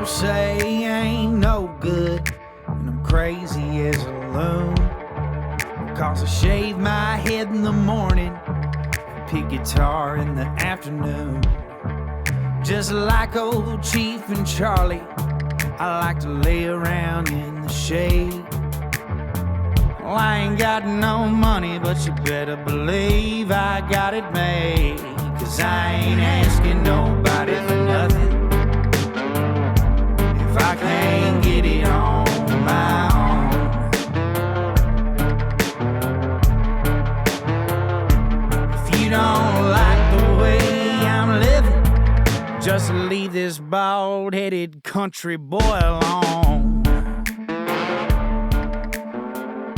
People say I ain't no good, and I'm crazy as a loon. Cause I shave my head in the morning, pick guitar in the afternoon. Just like old Chief and Charlie, I like to lay around in the shade. Well, I ain't got no money, but you better believe I got it made. Cause I ain't asking nobody for nothing if I can't get it on my own. If you don't like the way I'm living, just leave this bald-headed country boy alone.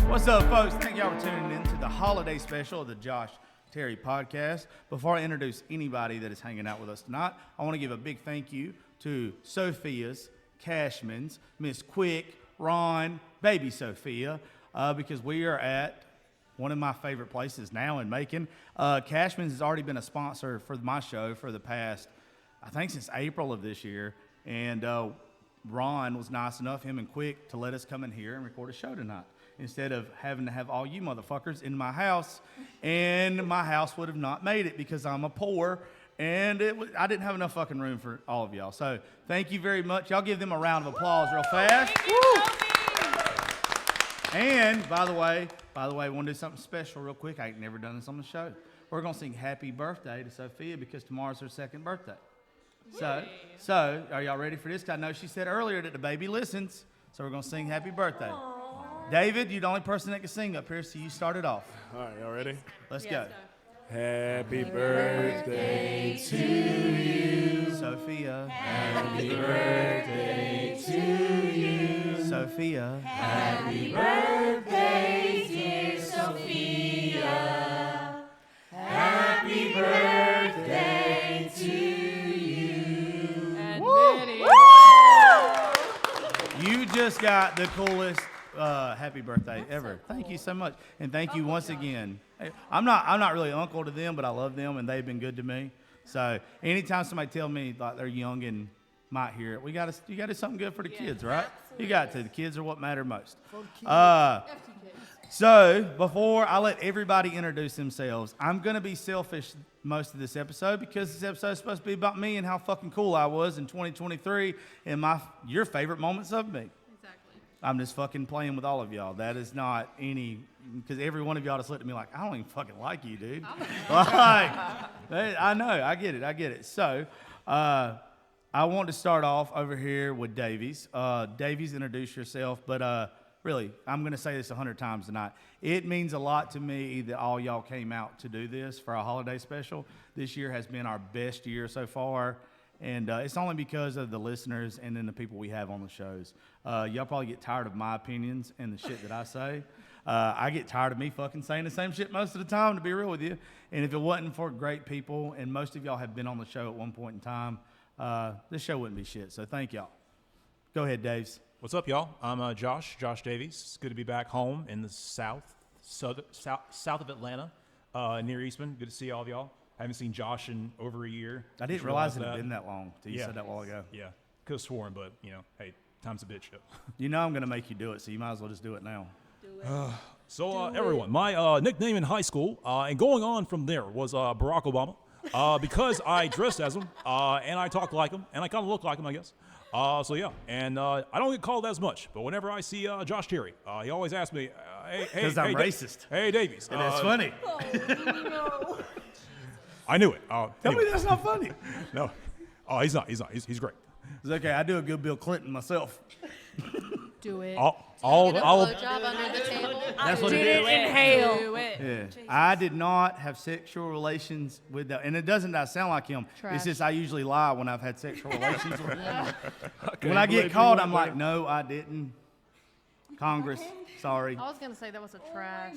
What's up, folks? Thank y'all for tuning in to the holiday special of the Josh Terry podcast. Before I introduce anybody that is hanging out with us tonight, I want to give a big thank you to Sophia's, Cashman's, Miss Quick, Ron, baby Sophia, because we are at one of my favorite places now in Macon. Cashman's has already been a sponsor for my show for the past, I think, since April of this year. And Ron was nice enough, him and Quick, to let us come in here and record a show tonight, instead of having to have all you motherfuckers in my house. And my house would have not made it because I'm a poor, and I didn't have enough fucking room for all of y'all. So thank you very much. Y'all give them a round of applause real fast. And by the way, we want to do something special real quick. I ain't never done this on the show. We're going to sing happy birthday to Sophia because tomorrow's her second birthday. So are y'all ready for this? I know she said earlier that the baby listens, so we're going to sing happy birthday. Aww. David, you're the only person that can sing up here, so you start it off. All right, y'all ready? Let's go. Happy birthday to you, Sophia. Happy birthday to you, Sophia. Happy birthday, dear Sophia. Happy birthday to you. And You just got the coolest happy birthday ever. Thank you so much. And thank you once again. Hey, I'm not really uncle to them, but I love them and they've been good to me. So anytime somebody tell me like they're young and might hear it, you got to do something good for the kids, right? Absolutely. You got to. The kids are what matter most. So before I let everybody introduce themselves, I'm going to be selfish most of this episode because this episode is supposed to be about me and how fucking cool I was in 2023 and your favorite moments of me. Exactly. I'm just fucking playing with all of y'all. That is not any, because every one of y'all just looked at me like, I don't even fucking like you, dude. I know, I get it. So I want to start off over here with Davies. Davies, introduce yourself, but really, I'm going to say this 100 times tonight. It means a lot to me that all y'all came out to do this for our holiday special. This year has been our best year so far, and it's only because of the listeners and then the people we have on the shows. Y'all probably get tired of my opinions and the shit that I say. I get tired of me fucking saying the same shit most of the time, to be real with you. And if it wasn't for great people, and most of y'all have been on the show at one point in time, this show wouldn't be shit. So thank y'all. Go ahead, Daves. What's up, y'all? I'm Josh Davies. It's good to be back home in the south of Atlanta, near Eastman. Good to see all of y'all. I haven't seen Josh in over a year. I didn't realize it had been that long until you said that a while ago. Yeah, could have sworn, but, hey, time's a bitch, though. You know I'm going to make you do it, so you might as well just do it now. Everyone, my nickname in high school and going on from there was Barack Obama because I dressed as him and I talked like him and I kind of look like him, I guess. And I don't get called as much, but whenever I see Josh Terry, he always asks me, hey, I'm racist. Hey, Davies. And it's funny. Oh, no. I knew it. Tell Anyway. me that's not funny. No. Oh, he's not. He's great. It's okay. I do a good Bill Clinton myself. do it. All Blowjob under the table. That's what it Didn't is. inhale. Do it. Yeah. I did not have sexual relations with that. And it doesn't sound like him. Trash. It's just I usually lie when I've had sexual relations with him. When I get caught, I'm like, no, I didn't. Congress, sorry. I was going to say that was a trash.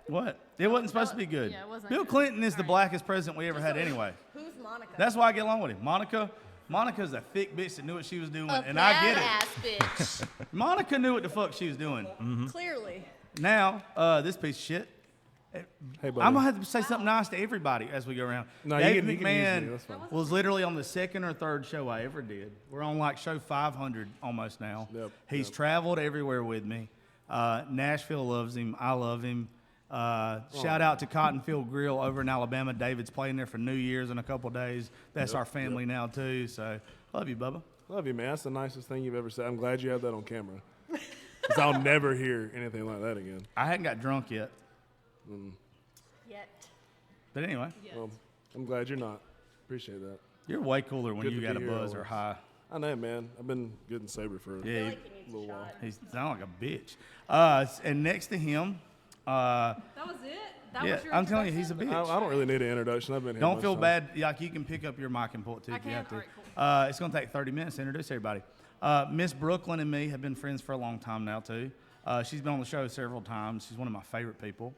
What? It wasn't supposed to be good. Yeah, it wasn't Bill good. Clinton is the blackest president we ever had anyway. Who's Monica? That's why I get along with him. Monica's a thick bitch that knew what she was doing, a and I get it. badass bitch. Monica knew what the fuck she was doing. Clearly. Now, this piece of shit, Hey, buddy. I'm gonna have to say something nice to everybody as we go around. No, you Dave can use me, McMahon that's fine. was literally on the second or third show I ever did. We're on like show 500 almost now. Yep, He's yep. traveled everywhere with me. Nashville loves him. I love him. Shout out to Cottonfield Grill over in Alabama. David's playing there for New Year's in a couple days. That's our family now too. So love you, Bubba. Love you, man. That's the nicest thing you've ever said. I'm glad you have that on camera. Because I'll never hear anything like that again. I hadn't got drunk yet, Yet. but anyway, Well, I'm glad you're not. Appreciate that. you're way cooler when Good you to got a be here buzz or always. high. I know, man. I've been good and sober for Yeah, Like he needs a little while. shot. he sounds like a bitch. And next to him, That was it? That yeah, was your I'm telling you, he's a introduction? bitch. I don't really need an introduction. I've been here Don't most feel times. bad. Like you can pick up your mic and pull it too I if you can? have to. All right, It's going to take 30 minutes to introduce everybody. Miss Brooklyn and me have been friends for a long time now too. She's been on the show several times. She's one of my favorite people.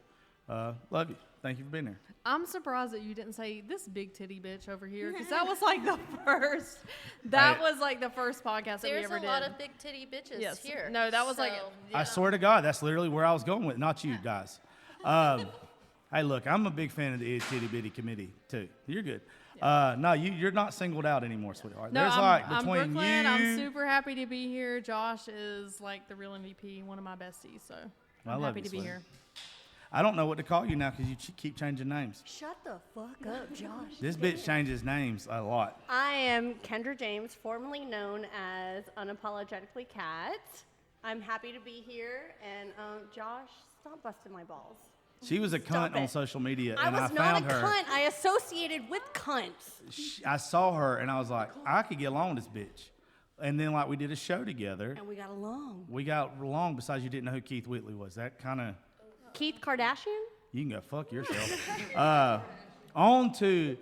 Love you. Thank you for being here. I'm surprised that you didn't say this big titty bitch over here because that was like the first. That Hey. was like the first podcast that we There's ever a did. lot of big titty bitches Yes. here. No, that was like- so- I swear to God, that's literally where I was going with. Not you guys. Hey, look, I'm a big fan of the Itty Bitty Committee too. You're good. No, you're not singled out anymore, sweetheart. No, There's I'm, like I'm between Brooklyn. you. I'm super happy to be here. Josh is like the real MVP, one of my besties. So I I'm love happy you, to be sweetie. here. I don't know what to call you now because you keep changing names. Shut the fuck up, Josh. This bitch changes names a lot. I am Kendra James, formerly known as Unapologetically Cat. I'm happy to be here, and Josh, stop busting my balls. She was a Stop cunt on it. social media, I and was I not found a her. cunt. I associated with cunts. I saw her, and I was like, I could get along with this bitch. And then, like, we did a show together. And we got along. We got along. Besides, you didn't know who Keith Whitley was. That kind of Keith Kardashian? you can go fuck yourself. On to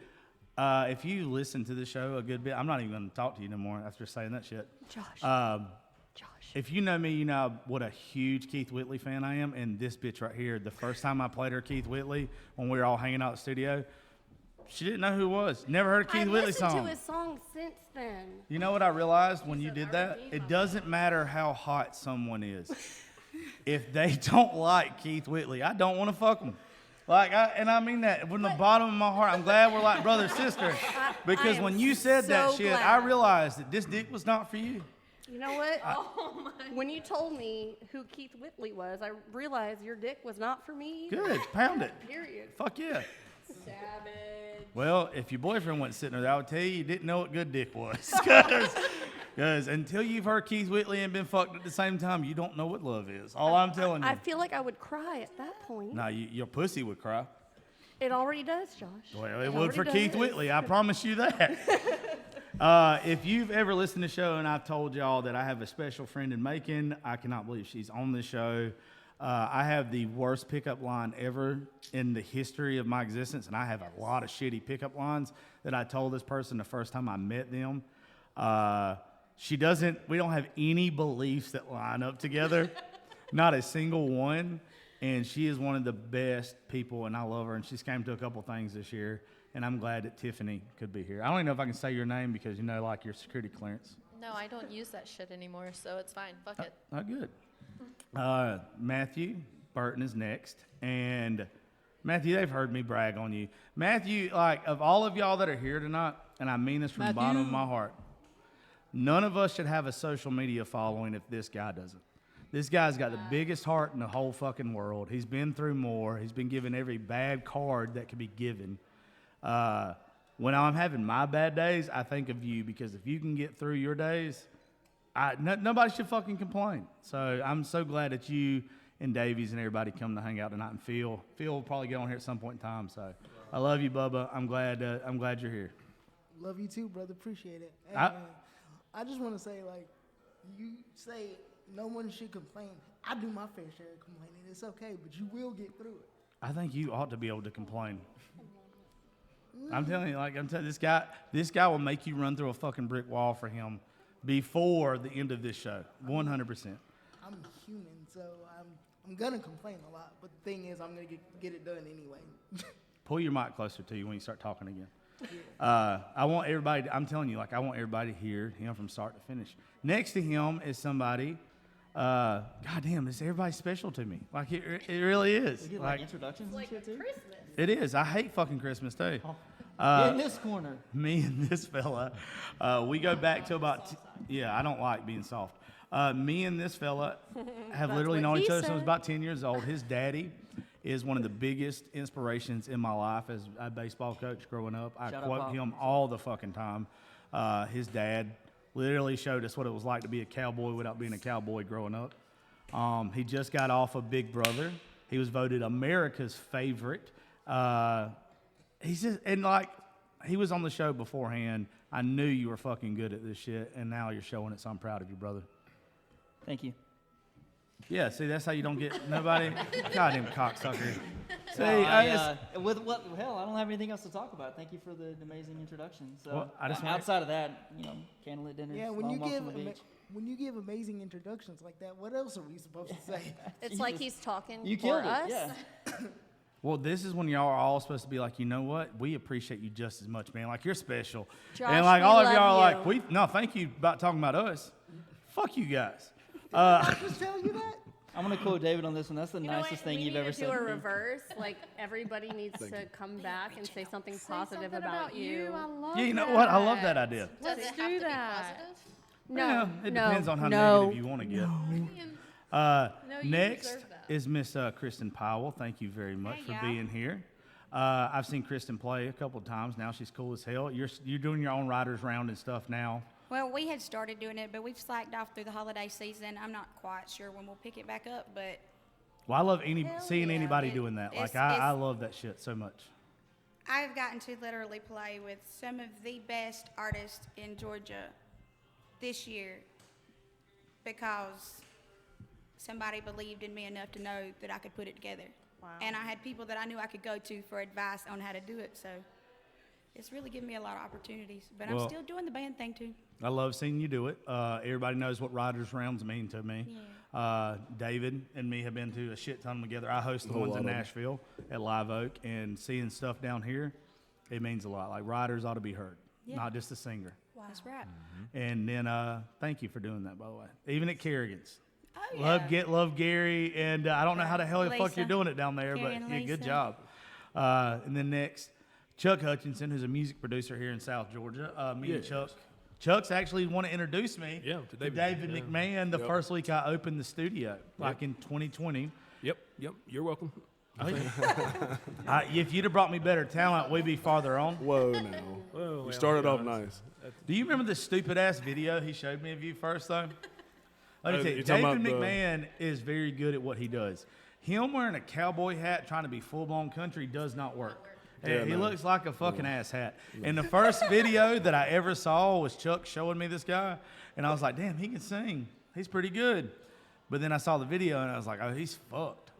if you listen to the show a good bit. I'm not even going to talk to you no more after saying that shit. Josh. Josh. If you know me, you know what a huge Keith Whitley fan I am. And this bitch right here, the first time I played her Keith Whitley when we were all hanging out in the studio, she didn't know who it was. Never heard a Keith I Whitley listened song. to his song since then. You know what I realized when you did that? It doesn't matter how hot someone is. If they don't like Keith Whitley, I don't want to fuck them. Like, and I mean that from the bottom of my heart. I'm glad we're like brother sister. Because am when you said that so shit, glad. I realized that this dick was not for you. You know what? When you told me who Keith Whitley was, I realized your dick was not for me either. Good, pound it. Period. Fuck yeah. Savage. Well, if your boyfriend wasn't sitting there, I would tell you didn't know what good dick was. Because until you've heard Keith Whitley and been fucked at the same time, you don't know what love is. All I'm telling you. I feel like I would cry at that point. Nah, your pussy would cry. It already does, Josh. Well, it would for already Keith does. Whitley. I promise you that. If you've ever listened to the show and I've told y'all that I have a special friend in Macon, I cannot believe she's on the show. I have the worst pickup line ever in the history of my existence, and I have a lot of shitty pickup lines that I told this person the first time I met them. We don't have any beliefs that line up together, not a single one. And she is one of the best people, and I love her. And she's came to a couple things this year, and I'm glad that Tiffany could be here. I don't even know if I can say your name because you know, like your security clearance. No, I don't use that shit anymore, so it's fine. Fuck it. Oh, good. Matthew Burton is next, and Matthew, they've heard me brag on you. Matthew, like of all of y'all that are here tonight, and I mean this from the bottom of my heart, none of us should have a social media following if this guy doesn't. This guy's got the biggest heart in the whole fucking world. He's been through more. He's been given every bad card that could be given. When I'm having my bad days, I think of you because if you can get through your days, nobody should fucking complain. So I'm so glad that you and Davies and everybody come to hang out tonight. And Phil will probably get on here at some point in time. So I love you, Bubba. I'm glad you're here. Love you too, brother. Appreciate it. Hey, I- man, I just want to say, like, you say no one should complain. I do my fair share of complaining. It's okay, but you will get through it. I think you ought to be able to complain. I'm telling you, this guy will make you run through a fucking brick wall for him before the end of this show. 100%. I'm human, so I'm gonna complain a lot. But the thing is, I'm gonna get it done anyway. Pull your mic closer to you when you start talking again. I want everybody, I'm telling you, like, I want everybody to hear him from start to finish. Next to him is somebody God damn, is everybody special to me? Like it really is. We get like introductions and shit too. It is. I hate fucking Christmas too. Get in this corner. Me and this fella, we go back to about. Yeah, I don't like being soft. Me and this fella have literally known each other since I was about 10 years old. His daddy is one of the biggest inspirations in my life as a baseball coach growing up. I Shout out, quote Pop. him all the fucking time. His dad literally showed us what it was like to be a cowboy without being a cowboy growing up. He just got off of Big Brother. He was voted America's favorite. He's just, and like, he was on the show beforehand. I knew you were fucking good at this shit, and now you're showing it, so I'm proud of you, brother. Thank you. Yeah, see, that's how you don't get nobody. Goddamn cocksucker. See, With what? Hell, I don't have anything else to talk about. Thank you for the amazing introduction. So, Well, I just wanna- outside of that, candlelit dinners. Yeah, when long you walks give on the beach. when you give amazing introductions like that, what else are we supposed to say? It's like he's talking You for killed us. it. Yeah. Well, this is when y'all are all supposed to be like, you know what? We appreciate you just as much, man. Like, you're special. Josh, and like we all of love y'all are you. like, no, thank you about talking about us. Fuck you guys. Just tell you that. I'm gonna quote David on this one. That's the You know nicest what? thing we you've need ever to said. do a to me. reverse. Like everybody needs to come back and say something positive Something about you. I love Yeah, you know what? I love that idea. Does Let's it do have to be that. positive? No, Yeah, it no, depends on how no. negative you want to get. you Next deserve that. is Miss Kristen Powell. Thank you very much Hey, for y'all. being here. I've seen Kristen play a couple of times now. She's cool as hell. You're doing your own writers round and stuff now. Well, we had started doing it, but we've slacked off through the holiday season. I'm not quite sure when we'll pick it back up, but Well, I love seeing yeah. anybody doing that. Like It's- I love that shit so much. I've gotten to literally play with some of the best artists in Georgia this year because somebody believed in me enough to know that I could put it together. Wow. And I had people that I knew I could go to for advice on how to do it. So it's really given me a lot of opportunities. But Well- I'm still doing the band thing too. I love seeing you do it. Everybody knows what writers rounds mean to me. David and me have been to a shit ton together. I host the whole ones in lot of 'em. Nashville at Live Oak, and seeing stuff down here, it means a lot. Like writers ought to be heard, not just the singer. That's right. And then thank you for doing that, by the way. Even at Kerrigan's. Oh, yeah. Love Gary, and I don't know how the hell the fuck Lisa. you're doing it down there, Gary but and yeah, good Lisa. job. And then next, Chuck Hutchinson, who's a music producer here in South Georgia. Me and Yes. Chuck's actually want to introduce me Yeah, to David. David Yeah. McMahon the Yep. first week I opened the studio, like in 2020. Yep. You're welcome. If you'd have brought me better talent, we'd be farther on. Whoa, now. Well, You started off nice. Do you remember the stupid ass video he showed me of you first, though? Let me tell you, you're talking David about the- McMahon is very good at what he does. Him wearing a cowboy hat trying to be full blown country does not work. Yeah, He no. looks like a fucking ass hat. And the first video that I ever saw was Chuck showing me this guy, and I was like, damn, he can sing. He's pretty good. But then I saw the video and I was like, oh, he's fucked.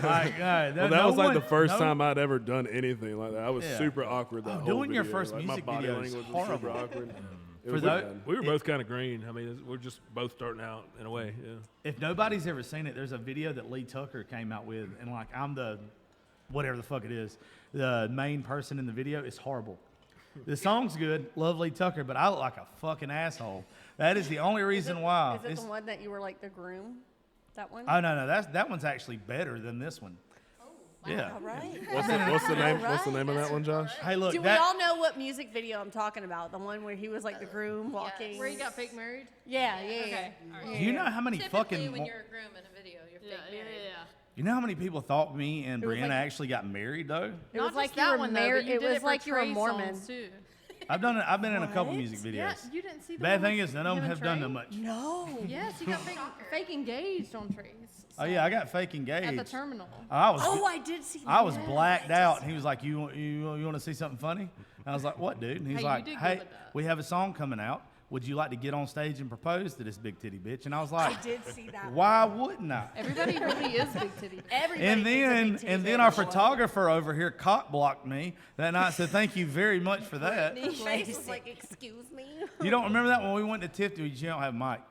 Like, Well, that was like the first time I'd ever done anything like that. I was Yeah. super awkward. That Oh, whole doing your video. first Like, music my body video is language was super horrible. awkward. It For was tho- bad. We were both kind of green. I mean, we're just both starting out in a way. Yeah. If nobody's ever seen it, there's a video that Lee Tucker came out with, and like I'm the whatever the fuck it is, the main person in the video. It's horrible. The song's good, love Lee Tucker, but I look like a fucking asshole. That is the only reason why. Is it It's- the one that you were like the groom? That one? Oh no, that one's actually better than this one. Yeah. All right. What's the name? What's the name of that one, Josh? Hey, look, Do we that all know what music video I'm talking about? The one where he was like the groom walking. Where you got fake married? Yeah, yeah, yeah. Okay. All right. do you know how many Typically, fucking when you're a groom in a video, you're Yeah, fake yeah, married. yeah. you know how many people thought me and It was Brianna like- actually got married though? It Not was like just you that were one, though, but married. you It did was for like you were Trey Mormon. songs, too. I've been in a couple What? music videos. Yeah, you didn't see the Bad one thing with is none of him them and have done Trey? that much. No. Yes, you got fake engaged on Trey's. Oh yeah, I got fake engaged. At the terminal. I was Oh, I did see that. I was blacked out, and he was like, "You want to see something funny?" And I was like, "What, dude?" And he's Hey, you like, did good "Hey, with that. we have a song coming out. Would you like to get on stage and propose to this big titty bitch?" And I was like, I did see that. "Why wouldn't I?" Everybody really is big titty. Everybody And thinks a then big titty and then bitch. our photographer over here cock blocked me that night. Said, "Thank you very much for that." His face was like, "Excuse me." You don't remember that when we went to Tiffany? You don't have Mike.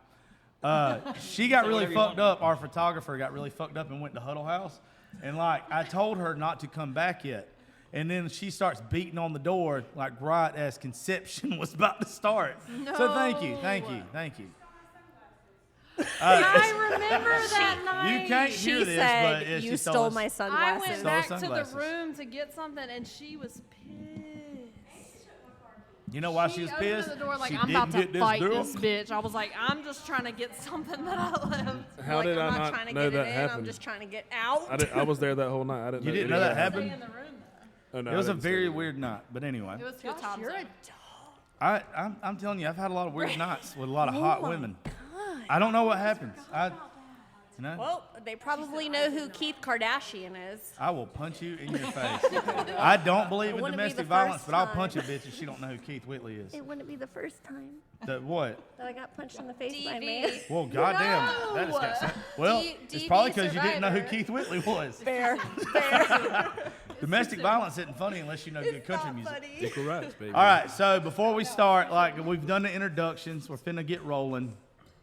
She got really fucked up. Our photographer got really fucked up and went to Huddle House. And like I told her not to come back yet. And then she starts beating on the door like right as conception was about to start. So thank you. I remember that night. You can't She hear this, said but you she stole my I sunglasses. went Stole back to the sunglasses. room to get something, and she was pissed. You know why she was opened pissed? the door like, she I'm didn't about to get this fight girl. this bitch. I was like, I'm just trying to get something that I left. How Like, did I'm I not trying not to know get that it in. happened? I'm just trying to get out. I was there that whole night. I didn't. You know didn't know that Stay happened? in the room. Oh, no, It I was a didn't stay very there. weird night. But anyway, It was good times. You're a though. dog. I'm telling you, I've had a lot of weird nights with a lot of hot my women. God. I don't know what happens. You know, Well, they probably know who Keith Kardashian is. I will punch you in your face. I don't believe in wouldn't be domestic the violence, first but I'll time. punch a bitch if she don't know who Keith Whitley is. It wouldn't be the first time The what? that I got punched in the face by a man. Well, goddamn, that is got some- well. It's probably because you didn't know who survivor. Keith Whitley was. Fair, fair. Domestic violence isn't funny unless you know good country music. Equal rights, baby. All right, so before we start, like we've done the introductions, we're finna get rolling.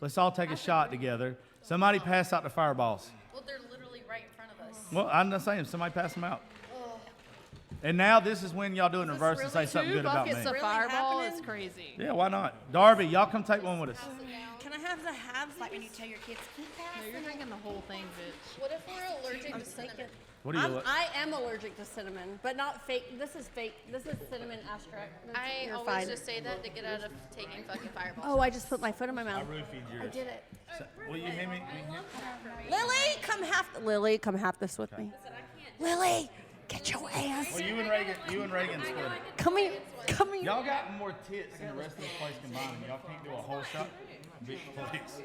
Let's all take a shot together. Somebody pass out the fireballs. Well, they're literally right in front of us. Well, I'm not saying somebody pass them out. And now this is when y'all do it in reverse and say something Two good about me. buckets of Really Fireball happening? is crazy. Yeah, why not? Darby, y'all come take one with us. Can I have the halves like when you tell your kids, keep No, passing? you're drinking the whole thing, bitch. What if we're allergic to cinnamon? What do you look? I am allergic to cinnamon, but not fake. This is fake. This is cinnamon asterisk. I You're always fine. just say that to get out of taking fucking fireballs. Oh, I just put my foot in my mouth. roofied I yours. did it. Will you hear me? Lily, come half this with me. Lily, get your ass. Well, you and Reagan split it. Come here. Come here. Y'all got more tits than the rest of the place combined. Y'all can't do a whole shot. Bitch, please.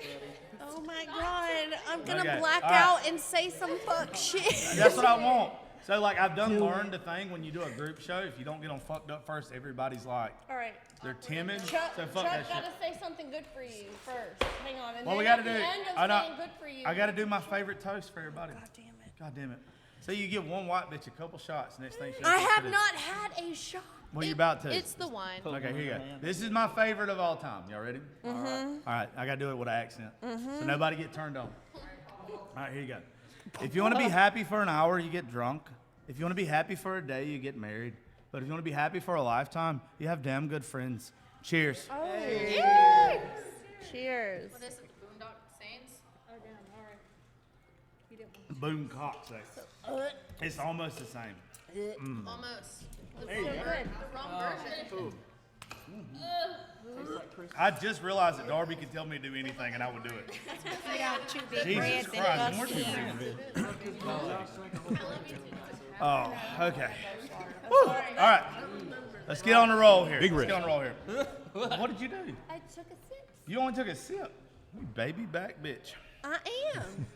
Oh my God, I'm gonna Okay, black all right. out and say some fuck shit. That's what I want. So, like, I've learned the thing when you do a group show, if you don't get them fucked up first, everybody's like, All right. they're timid. Chuck, So fuck Chuck that shit. gotta say something good for you first. Hang on. And What we then gotta at do? the end of I know- saying good for you. I gotta do my favorite toast for everybody. God damn it. God damn it. So you give one white bitch a couple shots. Next thing she I gets have to do- not had a shot. Well, you about to. It's the wine. Okay, here you go. This is my favorite of all time. Y'all ready? All right, I gotta do it with an accent, so nobody get turned on. All right, here you go. If you want to be happy for an hour, you get drunk. If you want to be happy for a day, you get married. But if you want to be happy for a lifetime, you have damn good friends. Cheers. Cheers. What is it? The Boondock Saints? Boom cock sex. It's almost the same. Almost. The, There you go. the wrong version. I just realized that Darby could tell me to do anything and I would do it. You got two big Jesus breads Christ, and more bucks. Oh, okay. Woo. All right. Let's get on the roll here. Big Let's rip. get on the roll here. What did you do? I took a sip. You only took a sip. You baby back bitch. I am.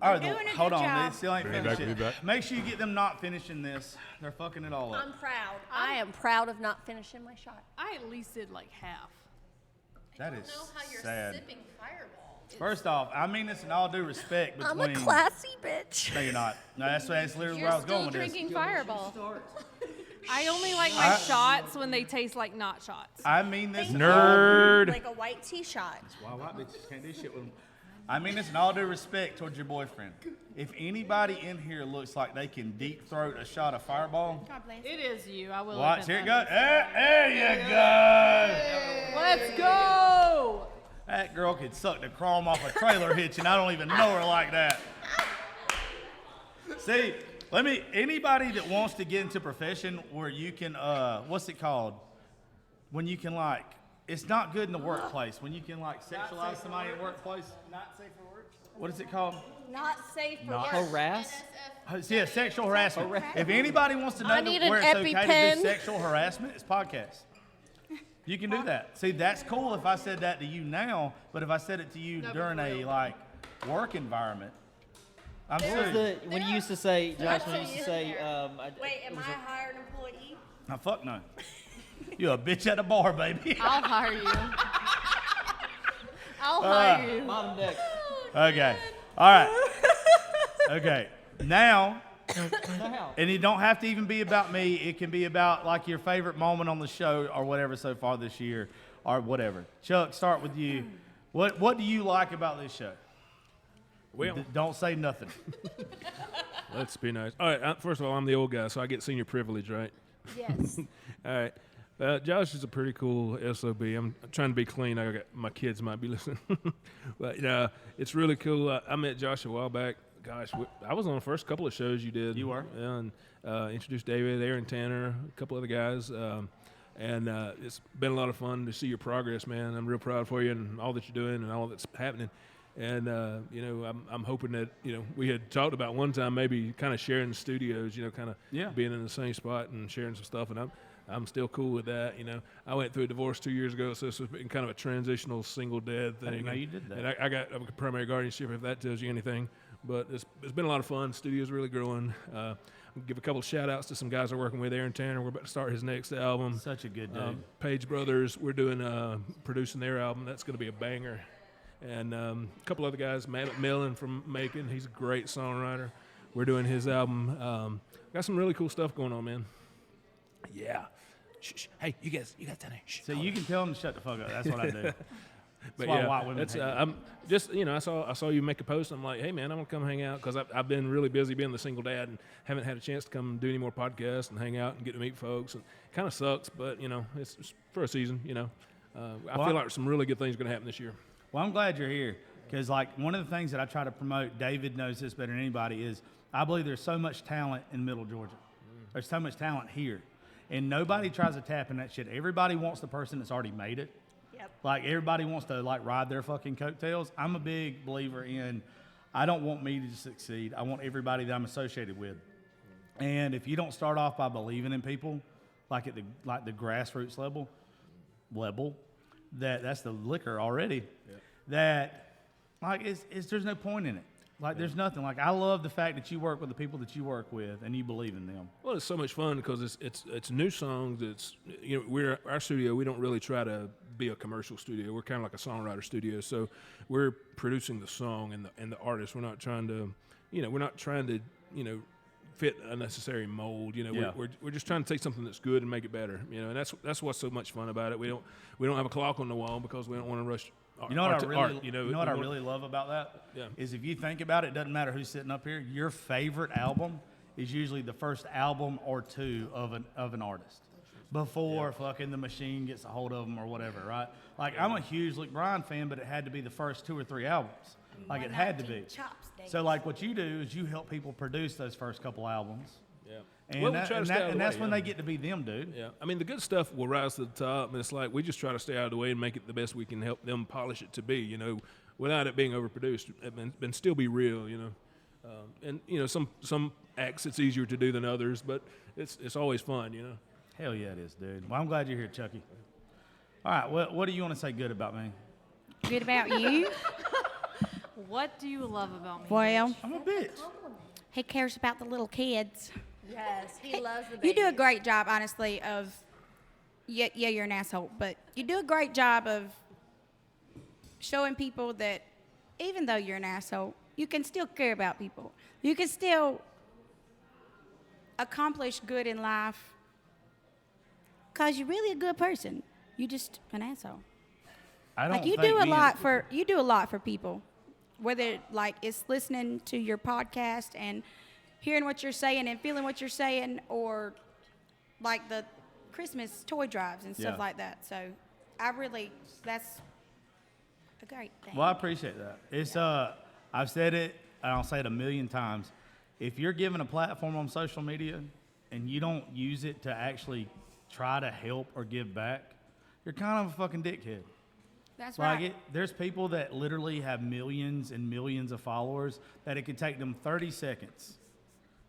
All right, doing a hold good on. job. They still ain't Be finished back, it. be back. Make sure you get them not finishing this. They're fucking it all up. I'm proud. I am proud of not finishing my shot. I at least did like half. That I is don't know how you're sad. sipping Fireball. First off, I mean this in all due respect I'm between. a classy bitch. No, you're not. No, that's literally You're where I was still going with this. drinking Fireball. I only like my shots when they taste like not shots. I mean this in Nerd. Like a white tea shot. Why white bitches can't do shit with them? I mean this in all due respect towards your boyfriend. If anybody in here looks like they can deep throat a shot of Fireball, God bless. It is you. I will. watch. admit Here it that. goes. There you go. Let's go. That girl could suck the chrome off a trailer hitch, and I don't even know her like that. See, anybody that wants to get into a profession where you can, what's it called? When you can like, it's not good in the workplace. When you can like sexualize somebody in the workplace. Not safe for work. What is it called? Not safe for work. Harass? Yeah, sexual harassment. If anybody wants to know I need where an it's okay to EpiPen. do sexual harassment, it's podcast. You can do that. See, that's cool if I said that to you now, but if I said it to you during a like work environment, I'm What was serious. the, when you used to say, Josh, when you used to say, Wait, am I a hired employee? Now, fuck no. You a bitch at a bar, baby. I'll hire you. I'll hire you. bottom deck. Okay. All right. Okay. Now, Now, and it don't have to even be about me. It can be about like your favorite moment on the show or whatever so far this year or whatever. Chuck, start with you. What do you like about this show? Well, Don't say nothing. let's be nice. All right. First of all, I'm the old guy, so I get senior privilege, right? Yes. All right. Josh is a pretty cool SOB. I'm trying to be clean. My kids might be listening. But it's really cool. I met Josh a while back. Gosh, I was on the first couple of shows you did. You were? Yeah, and introduced David, Aaron Tanner, a couple other guys. And it's been a lot of fun to see your progress, man. I'm real proud for you and all that you're doing and all that's happening. And, I'm hoping that, we had talked about one time maybe kind of sharing studios, kind of being in the same spot and sharing some stuff. And I'm still cool with that. I went through a divorce 2 years ago, so this has been kind of a transitional single dad thing. I didn't know you did that. And I got a primary guardianship, if that tells you anything. But it's been a lot of fun. The studio's really growing. I'll give a couple of shout-outs to some guys I'm working with. Aaron Tanner, we're about to start his next album. Such a good dude. Page Brothers, we're doing producing their album. That's going to be a banger. And a couple other guys, Matt McMillan from Macon. He's a great songwriter. We're doing his album. Got some really cool stuff going on, man. Yeah. Shh. Hey, you guys down there. Shh. So you can tell them to shut the fuck up. That's what I do. But why yeah, white women that's hate me. I'm just I saw you make a post. I'm like, hey man, I'm gonna come hang out because I've been really busy being the single dad and haven't had a chance to come do any more podcasts and hang out and get to meet folks. And it kind of sucks, but it's for a season. I feel like some really good things are gonna happen this year. Well, I'm glad you're here because, one of the things that I try to promote, David knows this better than anybody, is I believe there's so much talent in Middle Georgia. There's so much talent here. And nobody tries to tap in that shit. Everybody wants the person that's already made it. Yep. Everybody wants to, ride their fucking coattails. I'm a big believer in I don't want me to succeed. I want everybody that I'm associated with. And if you don't start off by believing in people, at the grassroots level, that's the liquor already. Yeah. There's no point in it. There's nothing. I love the fact that you work with the people that you work with and you believe in them. Well, it's so much fun because it's new songs. It's we're our studio. We don't really try to be a commercial studio. We're kind of like a songwriter studio. So we're producing the song and the artist. We're not trying to fit a necessary mold. We're just trying to take something that's good and make it better. And that's what's so much fun about it. We don't have a clock on the wall because we don't want to rush. You know what I really love about that? Yeah. Is if you think about it, it doesn't matter who's sitting up here. Your favorite album is usually the first album or two of an artist before fucking the machine gets a hold of them or whatever, right? I'm a huge Luke Bryan fan, but it had to be the first 2 or 3 albums. It had to be. So what you do is you help people produce those first couple albums. Yeah. And, that's when they get to be them, dude. Yeah. I mean, the good stuff will rise to the top, and it's we just try to stay out of the way and make it the best we can help them polish it to be, without it being overproduced and still be real, some acts it's easier to do than others, but it's always fun, Hell yeah, it is, dude. Well, I'm glad you're here, Chucky. All right, what do you want to say good about me? Good about you? What do you love about me? Well, I'm a bitch. he cares about the little kids. Yes, he loves the baby. You do a great job, honestly, of, yeah, you're an asshole, but you do a great job of showing people that even though you're an asshole, you can still care about people. You can still accomplish good in life because you're really a good person. You're just an asshole. You do a lot for people, whether it's listening to your podcast and hearing what you're saying and feeling what you're saying, or the Christmas toy drives and stuff like that. So that's a great thing. Well, I appreciate that. It's I've said it and I'll say it a million times. If you're given a platform on social media and you don't use it to actually try to help or give back, you're kind of a fucking dickhead. That's right. There's people that literally have millions and millions of followers that it could take them 30 seconds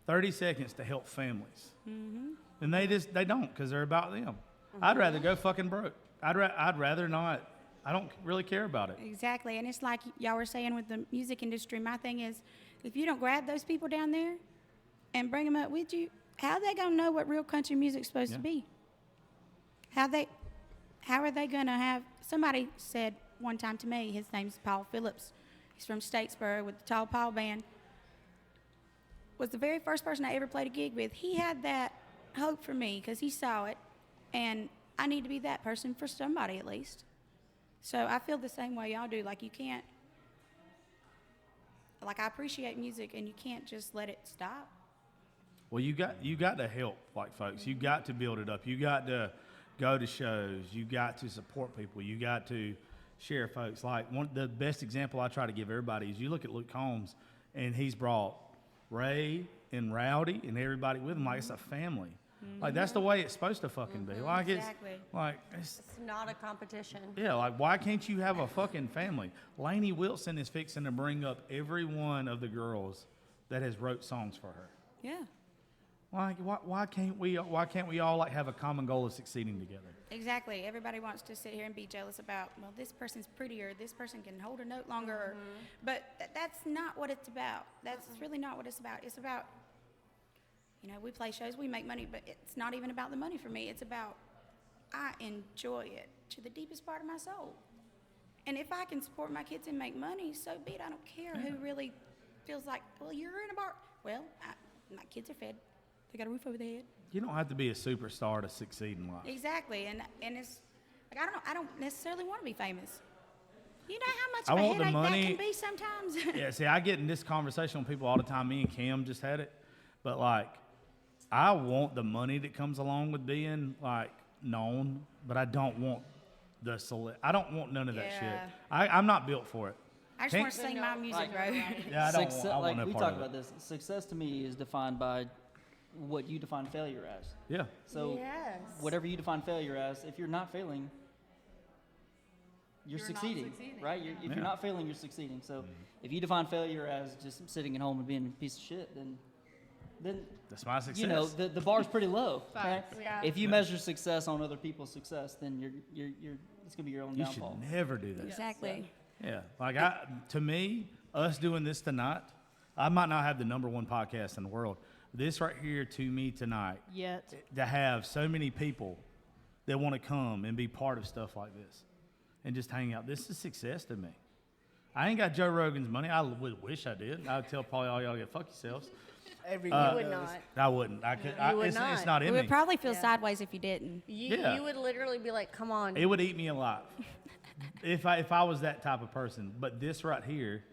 to help families. Mm-hmm. And they don't because they're about them. Mm-hmm. I'd rather go fucking broke. I'd rather not. I don't really care about it. Exactly. And it's like y'all were saying with the music industry, my thing is, if you don't grab those people down there and bring them up with you, how are they going to know what real country music's supposed to be? How are they going to have... Somebody said one time to me, his name's Paul Phillips. He's from Statesboro with the Tall Paul Band. Was the very first person I ever played a gig with. He had that hope for me because he saw it, and I need to be that person for somebody at least. So I feel the same way y'all do. You can't... I appreciate music, and you can't just let it stop. Well, you got to help folks. You got to build it up. You got to go to shows. You got to support people. You got to share folks. Like the best example I try to give everybody is you look at Luke Combs, and he's brought Ray and Rowdy and everybody with him like it's a family. Like that's the way it's supposed to fucking be. Like Exactly. it's like It's not a competition. yeah, like why can't you have a fucking family? Lainey Wilson is fixing to bring up every one of the girls that has wrote songs for her. Yeah. Like why can't we all like have a common goal of succeeding together? Exactly. Everybody wants to sit here and be jealous about, well, this person's prettier, this person can hold a note longer, but that's not what it's about. That's really not what it's about. It's about, you know, we play shows, we make money, but it's not even about the money for me. It's about I enjoy it to the deepest part of my soul. And if I can support my kids and make money, so be it. I don't care who really feels like, well, you're in a bar. Well, my kids are fed. They got a roof over their head. You don't have to be a superstar to succeed in life. Exactly, and it's like I don't necessarily want to be famous. You know how much I of a want the headache money- that can be sometimes. Yeah, see, I get in this conversation with people all the time. Me and Cam just had it, but like, I want the money that comes along with being like known, but I don't want I don't want none of that shit. Yeah. I'm not built for it. I just Can't- want to sing my music, bro. Yeah, I don't Success, want, I want no we part talked of it. about this. Success to me is defined by what you define failure as. Yeah. So Yes. whatever you define failure as, if you're not failing, you're You're not succeeding, succeeding, right? If Yeah. you're not failing, you're succeeding. So if you define failure as just sitting at home and being a piece of shit, then That's my success. you know the bar's pretty low, right? Facts. Yeah. If you measure success on other people's success, then you're it's gonna be your own you should downfall. never do that. Exactly. Yeah, like to me, us doing this tonight, I might not have the #1 podcast in the world. This right here to me tonight, Yet. to have so many people that want to come and be part of stuff like this and just hang out, this is success to me. I ain't got Joe Rogan's money. I would wish I did. I would tell probably all y'all to go fuck yourselves. Everyone You would does. not. I wouldn't. I could. You would It's not. not We in would me. probably feel sideways if you didn't. Yeah. You would literally be like, come on. It would eat me alive if I was that type of person. But this right here,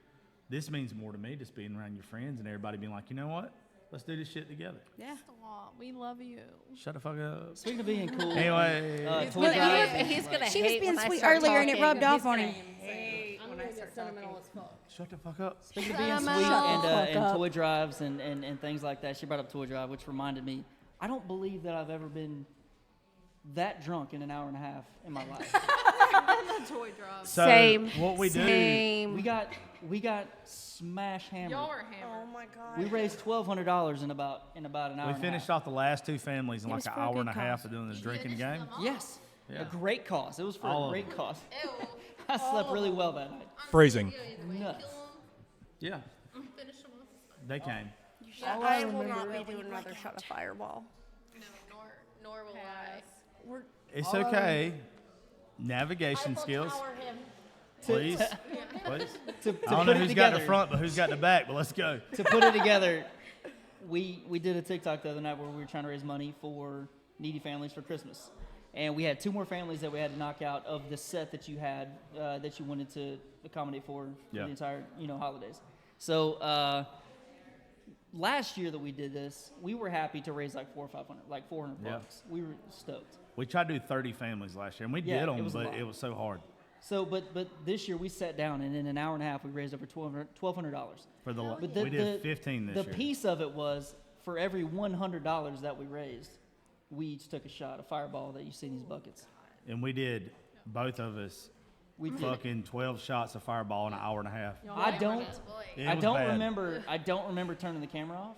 this means more to me. Just being around your friends and everybody being like, you know what? Let's do this shit together. Yeah. Aw, we love you. Shut the fuck up. Speaking of being cool, Anyway, toy Well, drive, he's gonna She was hate being when I sweet start earlier and it talking. rubbed off He's on gonna him. hate when I start talking. shut the fuck up. speaking of being sweet Sentimental. and Fuck up. toy drives and things like that, she brought up toy drive, which reminded me, I don't believe that I've ever been that drunk in an hour and a half in my life. The toy drop. So Same. what we do, Same. We got smash hammered. Y'all were Oh hammered. my god. We raised $1,200 in about an hour. we and a finished half. off the last two families in It like was an for a hour good and a half cause. of doing this drinking game. Yes, Yeah. a great cause. It was for All a of great them. cause. Ew. I slept really well that night. Phrasing. Nuts. Yeah, Finish them off. they came. Yeah, All I I will not remember- be doing another shot of Fireball. No, nor will I. We're It's All I okay. Navigation skills, please, please. To I don't know put it who's got the together- front, but who's got the back. But let's go. to put it together, we did a TikTok the other night where we were trying to raise money for needy families for Christmas, and we had 2 more families that we had to knock out of the set that you had that you wanted to accommodate for Yeah. the entire holidays. So last year that we did this, we were happy to raise like 400 or 500, like 400 Yeah. bucks. We were stoked. We tried to do 30 families last year, and we Yeah, did it them, was a but lot. it was so hard So, but this year we sat down and in an hour and a half we raised over $1,200. for the. But we did 15 this the year. piece of it was for every $100 that we raised, we each took a shot of Fireball that you see in these buckets. And we did, both of us, We did. fucking 12 shots of Fireball in an hour and a half. I don't. It I was don't bad. remember. I don't remember turning the camera off.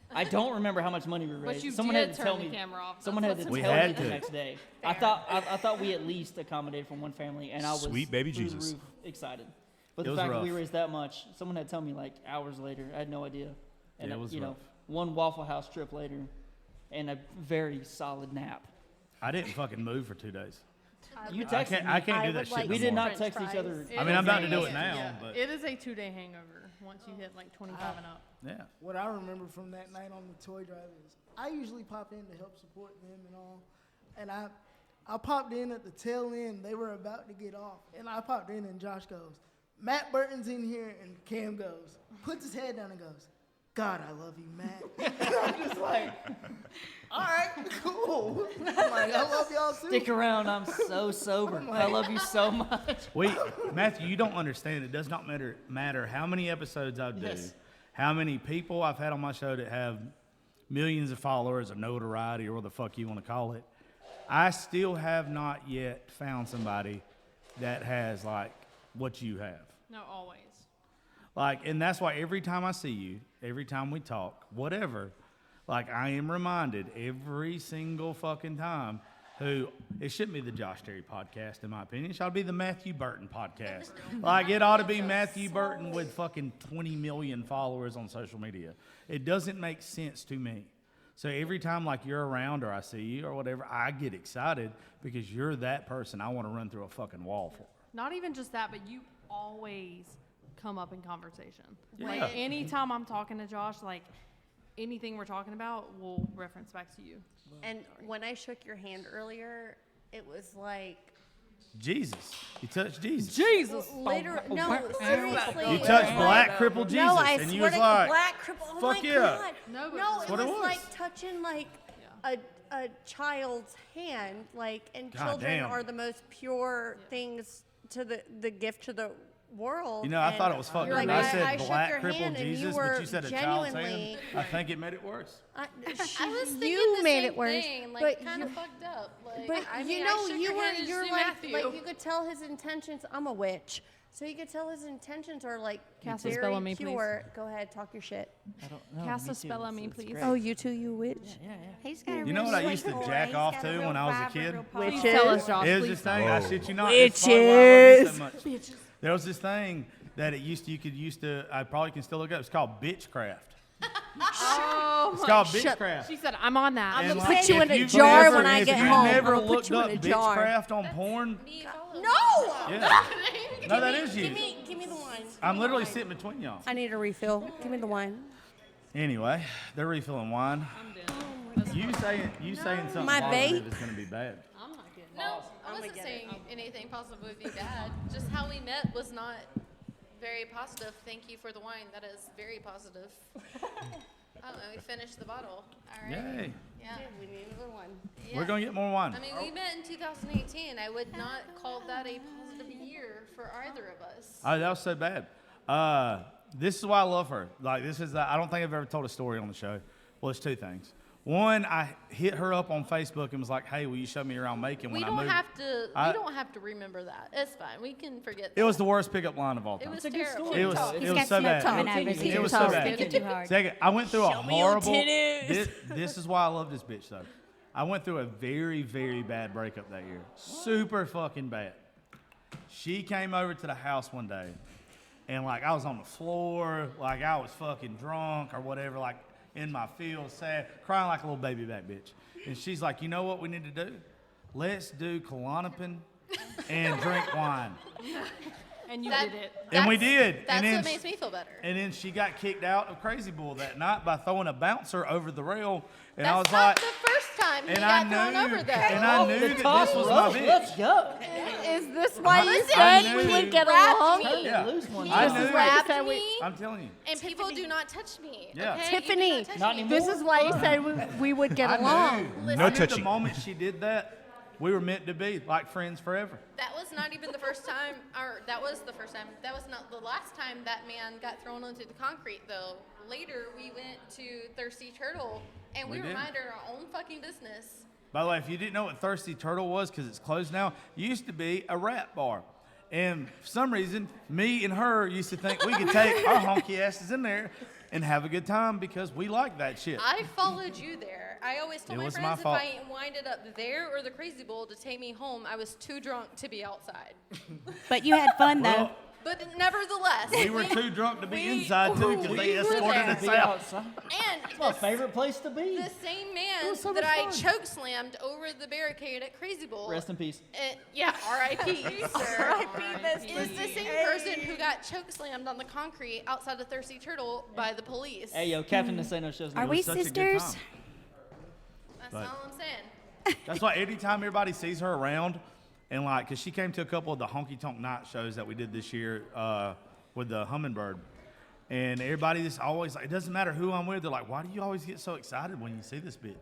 I don't remember how much money we raised. But you Someone did had to turn tell the me. camera off. Someone That's had to what's We tell had me the to. next day. I thought we at least accommodated for one family, and I was Sweet baby through the Jesus. roof excited. But It the was fact that we rough. raised that much, someone had to tell me like hours later. I had no idea. And Yeah, it was rough. one Waffle House trip later, and a very solid nap. I didn't fucking move for 2 days. You I texted can't, me. I can't do I that would shit. like no We did more. not French text each other. It I mean, I'm is about to a- do it now, yeah, but- it is a 2-day hangover once you hit like 25 and up. Yeah. What I remember from that night on the toy drive is I usually pop in to help support them and all, and I popped in at the tail end. They were about to get off, and I popped in, and Josh goes, "Matt Burton's in here," and Cam goes, puts his head down and goes, God, I love you, Matt. I'm just like, all right, cool. I'm like, I love y'all too. Stick around. I'm so sober. I love you so much. Matthew, you don't understand. It does not matter how many episodes I do, how many people I've had on my show that have millions of followers or notoriety or what the fuck you want to call it. I still have not yet found somebody that has like what you have. No, always. Like, and that's why every time I see you, every time we talk, whatever, like I am reminded every single fucking time it shouldn't be the Josh Terry podcast, in my opinion. It should be the Matthew Burton podcast. Like, it ought to be Matthew Burton with fucking 20 million followers on social media. It doesn't make sense to me. So every time like you're around or I see you or whatever, I get excited because you're that person I want to run through a fucking wall for. Not even just that, but you always come up in conversation. Yeah. Like anytime I'm talking to Josh, like anything we're talking about will reference back to you. And when I shook your hand earlier, it was like Jesus. You touched Jesus. Jesus. literally. No, seriously. You touched black crippled Jesus. No, I and you swear was to like, black cripple. Oh fuck my yeah. God. No, but No, that's it what was, it was. like touching like a child's hand. Like, and God children damn. are the most pure things to the gift to the world. You know, I and thought it was fucked you're up. like, I said shook black your crippled hand and Jesus, were but you said a child's hand. genuinely- I think it made it worse. I was thinking you the made same it worse, thing, but like kind you- of fucked up. Like, But I you mean, know, I shook you your were hand and you're see like Matthew. you could tell his intentions. I'm a witch, so you could tell his intentions are like Cassie, very spell on me, please. pure. Go ahead, talk your shit. I don't know. Cast me a too. spell on me, It's please. great. Oh, you too, you witch. Yeah. He's got a You know real what I sweet used to boy. jack He's off got to real when I was a vibrant, kid? real Witches. Please powerful. tell us, Josh, There's please. this thing, I shit you not. It's probably why I love you so much. There was this thing that I probably can still look up. It's called bitchcraft. Oh It's my called shit. bitchcraft. She said, I'm on that. And, gonna put you in a if jar never- when I if get you home. never I'm gonna put looked you in up a jar. bitchcraft on porn, Me following No. yeah. No, that is you. Give me the wine. I'm literally sitting between y'all. I need a refill. Give me the wine. Anyway, they're refilling wine. You saying something My positive vape? is going to be bad. I'm not getting No, I I'm gonna wasn't get saying anything positively bad. Just how we met was not very positive. Thank you for the wine. That is very positive. I don't know. We finished the bottle. All right. Yay. Yeah. We need another one. We're going to get more wine. I mean, we met in 2018. I would not call that a positive year for either of us. Oh, that was so bad. This is why I love her. Like, I don't think I've ever told a story on the show. Well, it's two things. One, I hit her up on Facebook and was like, "Hey, will you show me around Macon when We I don't move?" have to. We don't have to remember that. It's fine. We can forget. It was the worst pickup line of all It time. was a good terrible. story. It was He's it was got so smoke bad. coming over his It ears. was so bad. Thinking too hard. Second, I went through a horrible. titties. This is why I love this bitch though. I went through a very, very bad breakup that year. Super fucking bad. She came over to the house one day, and like I was on the floor, like I was fucking drunk or whatever, like in my feels, sad, crying like a little baby back bitch. And she's like, "You know what we need to do? Let's do Klonopin and drink wine." And you That- did it. And we That's- did. That's And then what makes me feel better. And then she got kicked out of Crazy Bull that night by throwing a bouncer over the rail. And That's I was not like, the first time he and got I thrown knew, over there. and I knew that this was my bitch. Let's go. Is this why you I said we knew- would get Grabbed along? me. Yeah. Lose one. I He knew. grabbed said me, I'm telling you. and people do not touch me. Yeah. Okay? You do Tiffany, not touch Not me. anymore. This is why you said we would get I along. knew. No I knew the touching. moment she did that, we were meant to be like friends forever. That was not even the first time, or that was the first time. That was not the last time that man got thrown onto the concrete, though. Later, we went to Thirsty Turtle, and we We were did. minding our own fucking business. By the way, if you didn't know what Thirsty Turtle was, because it's closed now, it used to be a rap bar. And for some reason, me and her used to think we could take our honky asses in there and have a good time because we like that shit. I followed you there. I always told It my was my friends if fault. I winded up there or the Crazy Bowl to take me home, I was too drunk to be outside. But you had fun though. Well, But nevertheless, we were too drunk to be inside too because they we were escorted there. us Be out. outside. and It's my favorite place to be. the same man was so that much I fun. choke slammed over the barricade at Crazy Bowl. Rest in peace. Yeah, R.I.P. sir. R.I.P. this Is the same person who got choke slammed on the concrete outside of Thirsty Turtle by the police. Hey, yo, Captain Insano shows Are me. we such a good sisters? time. That's But- all I'm saying. That's why every time everybody sees her around, and like, because she came to a couple of the honky tonk night shows that we did this year with the Hummingbird, And everybody just always like, it doesn't matter who I'm with. They're like, why do you always get so excited when you see this bitch?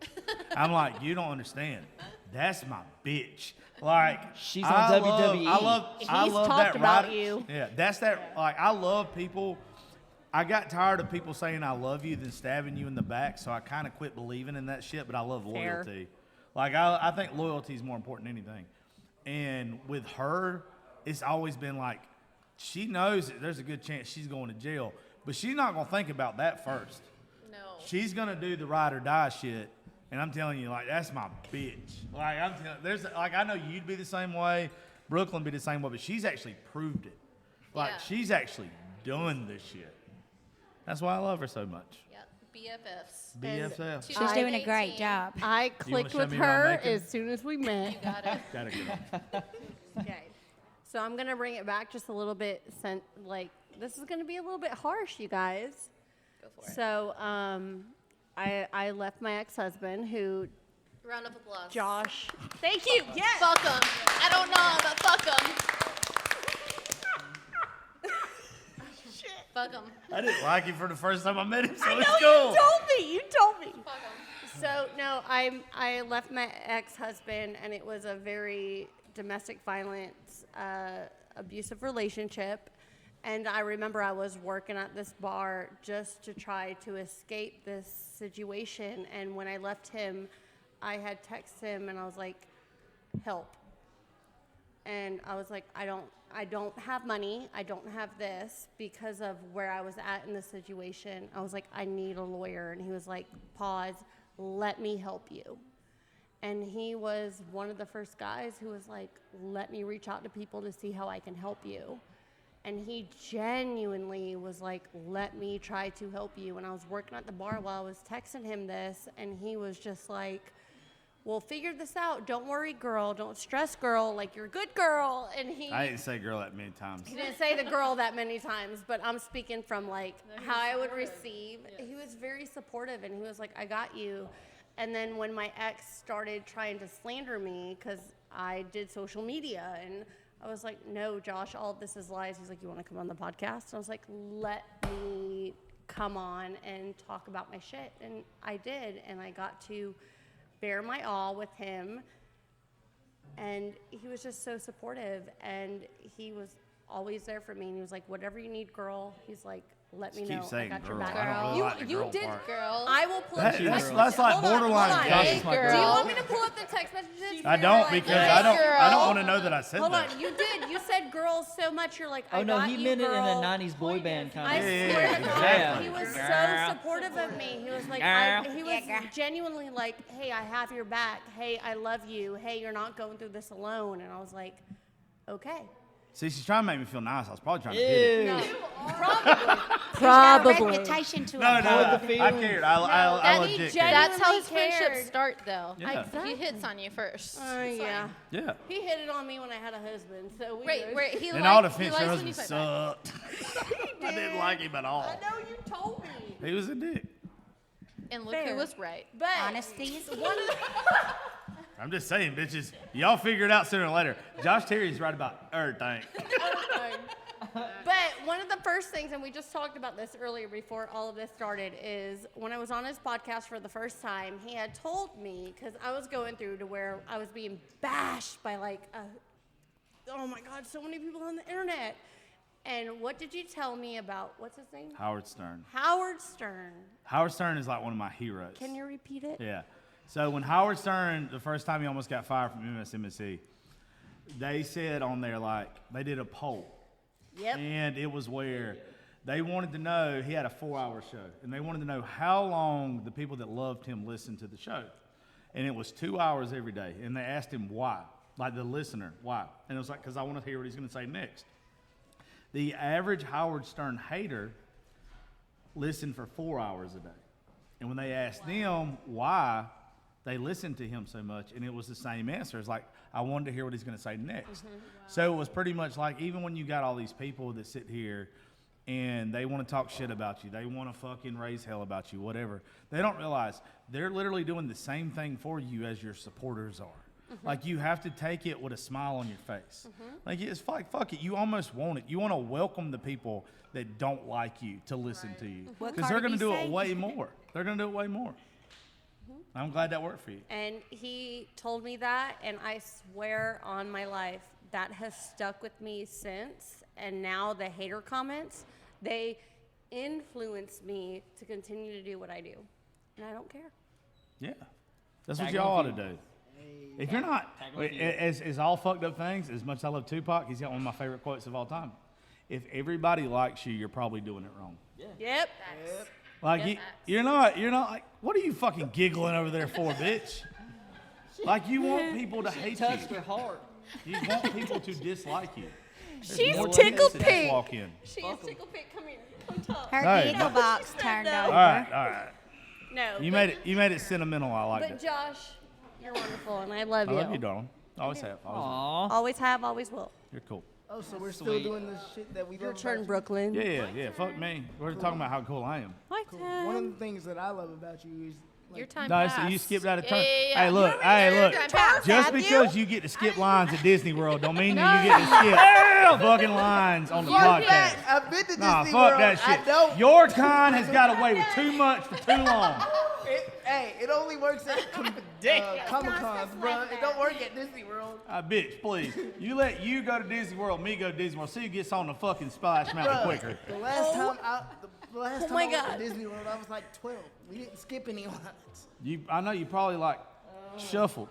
I'm like, you don't understand. That's my bitch. Like She's on WWE. I He's love talked that about rider. you. Yeah, that's that. Like I love people. I got tired of people saying I love you, then stabbing you in the back. So I kind of quit believing in that shit. But I love Fair. loyalty. Like I think loyalty is more important than anything. And with her, it's always been like, she knows that there's a good chance she's going to jail. But she's not going to think about that first. No. She's going to do the ride or die shit. And I'm telling you, like, that's my bitch. Like, I know you'd be the same way. Brooklyn be the same way. But she's actually proved it. Like, Yeah. she's actually done this shit. That's why I love her so much. Yep. BFFs. BFF. She's doing a great job. I clicked show with me around her naked? as soon as we met. You got it. Gotta get Okay. So I'm going to bring it back just a little bit. This is going to be a little bit harsh, you guys. Go for it. So I left my ex-husband who, Round of applause. Josh. Thank you. Yes. Fuck him. I don't know, but fuck him. Fuck him. I didn't like him for the first time I met him, so I it's know cool. you told me. Fuck him. So no, I left my ex-husband, and it was a very domestic violence, abusive relationship. And I remember I was working at this bar just to try to escape this situation. And when I left him, I had texted him, and I was like, "Help." And I was like, I don't have money. I don't have this because of where I was at in the situation. I was like, I need a lawyer. And he was like, pause, let me help you. And he was one of the first guys who was like, let me reach out to people to see how I can help you. And he genuinely was like, let me try to help you. And I was working at the bar while I was texting him this, and he was just like, we'll figure this out. Don't worry, girl. Don't stress, girl. Like, you're a good girl. And I didn't say girl that many times. he didn't say the girl that many times, but I'm speaking from, like, how I would receive. Yes. He was very supportive, and he was like, I got you. And then when my ex started trying to slander me, because I did social media, and I was like, no, Josh, all of this is lies. He's like, you want to come on the podcast? And I was like, let me come on and talk about my shit. And I did, and I got to bear my all with him, and he was just so supportive, and he was always there for me, and he was like, whatever you need, girl. He's like, let me know. I got your back. I don't really like the You girl did, part. Girl. I will pull up the text That's messages. like Hold on, borderline. hold on. Josh Hey, is my girl. Do you girl. want me to pull up the text messages? I don't, because I don't girl. want to know that I said Hold that. on, you did. You said girls so much. You're like, I Oh no, got he you, meant it in girl. a '90s boy band kind I of. swear to God, exactly. he was so supportive of me. He was like, he was genuinely like, hey, I have your back. Hey, I love you. Hey, you're not going through this alone. And I was like, okay. See, she's trying to make me feel nice. I was probably trying to hit it. No, He's got a probably. reputation to No, uphold. the I feeling. cared. I that legit he cared. That's how genuinely his friendships cared. start, though. Yeah. Exactly. He hits on you first. Yeah. Yeah. He hit it on me when I had a husband. So we Right, good. right. He In likes, all he defense, likes your when you husband fight back. sucked. I didn't like him at all. I know you told me. He was a dick. And look Fair. who was right. But Honesty is one of the, I'm just saying, bitches. Y'all figure it out sooner or later. Josh Terry's right about everything. But one of the first things, and we just talked about this earlier before all of this started, is when I was on his podcast for the first time, he had told me, because I was going through to where I was being bashed by oh my God, so many people on the internet. And what did you tell me about, what's his name? Howard Stern. Howard Stern. Howard Stern is like one of my heroes. Can you repeat it? Yeah. So when Howard Stern, the first time he almost got fired from MSNBC, they said on there, like, they did a poll. Yep. And it was where they wanted to know, he had a 4-hour show, and they wanted to know how long the people that loved him listened to the show. And it was 2 hours every day. And they asked him why, like the listener, why? And it was like, because I want to hear what he's going to say next. The average Howard Stern hater listened for 4 hours a day. And when they asked them why they listened to him so much, and it was the same answer. It's like, I wanted to hear what he's going to say next. Mm-hmm. Wow. So it was pretty much like, even when you got all these people that sit here and they want to talk shit about you, they want to fucking raise hell about you, whatever, they don't realize they're literally doing the same thing for you as your supporters are. Like you have to take it with a smile on your face. Like it's like fuck it. You almost want it. You want to welcome the people that don't like you to listen to you What because they're Cardi going to B do it say? way more. They're going to do it way more. I'm glad that worked for you. And he told me that, and I swear on my life that has stuck with me since. And now the hater comments, they influence me to continue to do what I do, and I don't care. Yeah, that's what Tag y'all ought on to feed. do. If you're not, as all fucked up things, as much as I love Tupac, he's got one of my favorite quotes of all time. If everybody likes you, you're probably doing it wrong. Yep. Like you're not like, what are you fucking giggling over there for, bitch? Like you want people to hate Touched you. her heart. You want people to dislike you. There's She's more tickled chicks that just pink. walk in. She is tickle pink. Come here. Come talk. Her Hey. giggle box turned All over. All right. No. You but- made it sentimental. I like But it. Josh, you're wonderful, and I love I you. love you, darling. Always have. Always will. Aw. Always have, always will. You're cool. Oh, so we're still Sweet. doing this shit that we Your love turn, about Brooklyn. Yeah. Fuck me. We're talking about how cool I am. My you. One of the things that I love about you is like, Your time No, so passed. you skipped out of Yeah, turn. yeah, yeah. Hey, look. Your Hey, look. time passed. Just because you get to skip lines at Disney World don't mean that you get to skip fucking lines on the podcast. I've been to Nah, Disney fuck World. that I shit. don't. Your kind has got away with too much for too long. It only works at Comic Cons, bro. It don't work at Disney World. Bitch, please. You let you go to Disney World, me go to Disney World. See who gets on the fucking Splash Mountain Bruh, quicker. The last time I my went God. to Disney World, I was like 12. We didn't skip any lines. I know you probably like shuffled.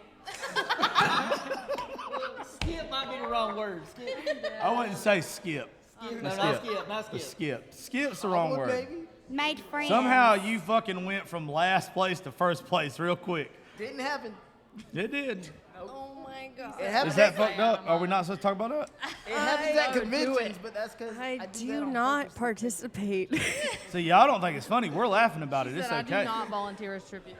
Skip might be the wrong word. Skip. I wouldn't say skip. No, not skip. Not The skip. skip. Skip's the wrong Oh, word. baby. Made friends. Somehow you fucking went from last place to first place real quick. Didn't happen. It did. Oh my God. It happens Is that at, fucked up? Are we not supposed to talk about that? it happens at conventions, but that's because I that do on not purpose. participate. See, y'all don't think it's funny. We're laughing about it. It's Said I do okay. not volunteer as tribute.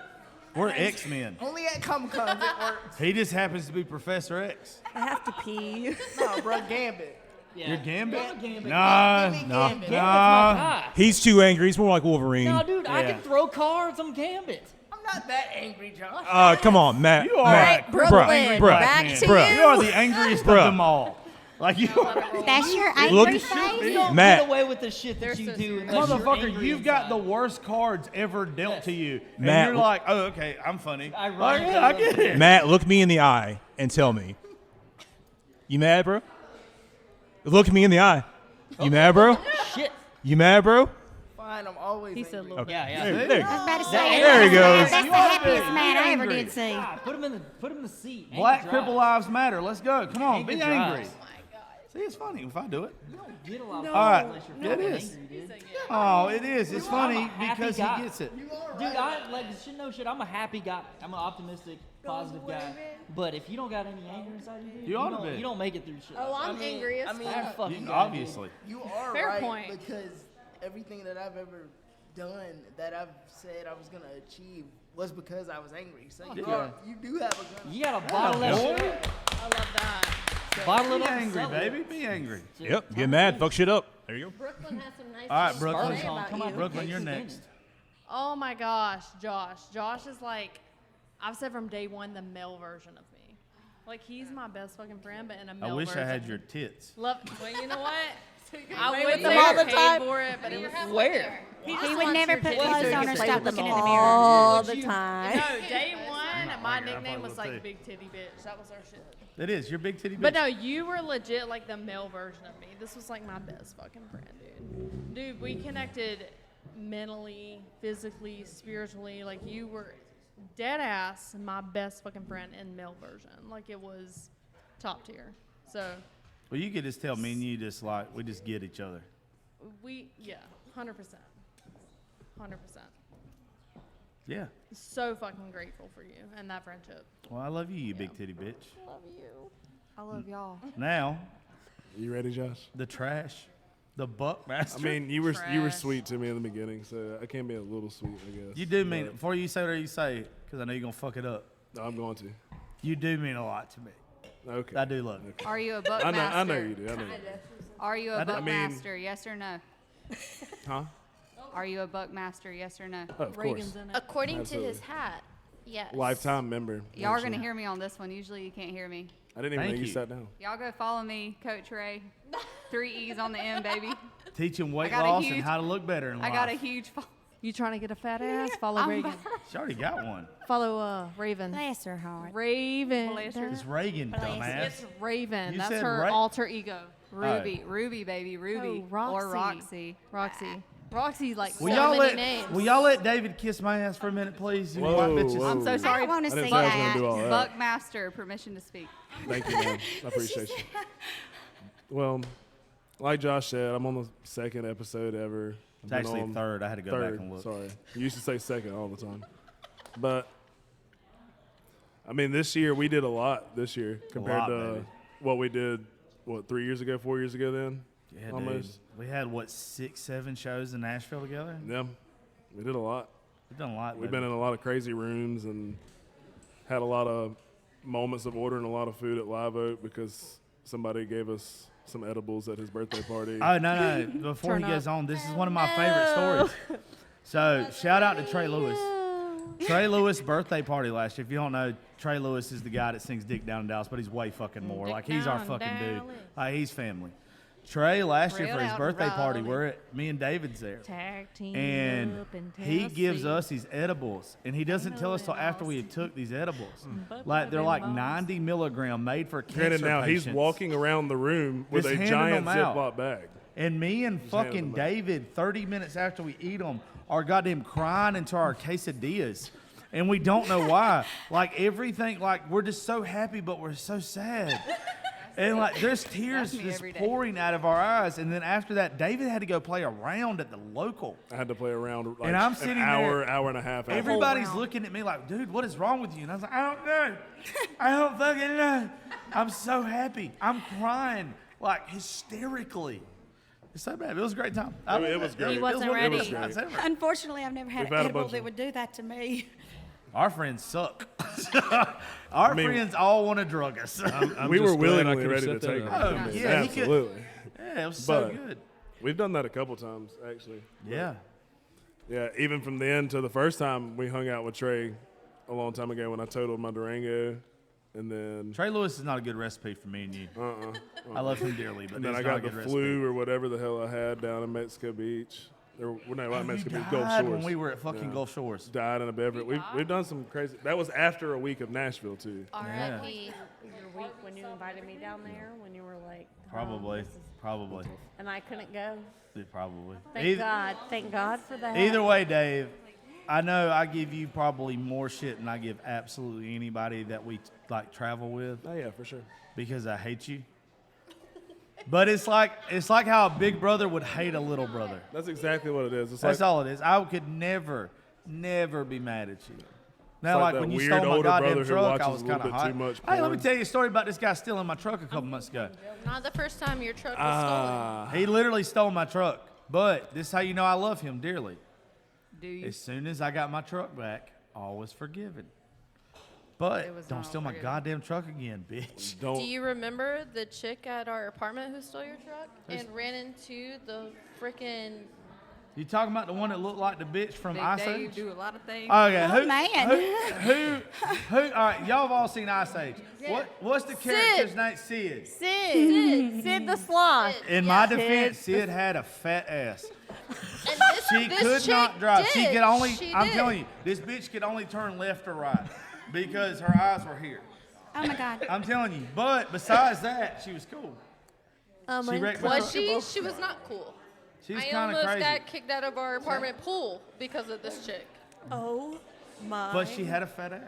We're X-Men. Only at Comic Cons it works. He just happens to be Professor X. I have to pee. No, bro, Gambit. Yeah. You're Gambit? I'm a Gambit. Nah, Give me nah, Gambit. Gambit's my nah. guy. He's too angry. He's more like Wolverine. No, dude, I Yeah. can throw cards. I'm Gambit. I'm not that angry, Josh. Come on, Matt. You are Matt. a Brooklyn, angry bruh, black back man. to bruh. You are the angriest Bruh. of them all. Like you are. That's your Look- angry You face? You don't Matt. get away with the shit that They're you so do. serious. unless you're Motherfucker, angry you've got inside. the worst cards ever dealt Yes. to you. And Matt, you're like, oh, okay, I'm funny. I Like, run yeah, I to get the- it. Matt, look me in the eye and tell me. You mad, bro? Look me in the eye. You mad, bro? Shit. You mad, bro? Fine, I'm always He said, angry. "Look." Yeah, yeah. There, there. I was about to That- say, there he goes. That's You the are happiest big. man Be I ever angry. did see. God, put him in the seat. Black Anger cripple drives. lives matter. Let's go. Come on, be Anger angry. drives. See, it's funny if I do it. You don't get a lot of All right. unless you're Yeah, it fucking is. angry, dude. Oh, it is. It's funny I'm a happy because guy. he gets it. Dude, I like shit. No shit. I'm a happy guy. I'm an optimistic, positive guy. But if you don't got any anger inside you, dude, You ought to don't, be. you don't make it through shit. Oh, I'm I mean- angry as I mean, fuck. fucking You- guy, obviously. You are Fair right point. because everything that I've ever done that I've said I was gonna achieve was because I was angry. So you do have a gun. dude. You gotta bottle that boy. shit up. I love that. Bottle it Be up. and angry, sell it. baby. Be angry. Yep. Get mad. Fuck shit up. There you go. Brooklyn has some nice All right, things Brooklyn. to say about Come on, you. Brooklyn, you're Next next. Oh my gosh, Josh. Josh is like, I've said from day one, the male version of me. Like, he's my best fucking friend, but in a male I wish version. I had your tits. Love, well, you know what? play I with would them say all I the paid time? for it, but it was Where? He would never put clothes on or Play stop with them looking in the mirror. all the time. No, day one, my like it. I nickname probably was will like too. Big Titty Bitch. That was our shit. It is. You're big titty bitch. But no, you were legit like the male version of me. This was like my best fucking friend, dude. Dude, we connected mentally, physically, spiritually. Like, you were dead ass my best fucking friend in male version. Like, it was top tier. So, Well, you could just tell me and you just like, we just get each other. yeah, 100%. 100%. Yeah. So fucking grateful for you and that friendship. Well, I love you, you big titty bitch. Love you. I love y'all. Now, You ready, Josh? the trash, the Buckmaster. I mean, you were Trash. sweet to me in the beginning, so I can be a little sweet, I guess. you do mean it. But- Before you say whatever you say, because I know you're going to fuck it up. No, I'm going to. You do mean a lot to me. Okay. I do love you. Okay. Are you a I buckmaster? know you do. I know you do. Are you I a d- I mean- buckmaster? Yes or no? Huh? Are you a buckmaster? Yes or no? Oh, of Reagan's course. in it. According to his Absolutely. hat. Yes. Lifetime member. Y'all are actually. going to hear me on this one. Usually you can't hear me. I didn't even Thank know you you. sat down. Y'all go follow me, Coach Ray. 3 E's on the end, baby. Teaching weight got a loss and huge- how to look better in I life. got a huge You trying to get a fat ass? Follow I'm Reagan. She already got one. Follow Raven. Bless her heart. Raven. Bless her. It's Reagan, dumbass. It's Raven. You That's said her alter ego. Ruby. Ruby, baby. Ruby. Oh, Or Roxy. Roxy. Roxy's like Will So y'all many let names. Will y'all let David kiss my ass for a minute, please? You Whoa, white bitches. whoa. I'm so sorry. I want to I didn't see say I was gonna that. do all that. Buckmaster, permission to speak. Thank you, man. I appreciate you. Well, like Josh said, I'm on the 2nd episode ever. I've It's been actually on third. I had to go back and look. Sorry. You used to say 2nd all the time. But, I mean, this year, we did a lot this year compared lot, to baby. what we did, 3 years ago, 4 years ago then? Yeah, Almost. dude. We had, 6, 7 shows in Nashville together? Yeah. We did a lot. We've done a lot. We've baby. been in a lot of crazy rooms and had a lot of moments of ordering a lot of food at Live Oak because somebody gave us some edibles at his birthday party. Oh, no. Before he Turn goes up. on, this is one of my favorite stories. So, shout out to Trey Lewis. Trey Lewis' birthday party last year. If you don't know, Trey Lewis is the guy that sings Dick Down in Dallas, but he's way fucking more. Dick Like, he's our Down fucking dude. Dallas. Like, he's family. Trey, last year Real for his out birthday party, Raleigh. me and David's there. Tag team And up in he gives Tennessee. us these edibles, and he doesn't tell us till after we had took these edibles. Like, they're them like bones. 90 milligram, made for cancer Granted, now patients. he's walking around the room with Just a handing giant them out. Ziploc bag. And me and handing fucking them out. David, 30 minutes after we eat them, are goddamn crying into our quesadillas. And we don't know why. Like, everything, like, we're just so happy, but we're so sad. And, like, there's tears That's me just every day. pouring out of our eyes. And then after that, David had to go play around at the local. I had to play around like And I'm an sitting hour, there- hour and a half. after. Everybody's looking at me like, dude, what is wrong with you? And I was like, I don't know. I don't fucking know. I'm so happy. I'm crying, like, hysterically. It's so bad. It was a great time. I mean, it was great. He wasn't one of the ready. best nights ever. Unfortunately, I've never had We've an had a edible bunch that of- would do that to me. Our friends suck. Our mean- friends all want to drug us. I'm we were just glad I willingly could've ready to set that take it. up. Oh, yeah, he could- absolutely. yeah, it was so But- good. We've done that a couple times, actually. Yeah. Yeah, even from the end to the first time we hung out with Trey a long time ago when I totaled my Durango, and then Trey Lewis is not a good recipe for me and you. I love him dearly, but and then it's I not got a the good flu recipe. or whatever the hell I had down in Mexico Beach. Or no, not Mexico You Beach, Gulf died Shores. when we were at fucking Yeah. Gulf Shores. Died in a beverage. We've done some crazy. That was after a week of Nashville too. R.I.P. Your week when you invited me down there, when you were like, oh, Probably. this is- Probably. and I couldn't go. Yeah, probably. Thank God. Thank God for that. Either way, Dave, I know I give you probably more shit than I give absolutely anybody that we like travel with Oh yeah, for sure. because I hate you. But it's like how a big brother would hate a little brother. That's exactly what it is. It's That's like, all it is. I could never be mad at you. Now, like like that when you weird stole my older goddamn brother who truck, I watches was a little kind of bit hot. too much Hey, let me porn. tell you a story about this guy stealing my truck a couple months ago. Not the first time your truck was He literally stole my truck. But this is how you know I love him dearly. Do you? As soon as I got my truck back, all was forgiven. But It was don't not steal my forgiven. goddamn truck again, bitch. don't. Do you remember the chick at our apartment who stole your truck and ran into the freaking? You talking about the one that looked like the bitch from Big Ice Dave Age? do a lot of things. Okay, Oh, man. who? All right, y'all have all seen Ice Age. What's the character's name? Sid. Sid the Sloth. In my defense, Sid had a fat ass. And She this could chick not drive. She did. could only. She I'm did. telling you, this bitch could only turn left or right because her eyes were here. Oh my God. I'm telling you. But besides that, she was cool. She wrecked my Was truck. she? She was not cool. She was I kind of almost crazy. got kicked out of our apartment pool because of this chick. Oh my. But she had a fat ass.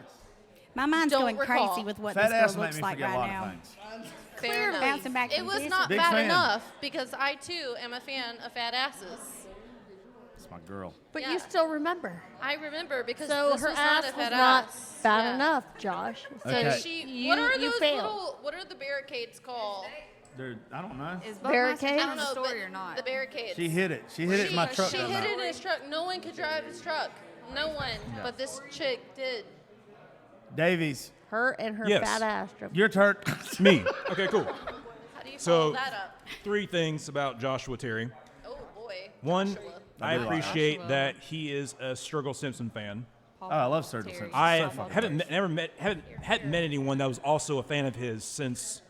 My mind's Don't going recall. crazy with what Fat this ass girl make looks me like forget a right lot now. of things. Fair enough. Bouncing back It from was this. not Big fat fan. enough because I too am a fan of fat asses. It's my girl. But Yeah. you still remember. I remember because So this her was ass not a was fat not ass. fat Yeah. enough, Josh. So Okay. She. What are you those failed. little? What are the barricades called? Dude, I don't know. Is Barricades? Buckmaster I telling don't the know, story but or not? the barricades. She hit it. She hit it in my truck. She that hid night. it in his truck. No one could drive his truck. No one. But this chick did. Davies, her and her Yes. fat ass. your turn. Me. Okay, cool. How do you So- follow that up? 3 things about Joshua Terry. Oh boy. One, Joshua. I really like appreciate Joshua. that he is a Struggle Simpson fan. Oh, I love Sturgill Terry. Simpson. I So fucking hadn't nice. never met hadn't met anyone that was also a fan of his since.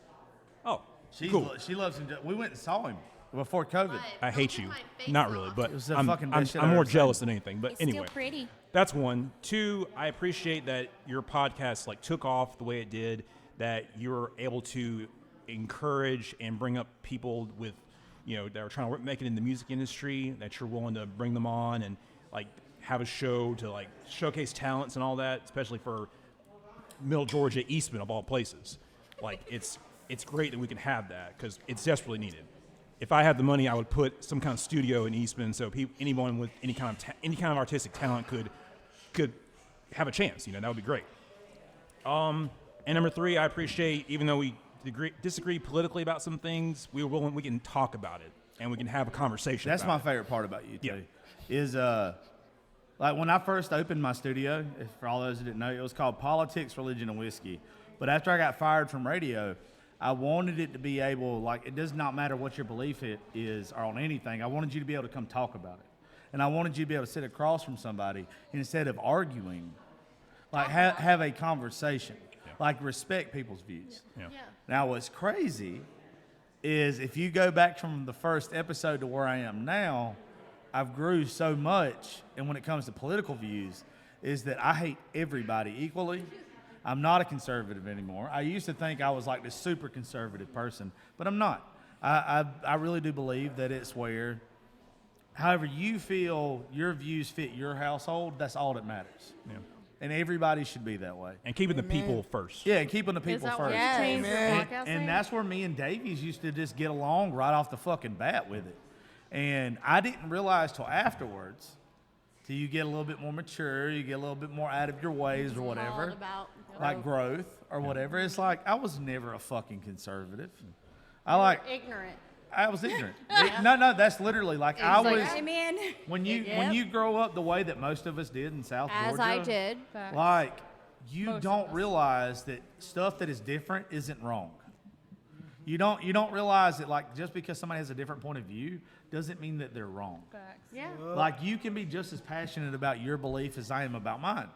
Oh, cool. She loves him. We went and saw him before COVID. I hate you. Not really, but It was the I'm, fucking I'm, best shit I'm I've more ever seen. jealous than anything. But It's anyway, still pretty. that's one. Two, I appreciate that your podcast like took off the way it did. That you were able to encourage and bring up people with, that are trying to make it in the music industry. That you're willing to bring them on and like have a show to like showcase talents and all that, especially for Middle Georgia, Eastman of all places. Like it's great that we can have that because it's desperately needed. If I had the money, I would put some kind of studio in Eastman so anyone with any kind of artistic talent could have a chance. That would be great. And number three, I appreciate, even though we disagree politically about some things, we can talk about it and we can have a conversation. That's about my favorite part about you, too. Yeah. Is like when I first opened my studio, for all those who didn't know, it was called Politics, Religion, and Whiskey. But after I got fired from radio, I wanted it to be able, like, it does not matter what your belief is or on anything. I wanted you to be able to come talk about it. And I wanted you to be able to sit across from somebody and instead of arguing, like have a conversation, like respect people's views. Yeah. Now, what's crazy is if you go back from the first episode to where I am now, I've grew so much, and when it comes to political views, is that I hate everybody equally. I'm not a conservative anymore. I used to think I was like this super conservative person, but I'm not. I really do believe that it's where, however you feel your views fit your household, that's all that matters. Yeah. And everybody should be that way. And keeping the people first. Yeah, keeping the Is people that first. what you changed your And, podcast and name? that's where me and Davies used to just get along right off the fucking bat with it. And I didn't realize till afterwards, till you get a little bit more mature, you get a little bit more out of your ways or All whatever, about like growth or whatever. It's like I was never a fucking conservative. ignorant. I was ignorant. No, that's literally like I was. Amen. When you grow up the way that most of us did in South As Georgia, I did. like you Most of don't us. realize that stuff that is different isn't wrong. You don't realize that like just because somebody has a different point of view doesn't mean that they're wrong. Facts. Yeah. Like you can be just as passionate about your belief as I am about mine.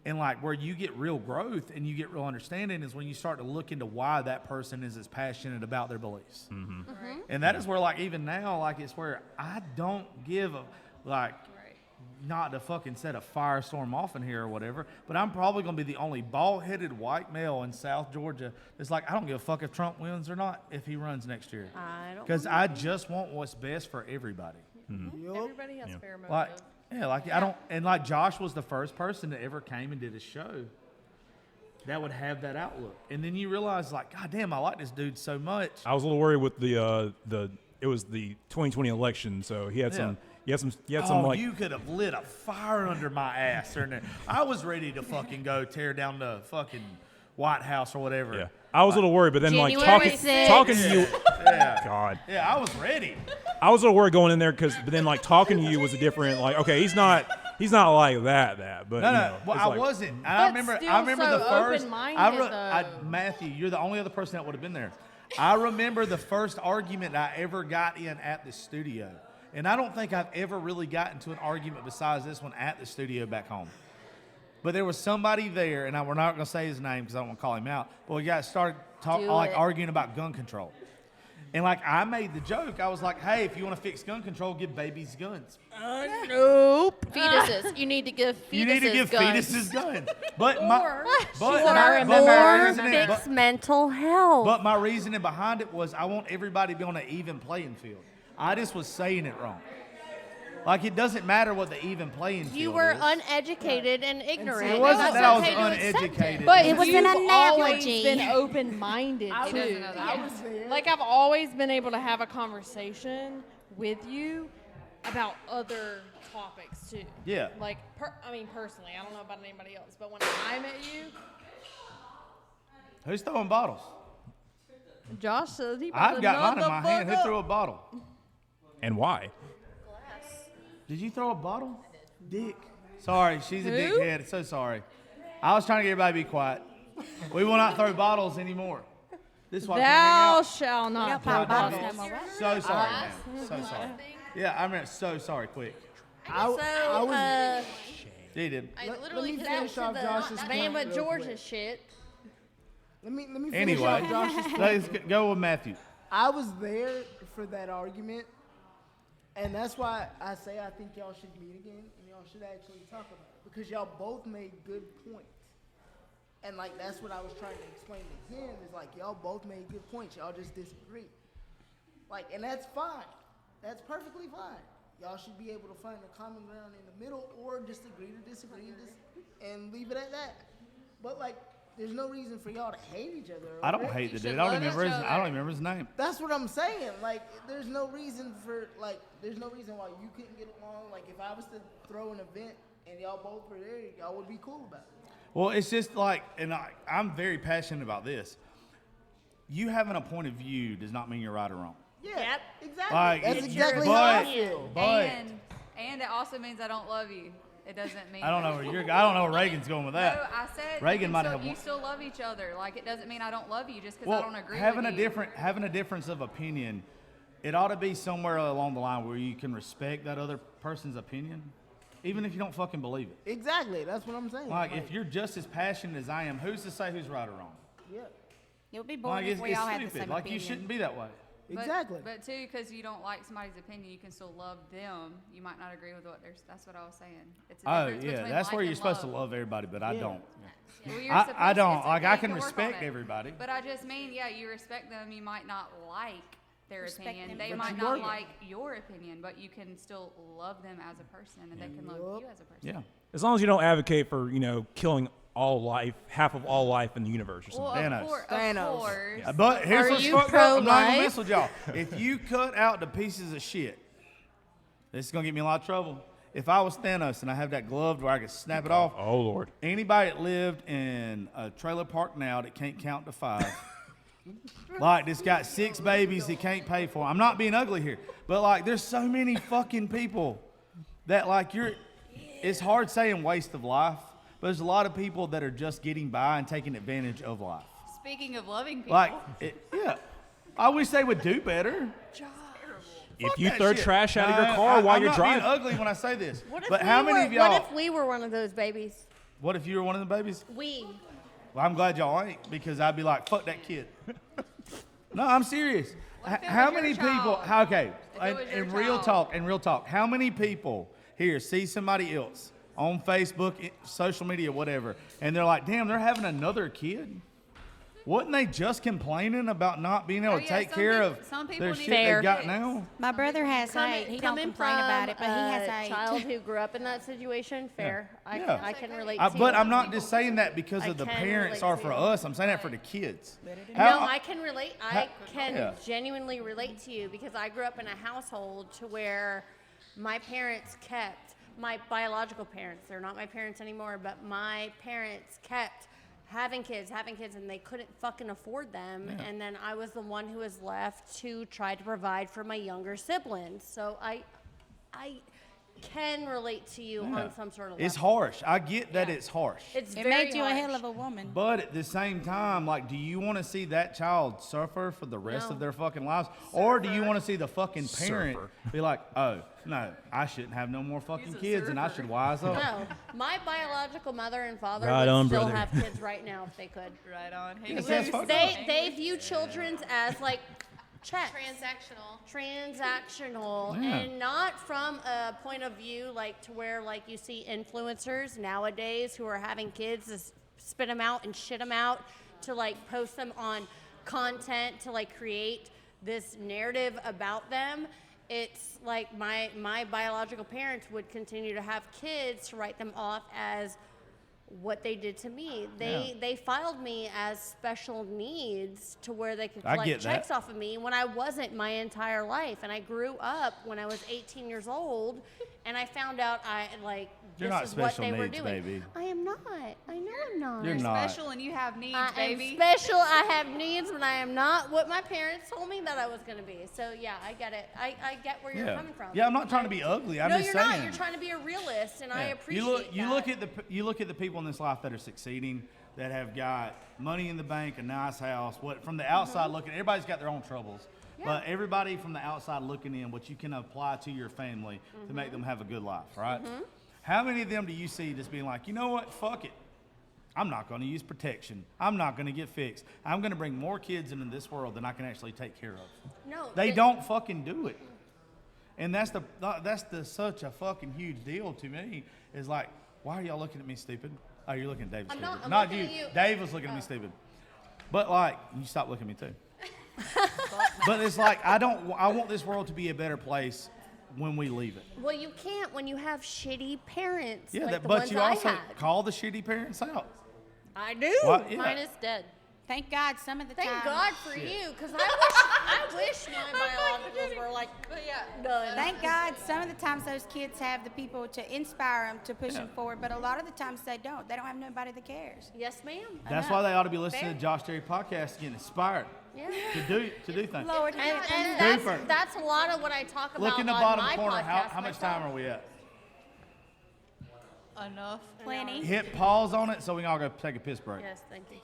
And like where you get real growth and you get real understanding is when you start to look into why that person is as passionate about their beliefs. And that is where like even now like it's where I don't give a like not to fucking set a firestorm off in here or whatever, but I'm probably gonna be the only bald-headed white male in South Georgia that's like I don't give a fuck if Trump wins or not if he runs next year. I don't. Because I just want what's best for everybody. Everybody has fair motive. Like, yeah, like I don't, and like Josh was the first person that ever came and did a show that would have that outlook. And then you realize, like, God damn, I like this dude so much. I was a little worried with it was the 2020 election, so he had some like you could have lit a fire under my ass during there. I was ready to fucking go tear down the fucking White House or whatever. yeah. I was a little worried, but then like January talking 6th. to you, Yeah. God, Yeah, I was ready. I was a little worried going in there but then like talking to you was a different like okay he's not like that but No, you no. know, Well, it's I like- wasn't. And But I remember still the so first. open-minded, Matthew, you're the only other person that would have been there. I remember the first argument I ever got in at the studio. And I don't think I've ever really gotten into an argument besides this one at the studio back home. But there was somebody there, and we're not going to say his name because I don't want to call him out. But we got started Do it. arguing about gun control. And like I made the joke, I was like, "Hey, if you want to fix gun control, give babies guns. Nope. Fetuses. You need to give fetuses You need to give guns. fetuses guns." But my Fix mental health. But my reasoning behind it was I want everybody to be on an even playing field. I just was saying it wrong. Like it doesn't matter what the even playing field you were is. uneducated and ignorant. It wasn't It's that I was okay to accept it. uneducated. But It was you've an always analogy. been open-minded He too. doesn't know that. Like I've always been able to have a conversation with you about other topics too. Yeah. Like personally, I don't know about anybody else, but when I met you, Who's throwing bottles? Josh said he. I've got mine in my hand. Who threw a bottle? and why? Did you throw a bottle? Dick. Sorry, she's a Who? dickhead. So sorry. I was trying to get everybody to be quiet. We will not throw bottles anymore. This is why we can't hang Thou out. shall not Yep, throw I'll bottle bottles. them, all right? So sorry, man. So sorry. Yeah, I'm so sorry. Quick. I was He did. I Let literally me hit finish it. off Josh's Bama point real Georgia quick. shit. Let me finish Anyway, off Josh's point. let's go with Matthew. I was there for that argument, and that's why I say I think y'all should meet again and y'all should actually talk about it because y'all both made good points. And like that's what I was trying to explain to him is like y'all both made good points. Y'all just disagree. Like, and that's fine. That's perfectly fine. Y'all should be able to find a common ground in the middle or just agree to disagree and leave it at that. But like, there's no reason for y'all to hate each other. I don't over it. hate the should dude. I don't love remember each his. other. I don't even remember his name. That's what I'm saying. Like, there's no reason why you couldn't get along. Like, if I was to throw an event and y'all both were there, y'all would be cool about it. Well, it's just like, and I'm very passionate about this. You having a point of view does not mean you're right or wrong. Yeah, Yep. exactly. Like, That's it- exactly but- how I feel. But And it also means I don't love you. It doesn't mean I don't know where Reagan's going with No, that. I said Reagan you might can have still, you one. still love each other. Like it doesn't mean I don't love you just because Well, I don't agree having with a you. having a difference of opinion, it ought to be somewhere along the line where you can respect that other person's opinion, even if you don't fucking believe it. Exactly. That's what I'm saying. Like, if you're just as passionate as I am, who's to say who's right or wrong? yeah, It would be Like, boring if it's we all had the stupid. same Like, opinion. you shouldn't be that way. But- exactly. But too, because you don't like somebody's opinion, you can still love them. You might not agree with what they're. That's what I was saying. It's a Oh difference yeah, between that's like where you're and supposed to love everybody, but I Yeah. don't. Well, you're I supposed- don't. it's Like, okay, I you can work on respect it. everybody. But I just mean, yeah, you respect them. You might not like their Respect opinion. them They for might what not you like your opinion, but you can still love them as a person, and they can love you as a person. Yeah. As long as you don't advocate for, killing all life, half of all life in the universe or Well, something. Thanos. of Thanos. course. But here's Are what's you fucked up. I'm not gonna pro-life? mess with y'all. If you cut out the pieces of shit, this is gonna get me in a lot of trouble. If I was Thanos and I have that glove where I could snap it off, Oh, Lord. anybody that lived in a trailer park now that can't count to 5, like this got 6 babies he can't pay for. I'm not being ugly here, but like there's so many fucking people that like it's hard saying waste of life, but there's a lot of people that are just getting by and taking advantage of life. Speaking of loving people, Like, yeah, I wish they would do better. If Fuck you that throw shit. trash out of your car I'm while you're not driving. being ugly when I say this. What if But how many of y'all? What if we were one of those babies? What if you were one of the babies? We. Well, I'm glad y'all ain't, because I'd be like, fuck that kid. No, I'm serious. What if it How was your many people? child? Okay, If it was your in real child? talk, how many people here see somebody else on Facebook, social media, whatever, and they're like, damn, they're having another kid? Wasn't they just complaining about not being able Oh, to yeah, take some care people- of some people their need shit Fair. they've got now? My brother has hate. He don't complain about it, but he has a hate. child who grew up in that situation. Fair. Yeah. I can relate to But you. I'm not just saying that because I of the can parents relate are to for you. us. I'm saying that for the kids. No, I can relate. I how- can yeah. genuinely relate to you because I grew up in a household to where my parents kept my biological parents. They're not my parents anymore, but my parents kept having kids, and they couldn't fucking afford them. Yeah. And then I was the one who was left to try to provide for my younger siblings. So I can relate to you Yeah. on some sort of level. It's harsh. I get that it's harsh. It's It very made you a hell harsh. of a woman. But at the same time, like, do you want to see that child suffer for the rest No. of their fucking lives? Or do you want to see the fucking parent Surfer. be like, oh, no, I shouldn't have no more fucking He's a kids and I surfer. should wise up? No, my biological mother and father Right would on, still brother. have kids right now if they could. right on. Hey, Yes, Luce. that's fucked They view children as like checks. Transactional, Yeah. and not from a point of view like to where like you see influencers nowadays who are having kids to spit them out and shit them out to like post them on content to like create this narrative about them. It's like my biological parents would continue to have kids to write them off as what they did to me. They filed me as special needs to where they could I collect get that. checks off of me when I wasn't my entire life. And I grew up when I was 18 years old, and I found out You're this not is what special they were needs, doing. baby. I am not. I know I'm not. You're You're not. special and you have needs, I baby. am special. I have needs, but I am not what my parents told me that I was going to be. So yeah, I get it. I get where you're Yeah. coming from. Yeah, I'm not trying to be ugly. I'm no, just you're saying. not. You're trying to be a realist, and I Yeah. appreciate you that. look at the people in this life that are succeeding, that have got money in the bank, a nice house. What from the outside looking, everybody's got their own troubles. Yeah. But everybody from the outside looking in, what you can apply to your family to make them have a good life, right? How many of them do you see just being like, you know what, fuck it. I'm not going to use protection. I'm not going to get fixed. I'm going to bring more kids into this world than I can actually take care of. No, They don't fucking do it. And that's such a fucking huge deal to me. Is like, why are y'all looking at me stupid? Oh, you're looking at David I'm stupid. not you. looking at you. Dave was looking at me stupid. But like, you stop looking at me too. But it's like, I want this world to be a better place when we leave it. Well, you can't when you have shitty parents. Yeah, like the but ones you I also had. call the shitty parents out. I do. Well, yeah. Mine is dead. Thank God some of the Thank time. God for you, because I wish my biologicals were like done. Thank God some of the times those kids have the people to inspire them to push them forward, but a lot of the times they don't. They don't have nobody that cares. Yes, ma'am. That's why they ought to be listening to the Josh Terry podcast to get inspired Yeah. to do things. Lord, And Cooper. that's a lot of what I talk about Look in the on bottom my corner. podcast How much myself. time are we at? Enough. plenty. Hit pause on it so we can all go take a piss break. Yes, thank you.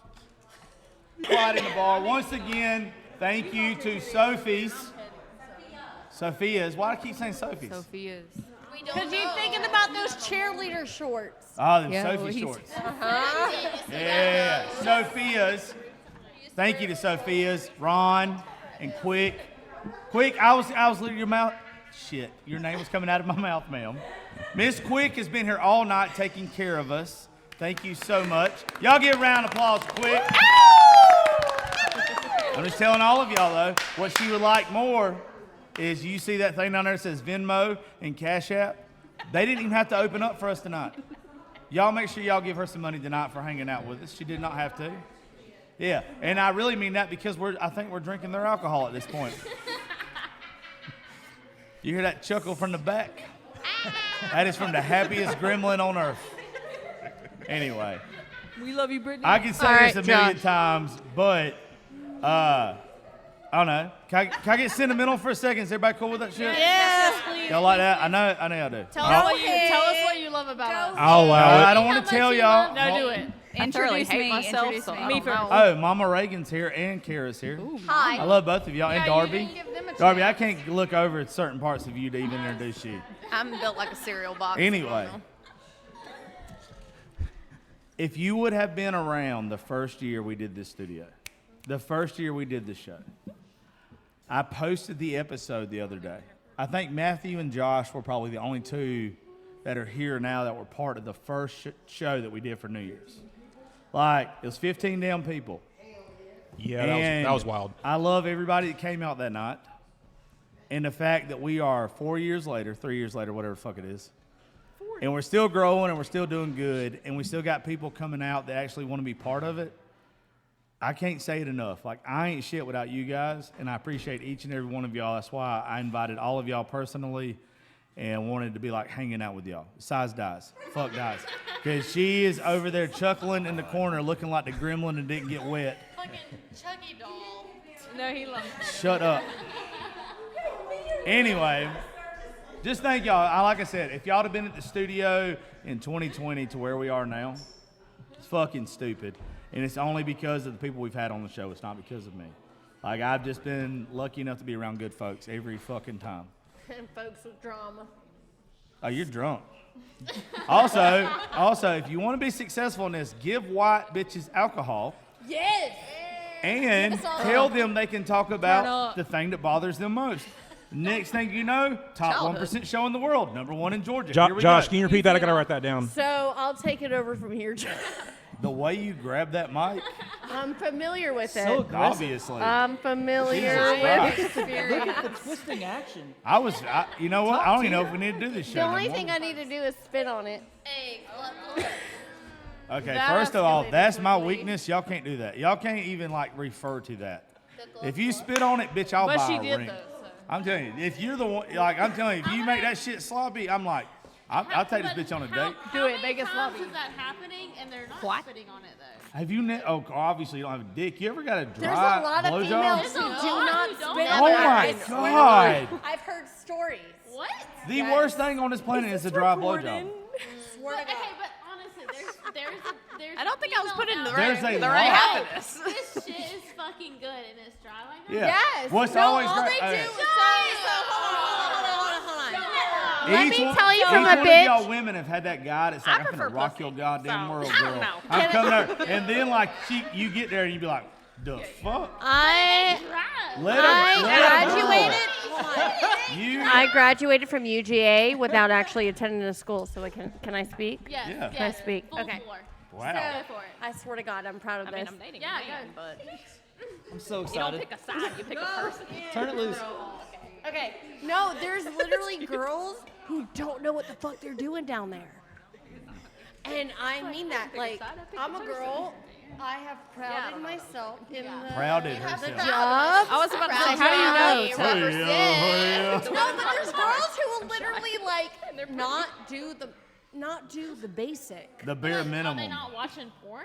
Quiet in the bar. Once again, thank you to Sophie's. Sophia's. Why do I keep saying Sophie's? Sophia's. Because you're thinking about those cheerleader shorts. Oh, them Yeah, Sophie well, he's- shorts. Huh? Yeah. Sophia's. Thank you to Sophia's, Ron, and Quick. Quick, I was looking at your mouth. Shit, your name was coming out of my mouth, ma'am. Miss Quick has been here all night taking care of us. Thank you so much. Y'all give a round of applause, Quick. I'm just telling all of y'all, though, what she would like more is you see that thing down there that says Venmo and Cash App? They didn't even have to open up for us tonight. Y'all make sure y'all give her some money tonight for hanging out with us. She did not have to. Yeah, and I really mean that because I think we're drinking their alcohol at this point. You hear that chuckle from the back? That is from the happiest gremlin on earth. Anyway. We love you, Brittany. I can say this a million times, but I don't know. Can I get sentimental for a second? Is everybody cool with that shit? Yes, please. Y'all like that? I know y'all do. Tell us what you love about us. I'll allow it. I don't want to tell y'all. No, do it. I thoroughly Introduce hate me. myself, Introduce so me. I Me don't first. know. Oh, Mama Reagan's here and Kara's here. Hi. I love both of y'all. And Yeah, you Darby. didn't give them a Darby, I chance. can't look over at certain parts of you to even introduce you. I'm built like a cereal box. Anyway. If you would have been around the first year we did this studio, the first year we did this show, I posted the episode the other day. I think Matthew and Josh were probably the only two that are here now that were part of the first show that we did for New Year's. Like, it was 15 damn people. Yeah, And that was wild. I love everybody that came out that night. And the fact that we are 4 years later, 3 years later, whatever the fuck it is. And we're still growing and we're still doing good. And we still got people coming out that actually want to be part of it. I can't say it enough. Like, I ain't shit without you guys. And I appreciate each and every one of y'all. That's why I invited all of y'all personally and wanted to be like hanging out with y'all. Besides Dies. Fuck Dies. Because she is over there chuckling in the corner looking like the gremlin that didn't get wet. Fucking Chucky doll. No, he loves it. Shut up. Anyway, just thank y'all. Like I said, if y'all had been at the studio in 2020 to where we are now, it's fucking stupid. And it's only because of the people we've had on the show. It's not because of me. Like, I've just been lucky enough to be around good folks every fucking time. And folks with drama. Oh, you're drunk. Also, if you want to be successful in this, give white bitches alcohol Yes. and Give us all tell that. them they can talk Turn about up. the thing that bothers them most. Next thing you know, top Childhood. 1% show in the world, #1 in Georgia. Here we Josh, go. can you repeat that? I gotta write that down. So I'll take it over from here. The way you grab that mic, I'm familiar with it. So aggressive. obviously. I'm familiar Jesus with Christ. Look at the twisting action. You know what? I don't even know if we need to do this show The only anymore. thing I need to do is spit on it. Hey, look. Okay, That first of all, escalated that's my quickly. weakness. Y'all can't do that. Y'all can't even like refer to that. If you spit on it, bitch, I'll But buy she a did ring. though, so. I'm telling you, if you're the one, like I'm telling you, if you make that shit sloppy, I'm like, I'll take this bitch on a date. Do it, make it sloppy. Is that happening and they're not What? spitting on it though? Have you? Obviously you don't have a dick. You ever got a There's dry a lot of blowjob? females who do not spit on Oh their my eyes. God! I've heard stories. What? The worst thing on this planet is a dry blowjob. Swear to Okay, God. but honestly, there's. I don't think I was put in the There's right, a the right lot. half of this. This shit is fucking good and it's dry like that. Yeah. Yes. What's No, always all great? they do okay. is hold on. Let me tell you each from a one of y'all bitch. women have had that guy that's like, I'm prefer gonna rock pussy, your goddamn so, world, I don't girl. know. I'm coming there, and then like you get there and you be like, the fuck? I Let her graduated. You. I graduated from UGA without actually attending a school. So can I speak? Yes, Yeah. Can I yes. speak? Full Okay. floor. Wow. Go for it. I swear to God, I'm proud of this. I'm dating Yeah, a man, but I'm so you don't excited. pick a side, you pick a person. Turn it loose. Okay. No, there's literally girls who don't know what the fuck they're doing down there. And I mean that. Like, I'm a girl. I have prouded myself in the Prouded the herself. job. I was about to say, how do you know? No, but there's girls who will literally like not do the basic. The bare Are they minimum. not watching porn?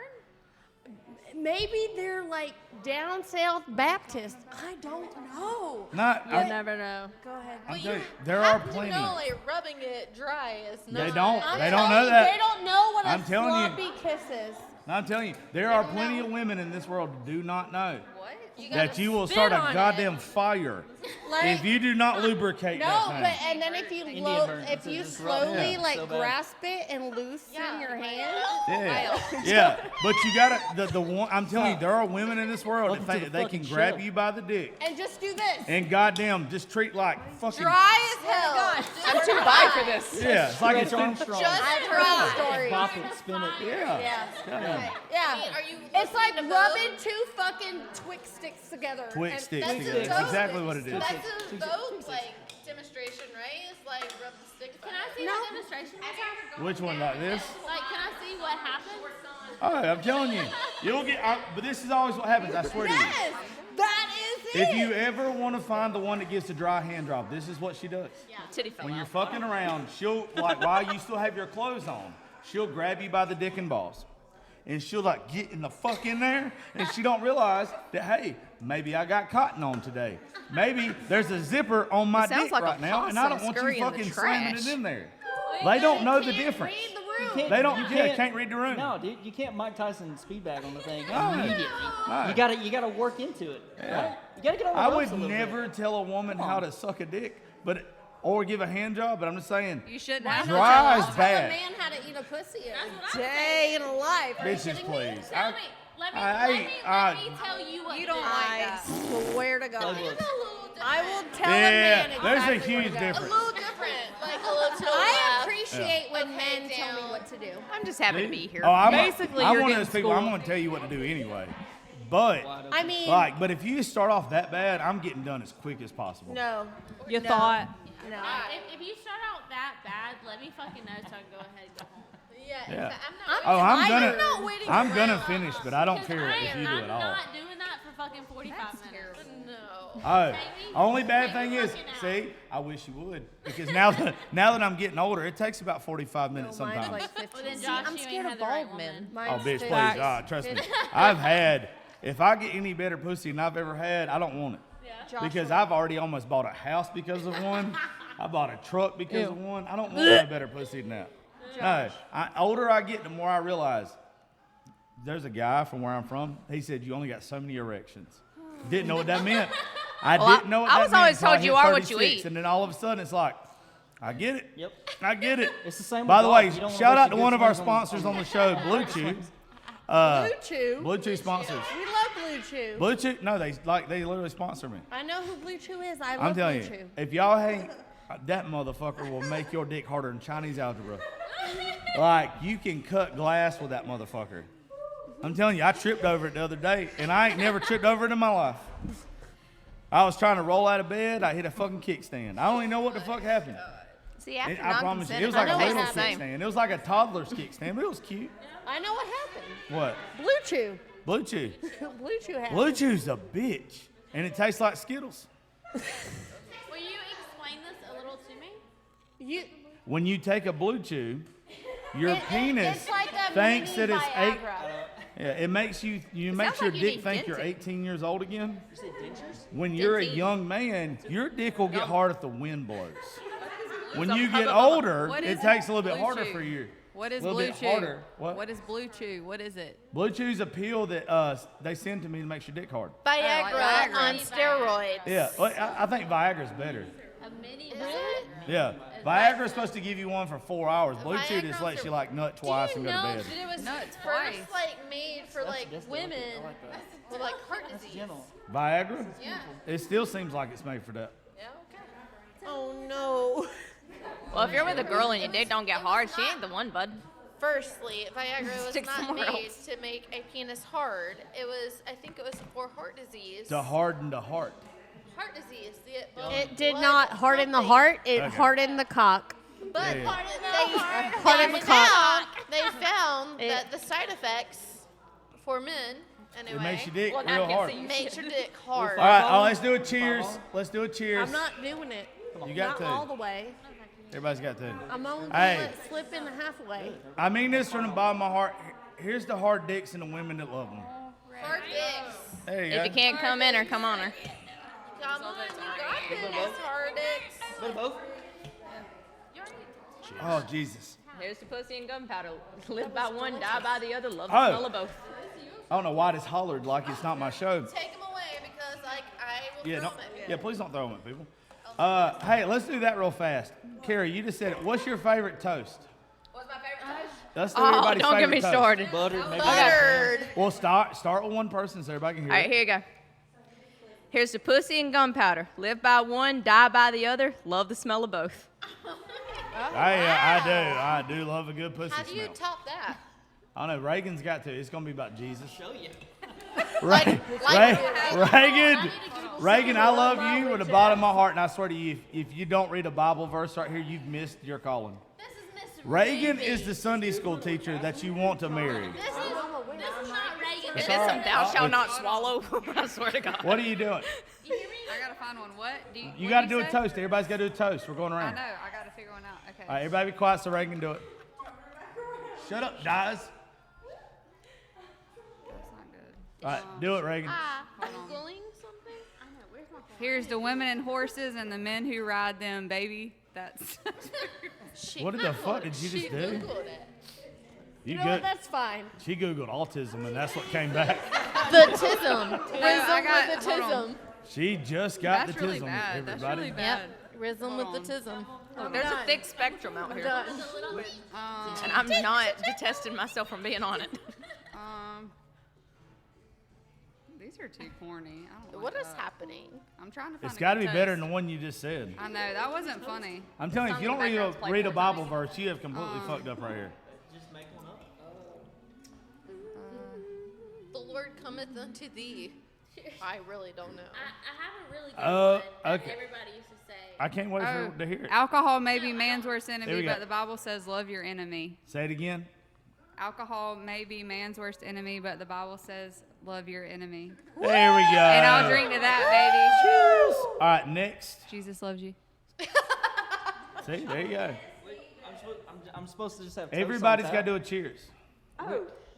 Maybe they're like down south Baptist. I don't know. Not. You'll never know. Go ahead. I'm You telling you, there are have to plenty. know, like, rubbing it dry is not. They don't. I'm They don't telling know you, that. They don't know what I'm a telling you. sloppy kiss is. I'm telling you, there are plenty of women in this world who do not know What? that you will start a goddamn fire Like, if you do not lubricate no, that but thing. and then if you Indian burn. if you It's rough. slowly Yeah. like So bad. grasp it and loosen your hand. Yeah, yeah, but you gotta the one. I'm telling you, there are women in this world that Welcome to think the that they can fucking grab show. you by the dick And just do this. and goddamn just treat like fucking. Dry as hell. I'm too bi for this. Yeah, it's like it's Stretch on. Armstrong. I've heard stories. Pop it, spin it. Yeah. Yeah. Tell you. Yeah. Are you It's like listening to rubbing two fucking Twix sticks together. Twix And sticks that's together. a That's toast exactly stick. what it is. That's a Vogue like demonstration, right? It's like rub the stick. Can I see No. the demonstration? Which one, like this? Like, can I see what happens? Oh, I'm telling you, you'll get. But this is always what happens. I swear to you. Yes, that is it. If you ever want to find the one that gets a dry hand job, this is what she does. Titty fell When you're out. fucking around, she'll, like, while you still have your clothes on, she'll grab you by the dick and balls. And she'll, like, get in the fuck in there, and she don't realize that, hey, maybe I got cotton on today. Maybe there's a zipper on my It sounds dick like a right now, and I don't possum want you scurrying the fucking slamming it trash. in there. They don't know the difference. Read the You room. can't- They don't, you yeah, can't read the room. No, dude, you can't Mike Tyson speed bag on the thing No. immediately. No. You gotta work into it. Right? You gotta get on the I ropes would a little never bit. tell a woman Come how on. to suck a dick, or give a hand job, but I'm just saying, You shouldn't Why have not to. dry is tell a bad. man how to eat a pussy That's a what I'm day in a life? Are you Bitches, kidding me? please. Tell me. Let me, I- let me tell you what You to don't do. like I that. swear to God. Douglas. It's a little different. I will tell Yeah, a man exactly there's a where to huge go. A difference. little different. Like a little to the I left. appreciate when Okay, men tell me down. what to do. I'm just happy to be here. Oh, Basically, I'm you're one of getting those people. I'm schooled. going to tell you what to do anyway. But I mean, but if you start off that bad, I'm getting done as quick as possible. no. You No. thought. No. If you start out that bad, let me fucking know so I can go ahead and go home. Yeah. I'm not. Oh, I'm not waiting I'm gonna around. finish, but I don't Because care if you do I'm it all. not doing that for fucking 45 minutes. No. Oh, Maybe. only bad Maybe thing is, working out. see, I wish you would, because now that I'm getting older, it takes about 45 minutes No, mine's sometimes. like 15. Well, then, See, Josh, I'm you scared ain't of had the right bald woman. men. Oh, Mine's bitch, 15. please, trust me. I've had. If I get any better pussy than I've ever had, I don't want it. Joshua. Because I've already almost bought a house because of one. I bought a truck because of one. I don't want no better pussy than that. No, older I get, the more I realize. There's a guy from where I'm from. He said you only got so many erections. Didn't know what that meant. I Well, didn't know what I that was meant. always until I told you hit are what you 36, eat. And then all of a sudden it's like, I get it. Yep. I get it. It's the same. By with the golf. way, You don't wanna shout waste out your to good one of our swings sponsors on the show, Blue Chew. Blue Chew. Blue Chew sponsors. We love Blue Chew. Blue Chew, no, they literally sponsor me. I know who Blue Chew is. I I'm love telling Blue you, Chew. if y'all hate, that motherfucker will make your dick harder than Chinese algebra. Like, you can cut glass with that motherfucker. I'm telling you, I tripped over it the other day, and I ain't never tripped over it in my life. I was trying to roll out of bed, I hit a fucking kickstand. I don't even know what the fuck happened. See, after I promise you, it was non-consent, like a it little tastes the same. kickstand. It was like a toddler's kickstand, but it was cute. I know what happened. What? Blue Chew. Blue Chew. Blue Chew happened. Blue Chew's a bitch, and it tastes like Skittles. Will you explain this a little to me? You, When you take a Blue Chew, your penis it's like a thinks mini that it's eight. Viagra. Yeah, it makes you makes sounds your like you dick need think you're dentin. 18 years old again. You say dentures? When you're a Dentin. young man, your dick will get hard if the wind blows. When So, you get hold on. older, What it is takes a little bit Blue harder Chew? for you. What is little Blue bit Chew? harder. What is Blue Chew? What is it? Blue Chew's a pill that they send to me that makes your dick hard. Viagra, Viagra. on steroids. Yeah, well, I think Viagra's better. A mini Really? Yeah, Viagra's supposed to give you one for 4 hours. Blue Chew just Viagra's lets are- you like nut twice Do and you go to know bed. that it was Nuts first twice. like made for like women with like heart disease? Gentle. Viagra? Yeah. It still seems like it's made for that. Yeah. Okay. Oh no. Well, if you're with a girl and your dick don't get hard, she ain't the one, bud. Firstly, Viagra was Stick not somewhere made else. to make a penis hard. I think it was for heart disease. To harden the heart. Heart disease. It did not harden the heart. It Okay. hardened the cock. But Yeah, yeah. Hardened the cock. they found It- that the side effects for men, anyway, It makes your dick Well, now I real can't hard. see you. makes your dick hard. All right, let's do a cheers. Let's do a cheers. I'm not doing it. You got Not all to. the way. Everybody's got to. I'm only Hey. gonna let slip in halfway. I mean this from the bottom of my heart. Here's the hard dicks and the women that love them. Hard dicks. There you If go. you can't come in her, come on her. Come on, you got this, hard dicks. Bit of both. Oh, Jesus. Here's the pussy and gunpowder. Live by one, die by the other. Love the Oh. smell of both. I don't know why this hollered like it's not my show. Take them away because like I will Yeah, throw don't, them at yeah, please don't throw them at people. Hey, let's do that real fast. Carrie, you just said it. What's your favorite toast? What's my favorite toast? Let's do Oh, everybody's don't get favorite me toast. started. Buttered. Maybe Buttered. Well, start with one person so everybody can hear All right, it. here you go. Here's the pussy and gunpowder. Live by one, die by the other. Love the smell of both. I do love a good pussy How do you smell. top that? I don't know. Reagan's got to. It's gonna be about Jesus. show you. Reagan, I love you with the bottom of my heart, and I swear to you, if you don't read a Bible verse right here, you've missed your calling. This is Miss Reagan Ruby. is the Sunday school teacher that you want to marry. This is not Reagan. Is This this is some thou shalt not swallow? I swear to God. What are you doing? I gotta find one. What? You what got to do do you a say? toast. Everybody's got to do a toast. We're going I around. know. I gotta figure one out. Okay. All right, everybody be quiet so Reagan can do it. Shut up, guys. That's not good. All right, do it, Reagan. Googling something? I know. Where's my phone? Here's the women and horses and the men who ride them, baby. That's. What the fuck did you just do? Googled it. You You know what? good? That's fine. She googled autism, and that's what came back. The tism. I got- with the hold on. tism. She just got That's the really tism. bad. Everybody. That's really bad. Yep. Rhythm with the tism. There's a thick spectrum out here. Done. And I'm not detesting myself from being on it. These are too corny. I don't What like is that. happening? I'm trying to find It's a got to good be better toast. than the one you just said. I know that wasn't funny. I'm telling you, if you don't background's playing read a for Bible verse, you have completely fucked up right here. Just make one up. The Lord cometh unto thee. I really don't know. I have a really good Oh, one that okay. everybody used to say. I can't wait Oh, to hear it. alcohol may be man's worst There we enemy, go. but the Bible says love your enemy. Say it again. Alcohol may be man's worst enemy, but the Bible says love your enemy. There we go. And I'll drink to that, Cheers. All right, next. baby. Jesus loves you. See, there you go. I'm supposed to just have toast Everybody's on got tap? to do a cheers.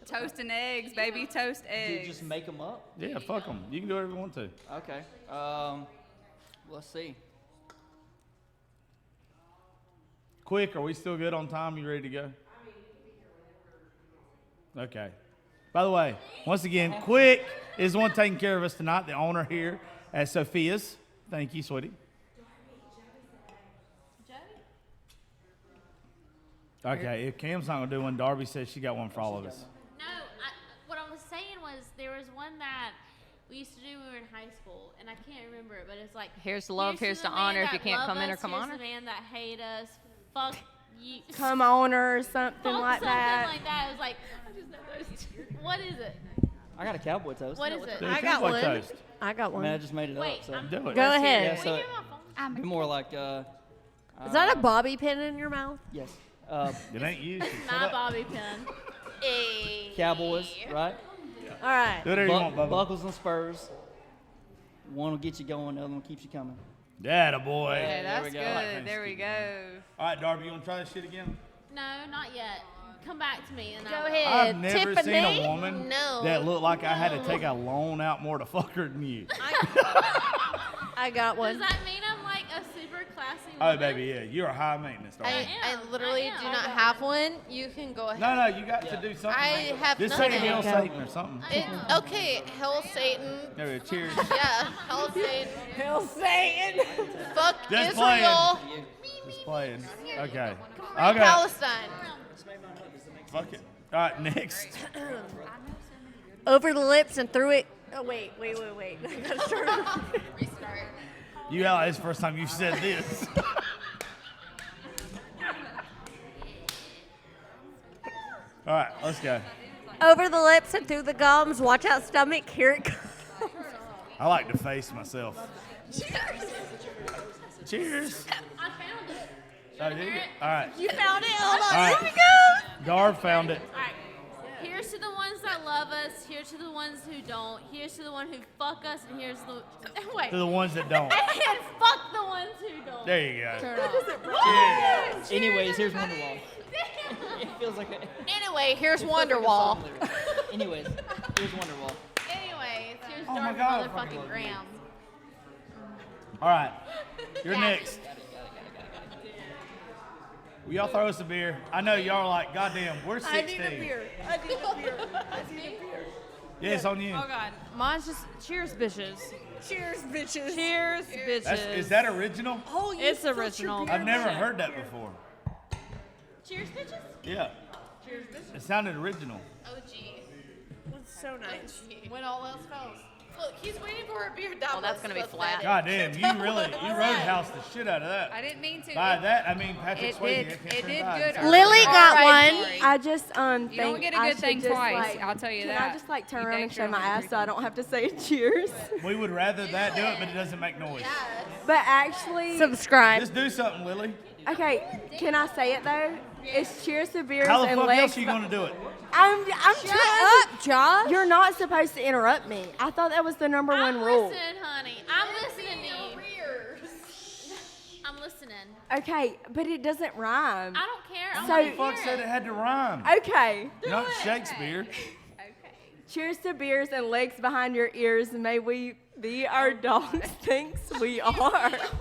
Toast and eggs, baby. Toast Do you eggs. just make them up? Yeah, fuck them. You can do whatever you want to. Okay. Let's see. Quick, are we still good on time? You ready to go? Okay. By the way, once again, Quick is the one taking care of us tonight, the owner here at Sophia's. Thank you, sweetie. Okay, if Cam's not going to do one, Darby says she got one for all of us. No, what I was saying was there was one that we used to do when we were in high school, and I can't remember it, but it's like Here's the love, here's to the honor. man If you that can't love come in or us, come here's on her. the man that hate us. Fuck you. Come on or something Fuck like something that. like that. It was like, I just know those two. What is it? I got a cowboy toast. What is it? Do a I got cowboy one. toast. I got I mean, one. I just made it Wait, up. So. I'm- Do it. Go Yeah, ahead. so Give me my phone. be more like Is that a bobby pin in your mouth? yes. It ain't you. Shut My up. bobby pin. Cowboys, right? All right. Do whatever you want, Bubba. Buckles and spurs. One will get you going, the other one keeps you coming. That a boy. Hey, there that's we good. go. Like There we go. All right, Darby, you want to try this shit again? No, not yet. Come back to me and Go I'll ahead. I've never Tiffany? seen a woman No. that looked like I had to take a loan out more to fuck her than you. I got Does one. that mean I'm like a super classy Oh, woman? baby, yeah. You're a high maintenance, Darby. I am. literally I am. do not have one. You can go ahead. No, you got to do something. I have Just say nothing. Hail Satan or something. Okay, hell Satan. There we go. Cheers. Yeah, hell Satan. Hell Satan. Fuck Just Israel. Just playing. Okay. Free Okay. Palestine. Fuck it. All right, next. Over the lips and through it. Oh, wait. I gotta start over. Restart. You out. It's the first time you've said this. All right, let's go. Over the lips and through the gums. Watch out, stomach. Here it comes. I like to face myself. Cheers. I found it. Oh, did you? All right. You found it? Hold on. All right. Here we go. Garb found it. All right. Here's to the ones that love us. Here's to the ones who don't. Here's to the one who fuck us, and here's the wait. To the ones that don't. And fuck the ones who don't. There you go. Turn off. Anyways, here's Wonderwall. It feels like a. Anyway, here's it feels like a Wonderwall. song lyric. Anyways, here's Wonderwall. Anyways, here's Oh my Darth God, I fucking motherfucking love Graham. All right. You're next. Will y'all throw us a beer? I know y'all are like, goddamn, we're 16. I need a beer. Yeah, it's on you. Oh God, mine's just cheers, bitches. Cheers, bitches. Cheers, bitches. Is that original? Oh, It's original. I've never heard that before. Cheers, bitches. Yeah. Cheers, bitches. It sounded original. Oh, gee. That's so nice. When all else fails. Look, he's waiting for a beer. Oh, that's gonna be flat. God damn, you roadhouse the shit out of that. I didn't mean to. By that, I mean Patrick It Swayze. did- I can't it turn did back. good Sorry. Lily got Alright, one. sorry. I just You don't think get a I good should thing just, twice, like- I'll tell you can that. I just like turn You around and think show you're my only ass so I don't have to say cheers? We would rather that do it, but it doesn't make noise. But actually, Subscribe. Just do something, Lily. okay, can I say it though? It's cheers to beers How the and fuck legs. else are you going to do it? I'm Shut up, Josh. You're not supposed to interrupt me. I thought that was the number one I'm rule. listening, honey. I'm listening to you. I'm listening. Okay, but it doesn't rhyme. I don't care. I So- want Who to the fuck hear said it. it had to rhyme? Okay. You're not Shakespeare. Cheers to beers and legs behind your ears. May we be our dogs thinks we are.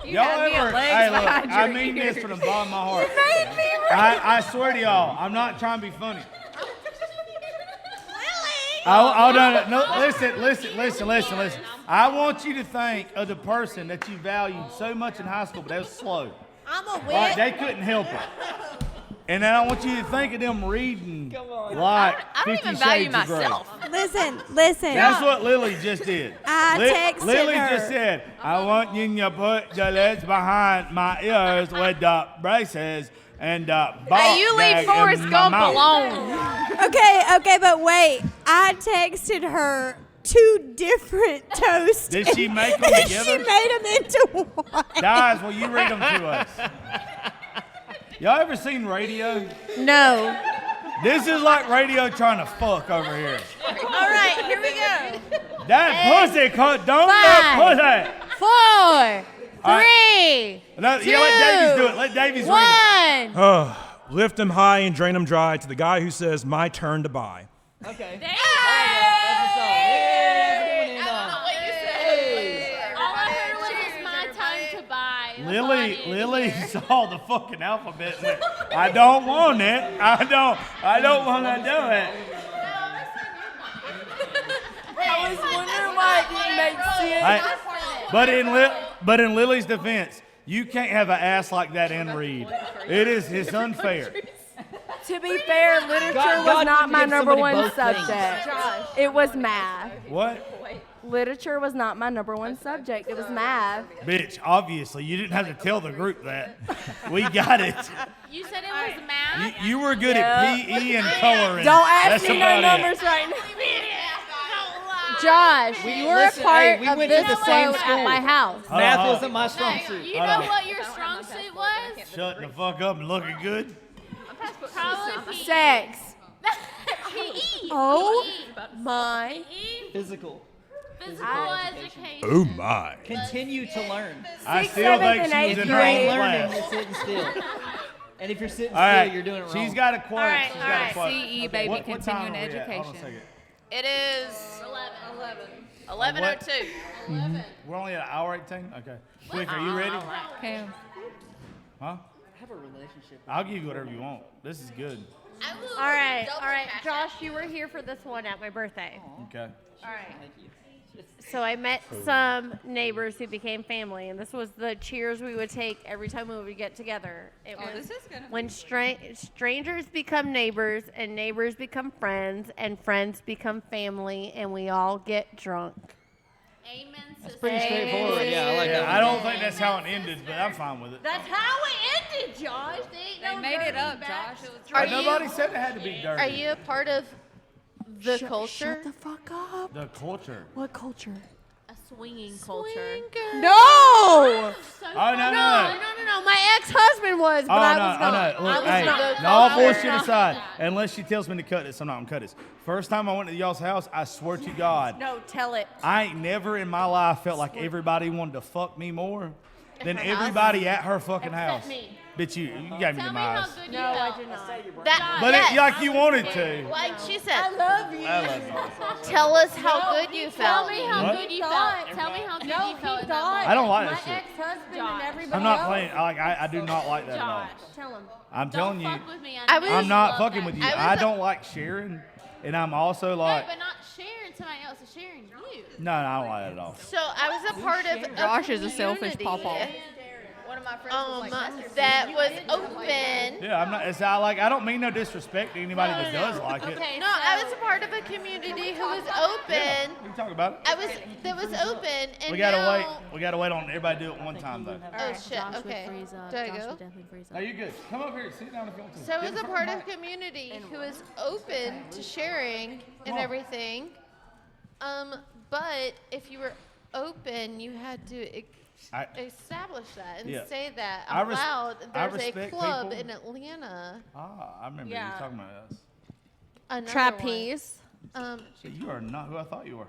Y'all ever? Hey, look, I mean this from the bottom of my heart. I swear to y'all, I'm not trying to be funny. No, listen. I want you to think of the person that you valued so much in high school, but they was slow. I'm a wit. Like, they couldn't help it. And then I want you to think of them reading like I don't 50 even value Shades of Grey. myself. Listen. That's what Lily just did. I texted Lily her. just said, I want you to put the legs behind my ears with the braces and the ball Hey, you leave gag Forrest in my Gump mouth. alone. Okay, but wait. I texted her 2 different toasts. Did she make them and together? She made them into one. Guys, will you read them to us? Y'all ever seen radio? No. This is like radio trying to fuck over here. All right, here we go. That pussy, don't let pussy. 4, All right. 3, No, yeah, let Davies do it. Let Davies read it. 1. Oh, lift them high and drain them dry to the guy who says, my turn to buy. Okay. There That's the song. Yeah, that's a good one to end on. All I heard was my time to buy. That's all I Lily needed to hear. saw the fucking alphabet and went, I don't want it. I don't want to do it. I was wondering why it didn't make sense. But in Lily's defense, you can't have an ass like that and read. It's unfair. To be fair, literature God was not can my give number somebody one both things. subject. It was math. What? Literature was not my number one subject. It was math. Bitch, obviously, you didn't have to tell the group that. We got it. You said it was math? You were good at PE and coloring. Don't ask That's me no about it. numbers right now. Josh, you were listen, a part hey, we of went to this the same quote school. at my house. Math Uh-huh. wasn't my strong suit. You know what your strong suit was? Shutting the fuck up and looking good. Probably PE. Sex. PE. Oh PE. my. PE. Physical. Physical education. Oh my. Continue to learn. I Sixth, still seventh, think and she was eighth in If you her ain't own learning, class. you're sitting still. And if you're sitting All right, still, you're doing it wrong. she's got a quote. All right, She's all got a right. quote. CE, baby, What time continuing are we at? Hold on a education. second. It is 11:02. We're only at an hour 18? Okay. Quick, are you ready? Okay. Huh? Have a relationship. I'll give you whatever you want. This is good. All right, Josh, you were here for this one at my birthday. Okay. All right. Thank you. So I met some neighbors who became family, and this was the cheers we would take every time we would get together. It Oh, was this is gonna when be- strangers become neighbors, and neighbors become friends, and friends become family, and we all get drunk. Amen. That's pretty straightforward. Yeah, I like Yeah, that. I don't think that's how it ended, but I'm fine with it. That's how it ended, Josh. They made it up, Josh. It was Are Nobody you, said it had to be dirty. are you a part of the culture? Shut the fuck up. The culture. What culture? A swinging culture. No. Oh, no, no, no. No. My ex-husband was, but Oh, I no, was not. oh, no. Look, I was hey, not. no, all I was bullshit not. aside, unless she tells me to cut this, I'm not going to cut this. First time I went to y'all's house, I swear to God, No, tell it. I ain't never in my life felt like everybody wanted to fuck me more than everybody at her fucking house. me. Bitch, you got me Tell in me my how eyes. good No, you I felt. did not. That, But yes. like you wanted to. Like she said, I love you. I love you. tell us how good you Tell felt. me how What? good you thought- felt. Tell me how good No, you felt he in that thought. moment. I don't like that My shit. ex-husband Josh. and everybody I'm not else. playing. I do not like that at all. Josh. Tell him. I'm Don't telling you, fuck with me. I know was- you I'm not love fucking that with you. shit. I don't like sharing, and I'm also like, No, but not sharing somebody else is sharing you. no, I don't like that at all. So I was a part of Josh a is a selfish community, pawpaw. One of my friends was like, that was open. Yeah, I'm not. It's not like I don't mean no disrespect to anybody that does like it. Okay, No, I was a part of a community who was open. We can talk about it. That was open, and We gotta now, wait. We gotta wait on everybody to do it one time though. Oh shit. Okay. Do I go? No, you're good. Come up here. Sit down if you want to. So I was a part of a community who was open to sharing and everything. But if you were open, you had to establish that and Yeah. say that I out res- loud. I There's a respect club people. in Atlanta. Ah, I remember Yeah. you talking about us. Another Trapeze. One. So you are not who I thought you were.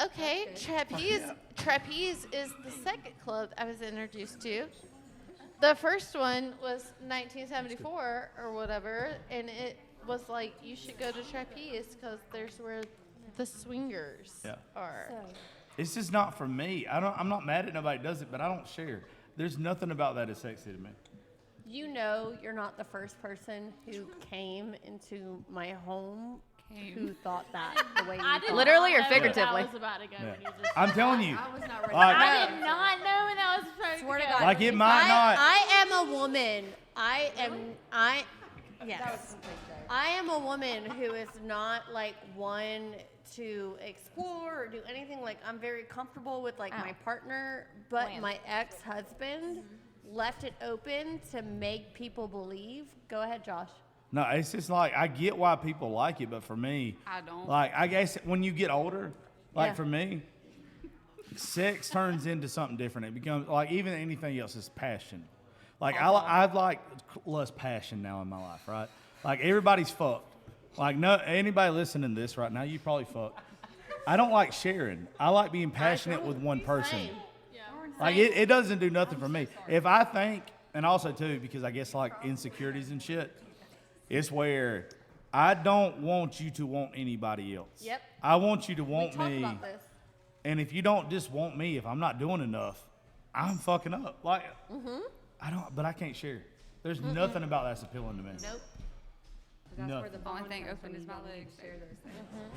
Okay, Trapeze is the second club I was introduced to. The first one was 1974 or whatever, and it was like you should go to Trapeze because there's where the swingers Yeah. are. It's just not for me. I'm not mad at nobody that does it, but I don't share. There's nothing about that that's sexy to me. You know you're not the first person who came into my home who thought that the way you I did thought. Literally or not know that figuratively? was about to go Yeah. when you just I'm telling you. I was not ready. Like, I did not know when that was supposed Swear to to go. God. like it might not. I am a woman. Yes. I am a woman who is not like one to explore or do anything. Like I'm very comfortable with like my partner, but my ex-husband left it open to make people believe. Go ahead, Josh. No, it's just like I get why people like it, but for me, I don't. like I guess when you get older, like Yeah. for me, sex turns into something different. It becomes like even anything else is passion. Like I've like less passion now in my life, right? Like everybody's fucked. Like no anybody listening to this right now, you probably fucked. I don't like sharing. I like being passionate with one person. Like it doesn't do nothing for me. If I think, and also too, because I guess like insecurities and shit, it's where I don't want you to want anybody else. Yep. I want you to want Talk me. about this. And if you don't just want me, if I'm not doing enough, I'm fucking up. Like I don't, but I can't share. There's nothing about that's appealing to me. Nope. Nothing. The only thing open is my legs.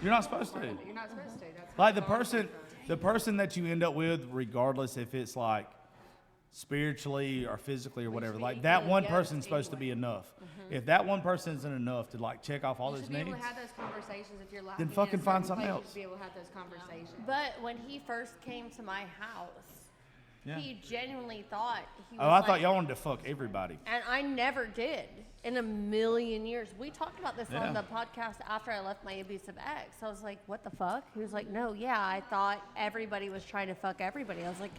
You're not supposed to. You're not supposed to. That's Like the person that you end up with, regardless if it's like spiritually or physically or whatever, like that one person's supposed to be enough. If that one person isn't enough to like check off all you his should be able needs, to have those conversations if you're lacking. then in a fucking find certain something place, else. You should be able to have those conversations. But when he first came to my house, Yeah. he genuinely thought he was oh, I like, thought y'all wanted to fuck everybody. and I never did in a million years. We talked about this Yeah. on the podcast after I left my abusive ex. I was like, what the fuck? He was like, no, yeah, I thought everybody was trying to fuck everybody. I was like,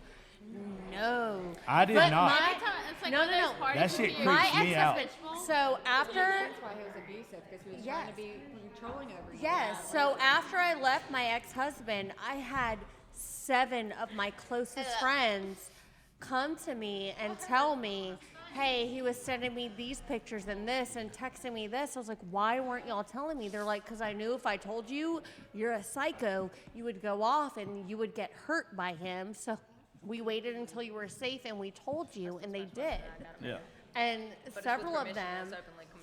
no. I did But not. my- It's like No, one of no, those no. parties That shit where creeps you're- My me out. ex-husband. So after, That's why he was abusive, because he was trying Yes. to be controlling over you. yes, so after I left my ex-husband, I had 7 of my closest friends come to me and tell me, hey, he was sending me these pictures and this and texting me this. I was like, why weren't y'all telling me? They're like, because I knew if I told you you're a psycho, you would go off and you would get hurt by him. So we waited until you were safe and we told you, and they did. Yeah. And several of them,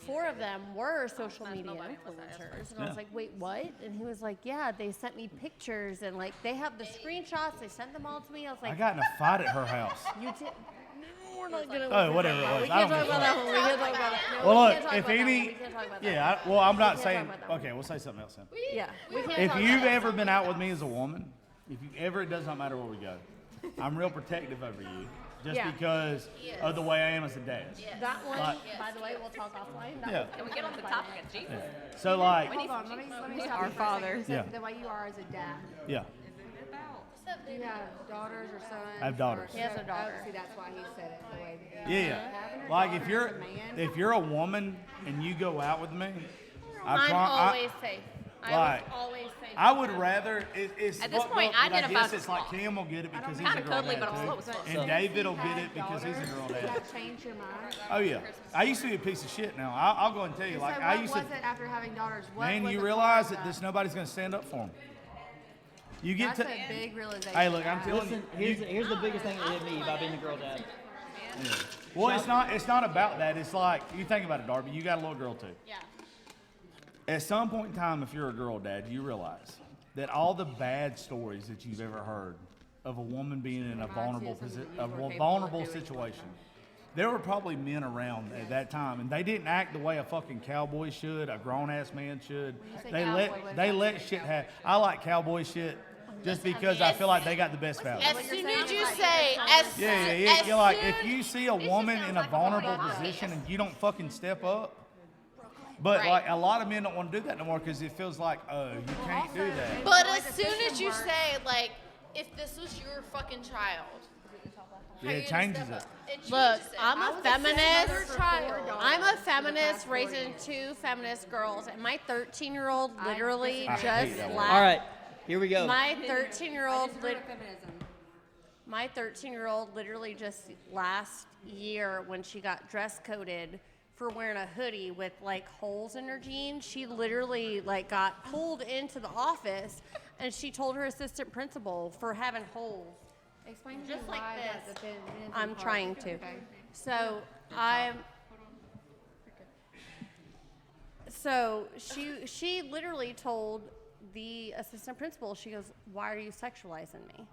4 of them were social media influencers. And I was like, wait, what? And he was like, yeah, they sent me pictures and like they have the screenshots. They sent them all to me. I was like, I got in a fight at her house. you did. We're not gonna. Oh, whatever it was. We I can't don't talk give a about that one. We can't talk about it. No, Well, we look, can't talk if about that one. any, We can't talk about that yeah, one. well, I'm We not can't saying. talk about that one. Okay, we'll say something else then. Yeah, we can't If talk you've about ever that been one. out with me as a woman, if you ever, it does not matter where we go. I'm real protective over you, just Yeah. because of the way I am as a dad. That one, Like- by the way, we'll talk offline. That Yeah. was- Can we get on the topic of Jesus? Yeah. So like, Hold on, let me stop you Our for a second. Father. So Yeah. the way you are as a dad. yeah, Do you have daughters or sons? I have daughters. Or- He has a daughter. Oh, see, that's why he said it the way that he yeah. Having a Like daughter as a man. if you're a woman and you go out with me, I'm always safe. I like, was always safe. I would rather. It's At this fucked point, up, I but identify guess as it's like small. Cam will get it because he's Kinda a girl cuddly, dad but I'm too. slow as fuck. And David will get it because he's a girl Did dad. that change your mind? Oh yeah, I used to be a piece of shit. Now I'll go and tell you, So like what I used was to. it after having daughters? What Man, was you the realize part that of this nobody's gonna stand up for him. You get That's to. a big realization. Hey, look, I'm to telling have. Listen, here's the biggest thing that hit me about being a girl dad. Well, it's not about that. It's like you think about it, Darby. You got a little girl too. Yeah. At some point in time, if you're a girl dad, you realize that all the bad stories that you've ever heard of a woman being in a vulnerable situation. There were probably men around at that time, and they didn't act the way a fucking cowboy should, a grown ass man should. say They cowboy, let what they does that let mean? shit happen. I like cowboy shit just because I feel like they got the best value. As soon as you say, as Yeah. You're like, if you see a woman in a vulnerable position and you don't fucking step up, but Right. like a lot of men don't want to do that no more because it feels like, oh, you can't do that. But as soon as you say, like, if this was your fucking child, Yeah, it changes it. Look, changes it. I'm I a was a single feminist. mother for 4 daughters I'm a for the feminist past 4 raising years. 2 feminist girls, and my 13-year-old literally I just hate that word. last. All right, here we go. My 13-year-old. Feminism. My 13-year-old literally just last year when she got dress coded for wearing a hoodie with like holes in her jeans, she literally like got pulled into the office and she told her assistant principal for having holes. Explain to Just me like why this. that's a feminism I'm part. trying to. Okay. So she literally told the assistant principal, she goes, "Why are you sexualizing me?"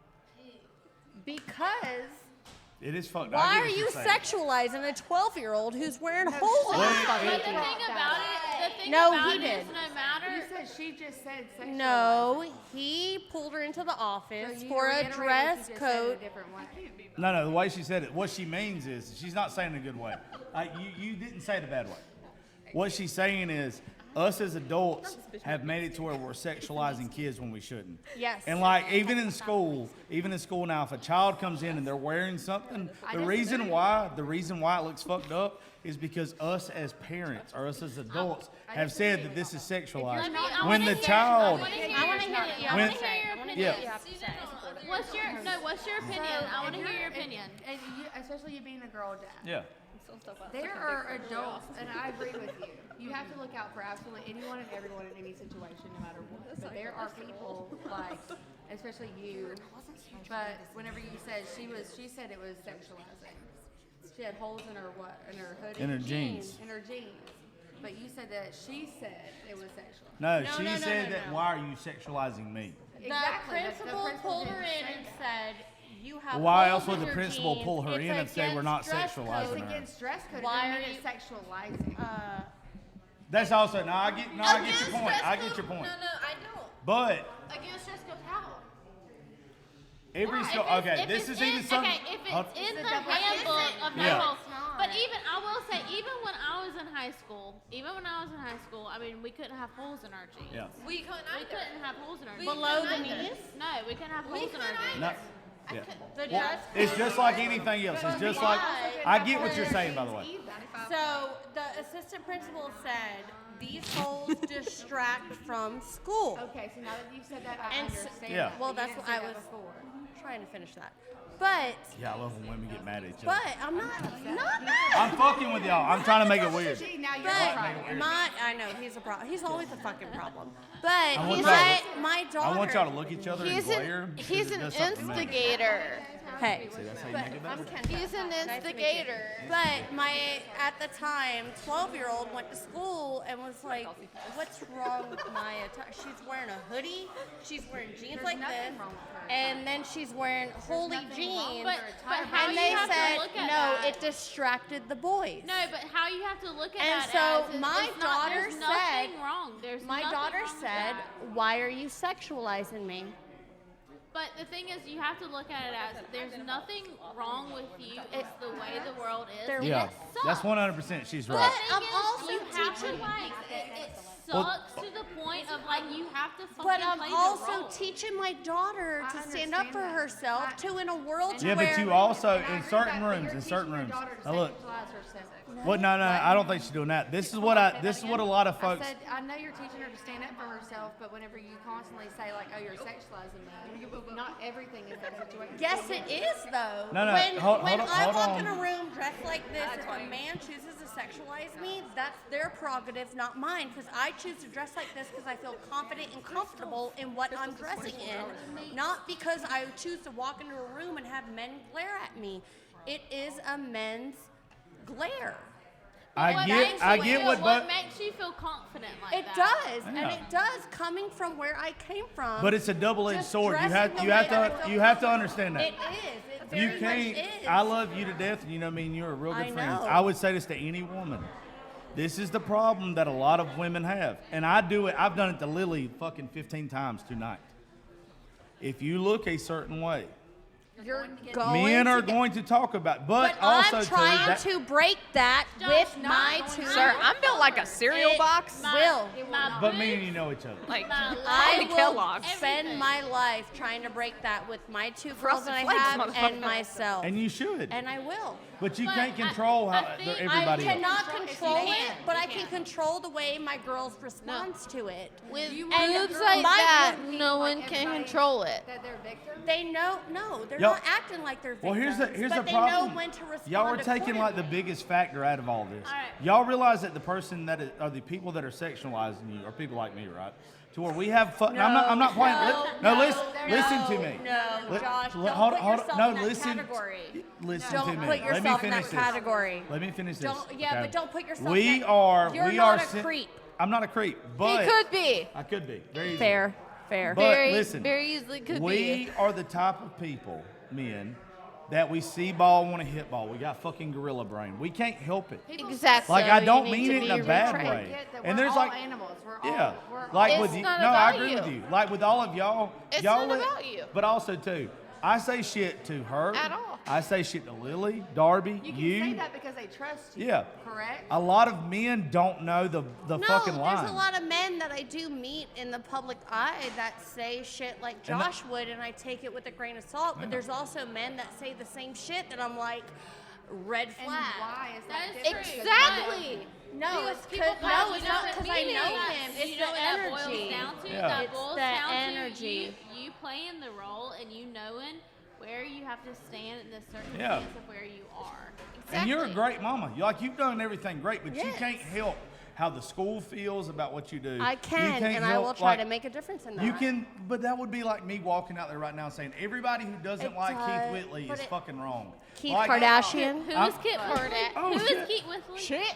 Because It is fucked. I why get are what you you're saying. sexualizing a 12-year-old who's wearing holes in her But fucking the jeans? thing about it, the thing No, about he it did. is no matter. You said she just said sexual. No, he pulled her into the office for a dress code. No, the way she said it, what she means is she's not saying it in a good way. You didn't say it a bad way. What she's saying is us as adults have made it to where we're sexualizing kids when we shouldn't. Yes. And like even in school now, if a child comes in and they're wearing something, the reason why it looks fucked up is because us as parents or us as adults have said that this is sexualized. I When wanna the hear- child, I want to hear your opinion. yeah. What's your opinion? I want to hear your opinion. And you, especially you being a girl dad. Yeah. There are adults, and I agree with you. You have to look out for absolutely anyone and everyone in any situation, no matter what. But there are people like, especially you. But whenever you said she said it was sexualizing. She had holes in her what? In her hoodie. In her jeans. In her jeans. But you said that she said it was sexual. No, she said that. Why are you sexualizing me? The principal pulled her in and said, "You have." Why holes else would in the your principal jeans. pull her It's in and say we're not against dress sexualizing code." It's her? against dress code. Why It are doesn't mean it's sexualizing. That's also I get your point. I get your point. No, I don't. But Against dress code, how? every Yeah, school. if it's- Okay, if this it's is even in- something. Okay, if it's in the handbook of the Yeah. whole. But even I will say, even when I was in high school, I mean, we couldn't have holes in our jeans. Yeah. We couldn't We either. couldn't have holes in our jeans. Below the knees? No, we couldn't have holes in our couldn't jeans. No. Yeah. The Well, dress it's just like anything else. It's just like I get what you're saying, by the way. So the assistant principal said these holes distract from school. Okay, so now that you've said that, I And understand. Yeah. that, Well, but you that's didn't what say I that was before. trying to finish that. But Yeah, I love when women get mad at each other. but I'm not mad. I'm fucking with y'all. I'm trying to make it weird. See, now you're But trying. I know he's a problem. He's always a fucking problem. But I want my daughter. I want y'all to look at each other and He's glare. an, because he's it an does something to me. instigator. Hey, See, that's how you but make it I'm better. Kendra. He's an Nice to meet you. instigator. But my, at the time, 12-year-old went to school and was like, what's wrong with my attire? She's wearing a hoodie. She's wearing jeans There's like nothing this. wrong with her. And then she's wearing holy nothing wrong jeans. with her attire. But how And you they have to said, look at no, that. it distracted the boys. No, but how you have to look at And that so as is, my it's not, daughter there's said, nothing wrong. There's my nothing daughter wrong with said, that. why are you sexualizing me? But the thing is, you have to look at it as there's nothing wrong with you. It's the way the world is. There and Yeah, it that's sucks. 100%. She's But right. Thing I'm is, also you have to teaching. like it Well- sucks to the point of like you have to fucking But I'm play the also role. teaching my daughter I to stand up understand for that. herself, to in a world Yeah, where but you also, And I in agree certain with that, but rooms, you're in certain teaching your rooms. daughter to Now look, sexualize herself. well, no, I don't think she's doing that. This is what a lot of folks. I said, I know you're teaching her to stand up for herself, but whenever you constantly say like, "Oh, you're sexualizing me," not everything is that situation. yes, it is though. No, no, When, hold when on, I hold walk on. in a room dressed like this, if a man chooses to sexualize me, that's their prerogative, not mine. Because I choose to dress like this because I feel confident and comfortable in what I'm dressing in, not because I choose to walk into a room and have men glare at me. It is a men's glare. I get what, what but makes you feel confident like It that. does, and Yeah. it does coming from where I came from. but it's a double-edged Just sword. You dressing have the you way have that I to feel you have to comfortable. understand that. It is. It very You can't. much is. I love you to death, and you know me, and you're a real good I friend. know. I would say this to any woman. This is the problem that a lot of women have, and I do it. I've done it to Lily fucking 15 times tonight. If you look a certain way, You're going men to are get- going to talk about. But But also I'm too, trying that, to break that with my two. Sir, I'm built like a cereal It box. will. But me and you know each other. Like, My I Holy will Kellogg's. spend my life trying to break that with my two girls Frosted that I Flakes, have motherfucker. and myself. And you should. And I will. But you But can't I- control I how think- everybody I else. cannot control You it, can. but You I can can. control the way my girls responds to it. With You moves want like girls that, to no like one can everybody control it. That they're victims. They know, no, they're Y'all- not acting like they're victims. Well, here's but the they problem. know when to respond. Y'all are taking like the accordingly. biggest factor out of all this. All right. Y'all realize that the person that is, or the people that are sexualizing you are people like me, right? To where we have fun. No, I'm not playing. no, Listen to me. No, Li- Josh, li- don't hold- put hold- yourself no, in that listen- category. Listen Don't to me. put Let me yourself in finish that this. category. Let me finish this. Don't, yeah, okay? but don't put yourself. We in, are. You're we not are. a creep. I'm not a creep, but He could be. I could be. Very easily. Fair, fair. But Very, listen, very easily could we be. are the type of people, men, that we see ball, want to hit ball. We got fucking gorilla brain. We can't help it. Exactly. Like I You don't need mean to it in be a bad retrained. way. Forget that And we're there's all like, animals. We're yeah, all, we're like all with you. No, not I about agree with you. you. Like with all of y'all, It's y'all not let- about you. But also too, I say shit to her. At all. I say shit to Lily, Darby, You can you. say that because they trust you. Yeah. Correct. A lot of men don't know the No, fucking line. there's a lot of men that I do meet in the public eye that say shit like And that- Josh would, and I take it with a grain of salt. But there's also men that say the same shit that I'm like, red And flag. why is that That is different? true. Exactly. No, Because it's people no, call- it's you not what because I meaning know that- him. you It's know the what that energy. boils down to? Yeah. That It's boils the down energy. to you playing the role and you knowing where you have to stand in the circumstance Yeah. of where you are. And you're a great mama. You've done everything great, but you Yes. can't help how the school feels about what you do. I You can, can't and I help, will try like, to make a difference in that. You can, but that would be like me walking out there right now saying everybody who doesn't It like does, Keith Whitley but is it- fucking wrong. Keith Like, Kardashian. Who I'm- is Kit Whitley? Oh, Who is shit. Kit Whitley? Shit.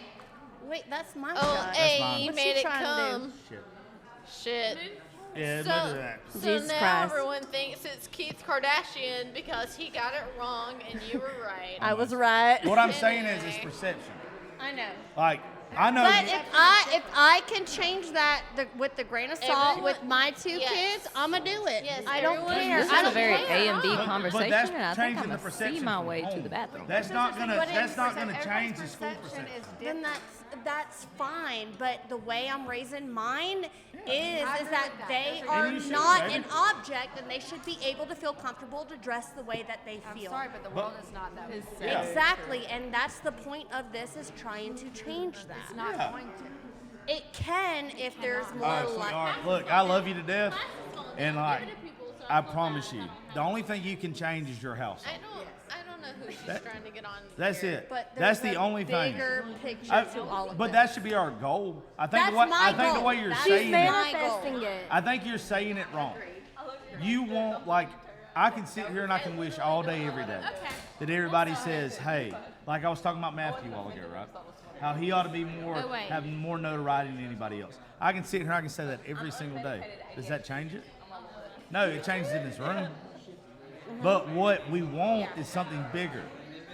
Wait, that's my Oh, shot. hey, mine. you What's made she it trying to do? come. Shit. Shit. Yeah, So- look at that. So Jesus now Christ. everyone thinks it's Keith Kardashian because he got it wrong and you were right. I was right. What I'm saying is it's perception. I know. Like, I know. But you- if I can change that with the grain of salt Everyone- with my two yes. kids, I'ma do it. Yes, I don't everyone- care. This I is a don't very care. A and B but conversation, that's and I think changing I'm the gonna see perception my from way to home. the bathroom. That's not gonna. But That's not gonna Everybody's change the school perception perception. is Then different. that's fine. But the way I'm raising mine I is agree that with that. they That's a are And you should, not baby. an object, and they should be able to feel comfortable to dress the way that they I'm feel. sorry, but the world is not that way. Yeah. Exactly, and that's the point of this is trying to change that. It's not Yeah. going to. It can if there's more All right, life. sweetheart, look, I love you to death, and like, Give it to people so I feel promise bad you, about the only thing you can change is your house. I don't. know who she's That- trying to get on. That's here. it. But That's there's the a only thing. bigger picture I- to all of but this. that should be our goal. I think That's what my I think the goal. way you're That's saying my it, goal. I think you're saying it wrong. You want like I can sit here and I can wish all day every day that everybody says, hey, like I was talking about Matthew a while ago, right? How he ought to be more Oh, wait. have more notoriety than anybody else. I can sit here and I can say that every single day. Does that change it? No, it changes in this room. But what we want is something bigger.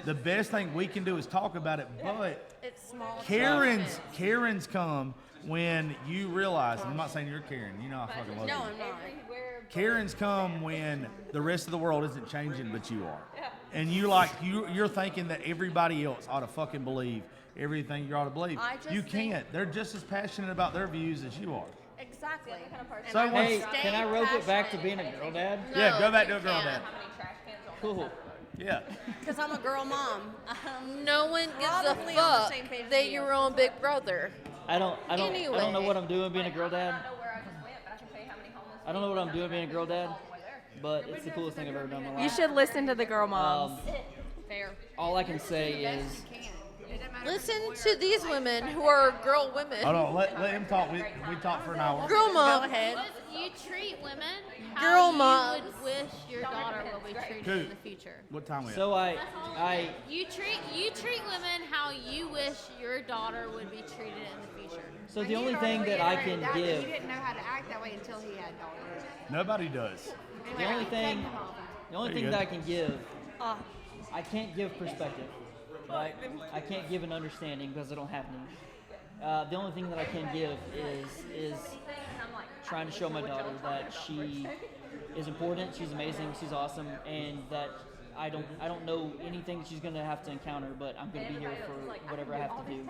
The best thing we can do is talk about it, but It's small. Karen's come when you realize, I'm not saying you're Karen, you know I fucking love No, you. I'm not. Karen's come when the rest of the world isn't changing, but you are. And you're thinking that everybody else ought to fucking believe everything you ought to believe. I just You think- can't. They're just as passionate about their views as you are. Exactly. So And once- Hey, stay can I rope it back to passionate. being a girl dad? Yeah, go back to you a girl can't. dad. Cool. Yeah. Because I'm a girl mom. No one gives a Probably on the fuck same page as that you. you're on Big Brother. I don't know Anyway. what I'm doing being a girl dad. I don't know what I'm doing being a girl dad, but it's the coolest thing I've ever done in my life. You should listen to the girl moms. Fair. All I can say is Listen to these women who are girl women. Hold on, let him talk. We talk for an hour. Girl Go mom. ahead. You treat women Girl how moms. you would wish your daughter will be treated Who? in the future. What time we at? so I You treat women how you wish your daughter would be treated in the future. so the only thing that I can He give, didn't know how to act that way until he had daughters. Nobody does. the only thing There you that go. I can give, I can't give perspective. Right? I can't give an understanding because I don't have any. The only thing that I can give is trying to show my daughter that she is important, she's amazing, she's awesome, and that I don't know anything that she's gonna have to encounter, but I'm gonna be here for whatever I have to do.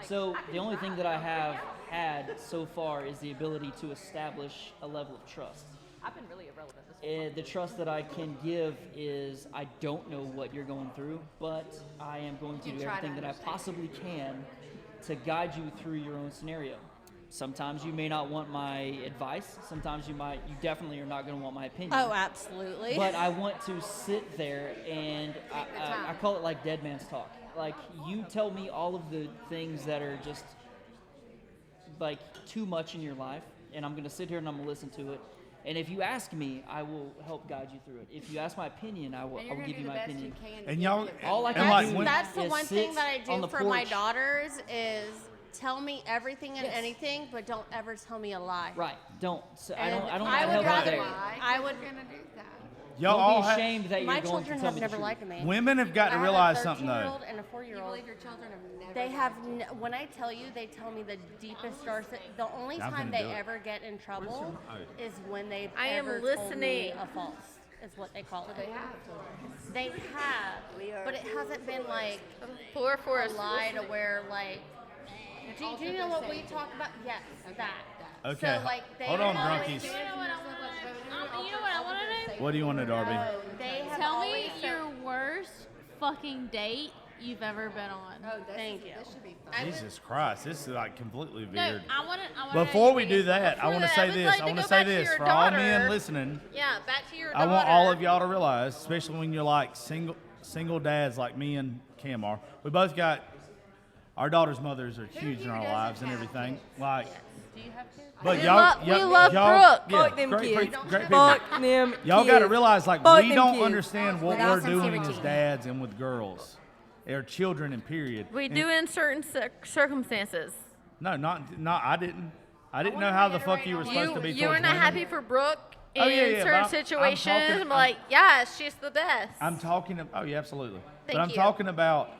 So the only thing that I have had so far is the ability to establish a level of trust. I've been really irrelevant this The trust that I can give is I don't know what you're going through, but I am going to You do try to everything that I understand. possibly can to guide you through your own scenario. Sometimes you may not want my advice. Sometimes you definitely are not going to want my opinion. Oh, absolutely. But I want to sit there and I call it like dead man's talk. Like you tell me all of the things that are just like too much in your life, and I'm going to sit here and I'm going to listen to it. And if you ask me, I will help guide you through it. If you ask my opinion, I will give you my opinion. And y'all, All I and can like do when, That's the is one thing sit that I on do the for my porch. daughters is tell me everything and Yes. anything, but don't ever tell me a lie. Right. Don't. So I And don't I have would help rather- there. I would. gonna do that. y'all Don't all be have, ashamed that My you're going children to tell have me never the lied truth. to me. women have got I to have realize a something 13-year-old though. and a You 4-year-old. believe your children have never. They have, when I tell you, they tell me the deepest, darkest. The only I'm time finna they do it. ever get in trouble Oh. is when they've I am ever told me listening. a false, is what they call it. They have. They have, but it hasn't been like Poor a Forrest. lie to where like. Do you know what we talk about? Yes, that. Okay, So like they hold on, always- drunkies. You know what I want? You know what I want to know? What do you want to, Darby? They have Tell me always said- your worst fucking date you've ever been on. Oh, Thank you. This should be fun. Jesus Christ, this is like completely No, weird. I want to. Before we do that, I Before want to that, say I would this. like I to want to go say back to this your for all men daughter. listening. Yeah, back to your I daughter. want all of y'all to realize, especially when you're like single dads like me and Cam are. We both got our daughter's mothers are huge in our lives and everything. Like, but We y'all, love- y'all, we love y'all, Brooke. yeah, Fuck them great, kids. great Fuck people. them Y'all got to kids. realize, like, Fuck we them don't kids. understand what Without we're doing sincerity. as dads and with girls, or children, and period. We And- do in certain circumstances. No, not. I didn't. I didn't know how the fuck you were supposed to be. You were towards not women. happy for Brooke in Oh, yeah, yeah, certain but I'm situations. talking- I'm like, yeah, she's the best. I'm talking. Oh yeah, absolutely. Thank but I'm you. talking about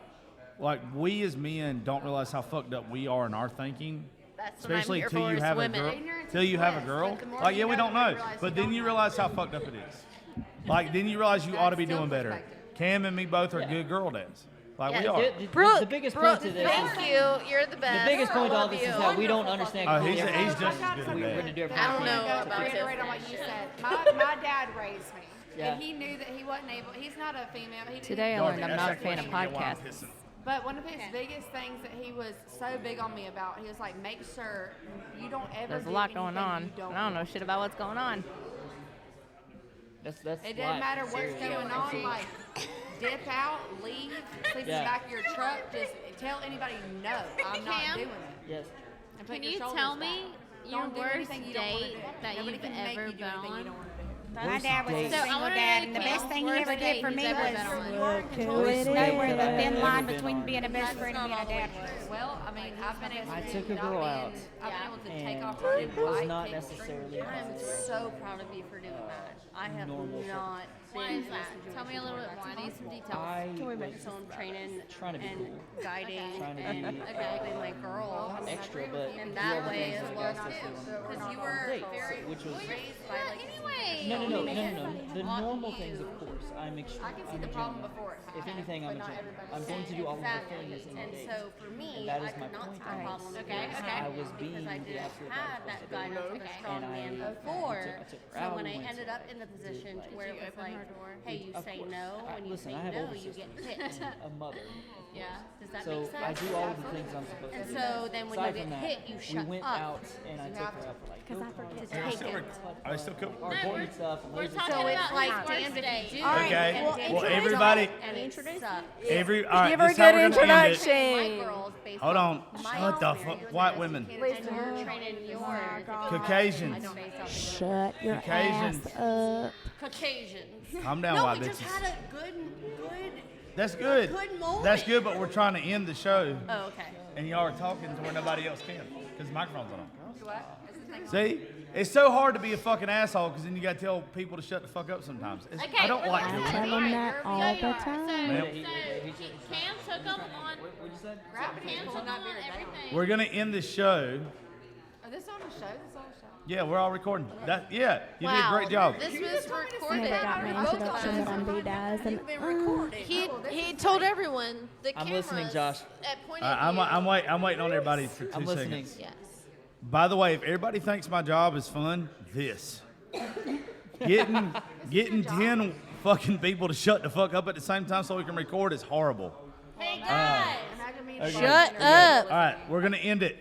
like we as men don't realize how fucked up we are in our thinking. That's what I'm Especially here till for you is have women. a girl. Ignorance Till is you have a bliss, girl. but the more Like you yeah, we know, don't the more know. you realize But you then don't you know. realize how fucked up it is. Like then you realize you ought to be That's doing still better. perspective. Cam and me both are Yeah. good girl dads. Like Yeah, we are. The biggest point to this is Thank you. You're the best. the biggest point to I all love this you. is that we don't understand. Oh, completely he's everything. just as good We're at gonna that. do everything. I don't we know can. about this. Reiterate on what you said. My dad raised me, Yeah. and he knew that he wasn't able. He's not a female. He Today I didn't- learned I'm not a fan of podcasts. But one of his biggest things that he was so big on me about, he was like, make sure you don't ever. There's a do lot going anything on. you don't And I don't know want. shit about what's going on. That's It doesn't matter what's Seriously. going on. Like, dip out, leave, sleep in Yeah. the back of your truck. Just tell anybody no, I'm not Cam? doing it. Yes. And put Can your you shoulders tell back. me your Don't do worst anything you don't wanna date do. that Nobody you've can make ever you do anything you been don't want to do. My dad was a date? So I single wanna dad, know and the Cam's best thing he worst ever did date for he's me ever was been on. you are in control. Worst Know date where the that I've thin ever line been between on. being a best friend and being a dad. Well, I mean, I've been able I to took a not girl being- out, I've been able to take and off riding it was bike, not take necessarily pictures. I'm so proud of you for doing that. I have Normal not Why been is in that? a Tell me a little bit more. I need some details. I So I'm training trying to be and cool. guiding Trying to and be, helping my girl extra, but in do that all the way things as that well guys too. supposed to do on Because you were dates, very which was raised by like Anyway. no. The normal things, of course. I'm extreme. I can see I'm the a problem gentleman. before it If happens, anything, I'm a but not gentleman. everybody I'm going to do all of the Exactly. things in the And date. so for me, And that I is my could not point. see a problem with Okay, that. okay. I was being Because I the didn't absolute have right that person. guidance of a Okay. strong And man I before. took her So out, when we I went ended to- up in the position like- where it was like, hey, you Of say course. no, when you Listen, say I have no, older you get sisters hit. and a mother. Yeah. Does that So make sense? I do all of the things I'm supposed And to do. so then when Aside you get from that, hit, you shut we went up. out and I took her out for like Because I go forget karting, to take it. Are they still cool? hardcore stuff, and We're laser talking So tag. it's about like his damned worst if you do. date. Okay. and Well, damned if you everybody- don't, and it sucks. all right, Give this her a is good how we're gonna end it. introduction. My girls based Hold off on. my Shut the experience, fuck. White women. and you're training yours. Caucasians. Shut your Caucasians. ass up. Caucasians. Calm down, No, white we just bitches. had a good. That's good. good moment. That's good, but we're trying to end the show. Oh, okay. And y'all are talking to where nobody else can because the microphone's on. What? Is this thing on? See? It's so hard to be a fucking asshole because then you got to tell people to shut the fuck up sometimes. I don't like doing I tell it. them that all the So, time. Cam took them on. What'd you say? Cam took them on everything. We're going to end the show. Are this on the show? This on the show? Yeah, we're all recording. You did a great job. This was Never recorded. got my introduction, but I'm B-Dies. And He told everyone the I'm cameras listening, Josh. at point I'm waiting on everybody for 2 I'm listening. seconds. Yes. By the way, if everybody thinks my job is fun, getting 10 fucking people to shut the fuck up at the same time so we can record is horrible. Hey guys. Okay. Shut up. All right, we're gonna end it.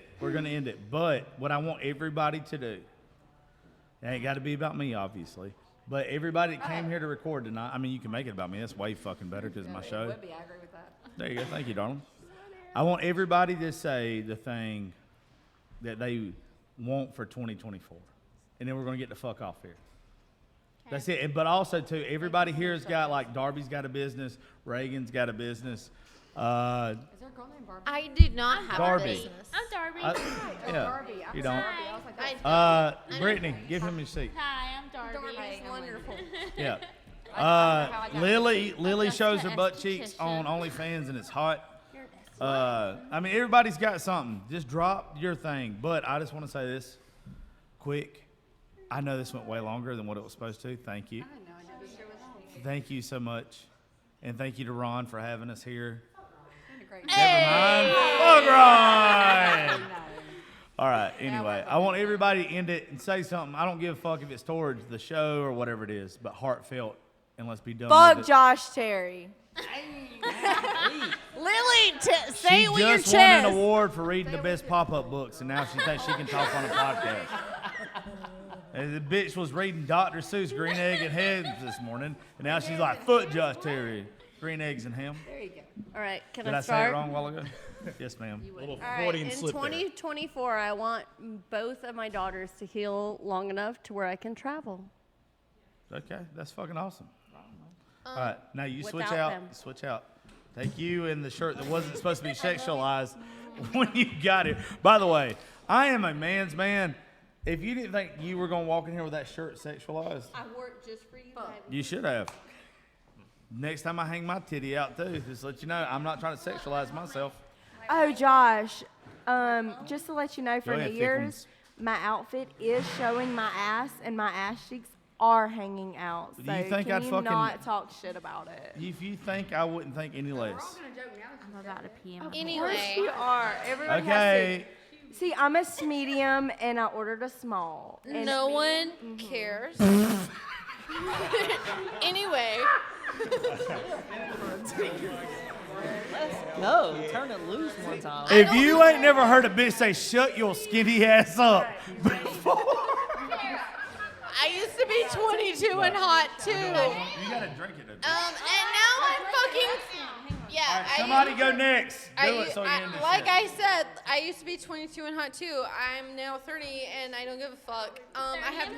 But what I want everybody to do, it ain't got to be about me, obviously. But everybody that came here to record tonight, I mean, you can make it about me. That's way fucking better because it's my show. It would be. I agree with that. There you go. Thank you, darling. I want everybody to say the thing that they want for 2024, and then we're gonna get the fuck off here. That's it. But also, too, everybody here has got, like, Darby's got a business, Reagan's got a business. Is there a girl named Barbie? I do not have Darby. a business. I'm Darby. Yeah, Darby. I you thought don't. Barbie. I was like, that's Brittany, give him his seat. Hi, I'm Darby. Darby. Wonderful. Yeah. I got Lily shows her butt cheeks on OnlyFans, and it's hot. I mean, everybody's got something. Just drop your thing. But I just want to say this quick. I know this went way longer than what it was supposed to. Thank you. Thank you so much. And thank you to Ron for having us here. Never mind. Fuck Ron! All right, anyway. I want everybody to end it and say something. I don't give a fuck if it's towards the show or whatever it is, but heartfelt, and let's be done Fuck with it. Josh Terry. Lily, say She it with your just won an chest. award for reading the best pop-up books, and now she thinks she can talk on a podcast. And the bitch was reading Dr. Seuss' Green Egg and Ham this morning, and now she's like, "Foot Josh Terry, Green Eggs and Ham." There you go. All right, can Did I I say start? it wrong a while ago? Yes, ma'am. Little All right, Freudian in slip there. 2024, I want both of my daughters to heal long enough to where I can travel. Okay, that's fucking awesome. All right, now you switch without out. them. Switch out. Take you in the shirt that wasn't supposed to be sexualized when you got here. By the way, I am a man's man. If you didn't think you were gonna walk in here with that shirt sexualized, I worked just for you. you should have. Next time I hang my titty out too, just to let you know, I'm not trying to sexualize myself. Oh, Josh, just to let you know, for Go ahead, New thick Year's, ones. my outfit is showing my ass, and my ass cheeks are hanging out. Do So you think can I'd you fucking- not talk shit about it? If you think I wouldn't think any less. I'm about to pee in my Of course you are. Everybody Okay. has to. See, I'm a medium, and I ordered a small. And No one cares. Anyway. No, turn it loose one time. If you ain't never heard a bitch say, "Shut your skinny ass up," I used to be 22 and hot too. You gotta drink it. And now I'm fucking. Yeah. All right, somebody go next. Do it so we can end this like shit. I said, I used to be 22 and hot too. I'm now 30 and I don't give a fuck. I have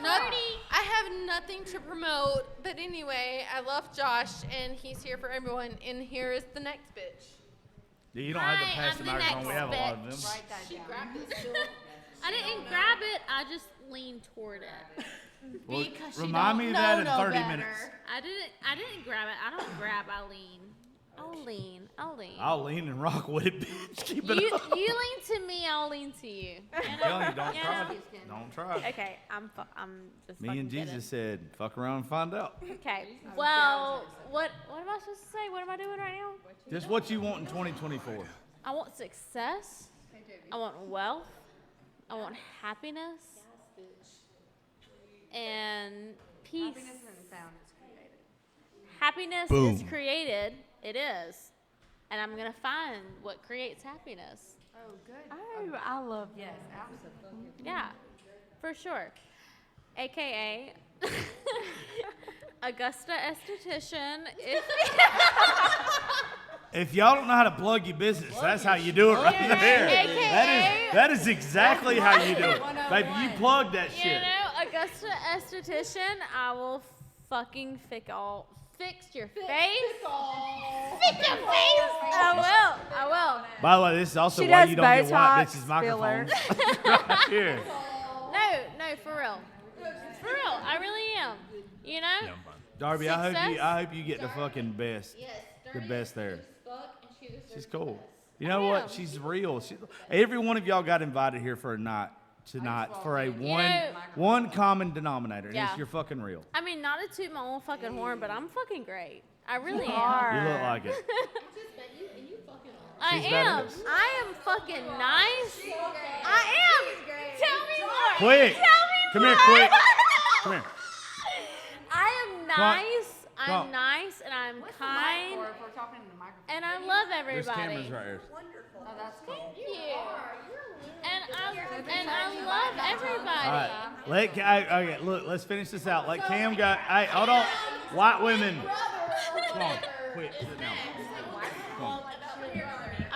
nothing to promote. But anyway, I love Josh and he's here for everyone. And here is the next bitch. Yeah, you don't have to pass the microphone. We have a lot of them. She grabbed this too. I didn't grab it. I just leaned toward it. Well, Because she remind me don't of that in know 30 better. minutes. I didn't grab it. I don't grab. I lean. I'll lean. I'll lean and rock with it, bitch. Keep it You up. lean to me. I'll lean to you. I'm telling you, don't You try. know? Don't try. Okay, I'm just. Me and fucking Jesus said, fuck around and find out. kidding. Okay. Well, what am I supposed to say? What am I doing right now? Just what you want in 2024. I want success. I want wealth. I want happiness. And peace. Happiness isn't found, it's created. Happiness Boom. is created. It is. And I'm going to find what creates happiness. Oh, good. Oh, I love that. Yes, absolutely. Yeah, for sure. AKA Augusta Esthetician. If y'all don't know how to plug your business, that's how you do it right there. That is exactly how you do it. Baby, you plug that You shit. know, Augusta Esthetician, I will fucking fix your face. Fix your face. I will. By the way, this is also She why does you don't get white Botox bitches microphones. filler. Right here. No, for real. For real, I really am. You know? Darby, Success? I hope you get the fucking best. The best there. She's cool. You know I what? am. She's real. Every one of y'all got invited here for a night tonight for a one common denominator, and Yeah. it's you're fucking real. I mean, not to toot my own fucking horn, but I'm fucking great. I really am. You look like it. I She's am. badass. I am fucking nice. I am. Tell me more. Quick. Tell me Come more. here, quick. Come here. I am Come on. nice. Come I'm on. nice and I'm kind. Or if we're talking in the microphone. And I love There's everybody. cameras right here. Oh, that's cool. Thank you. And I love everybody. All right. Okay, look, let's finish this out. Let Cam go. Hey, hold on. White women. Come on. Quick, sit down. Come on. All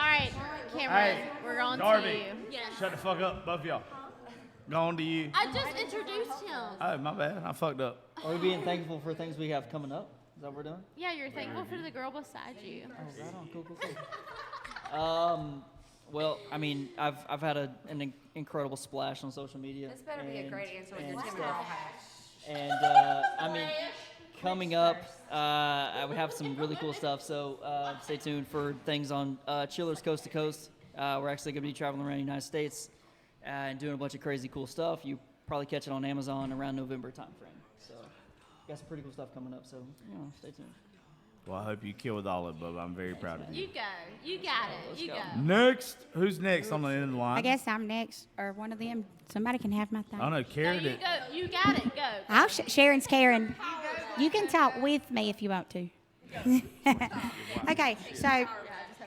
right, Cameron, Hey, we're on Darby, to you. Yes. shut the fuck up, both of y'all. Going to you. I just introduced him. Oh, my bad. I fucked up. Are we being thankful for things we have coming up? Is that what we're doing? Yeah, you're thankful for the girl beside you. Oh, right on. Cool. Well, I mean, I've had an incredible splash on social media. This better be a and- great answer with your and Tim stuff. Hall hat. And I mean, coming up, we have some really cool stuff. So stay tuned for things on Chillers Coast to Coast. We're actually going to be traveling around the United States and doing a bunch of crazy cool stuff. You probably catch it on Amazon around November timeframe. So got some pretty cool stuff coming up. So stay tuned. Well, I hope you kill with all of it, Bubba. I'm very proud of you. You go. You got it. You go. Next. Who's next on the end of the line? I guess I'm next, or one of them. Somebody can have my thing. I don't know. No, Kara you did. go. You got it. Go. I'll Sharon's Karen. You can talk with me if you want to. Okay, so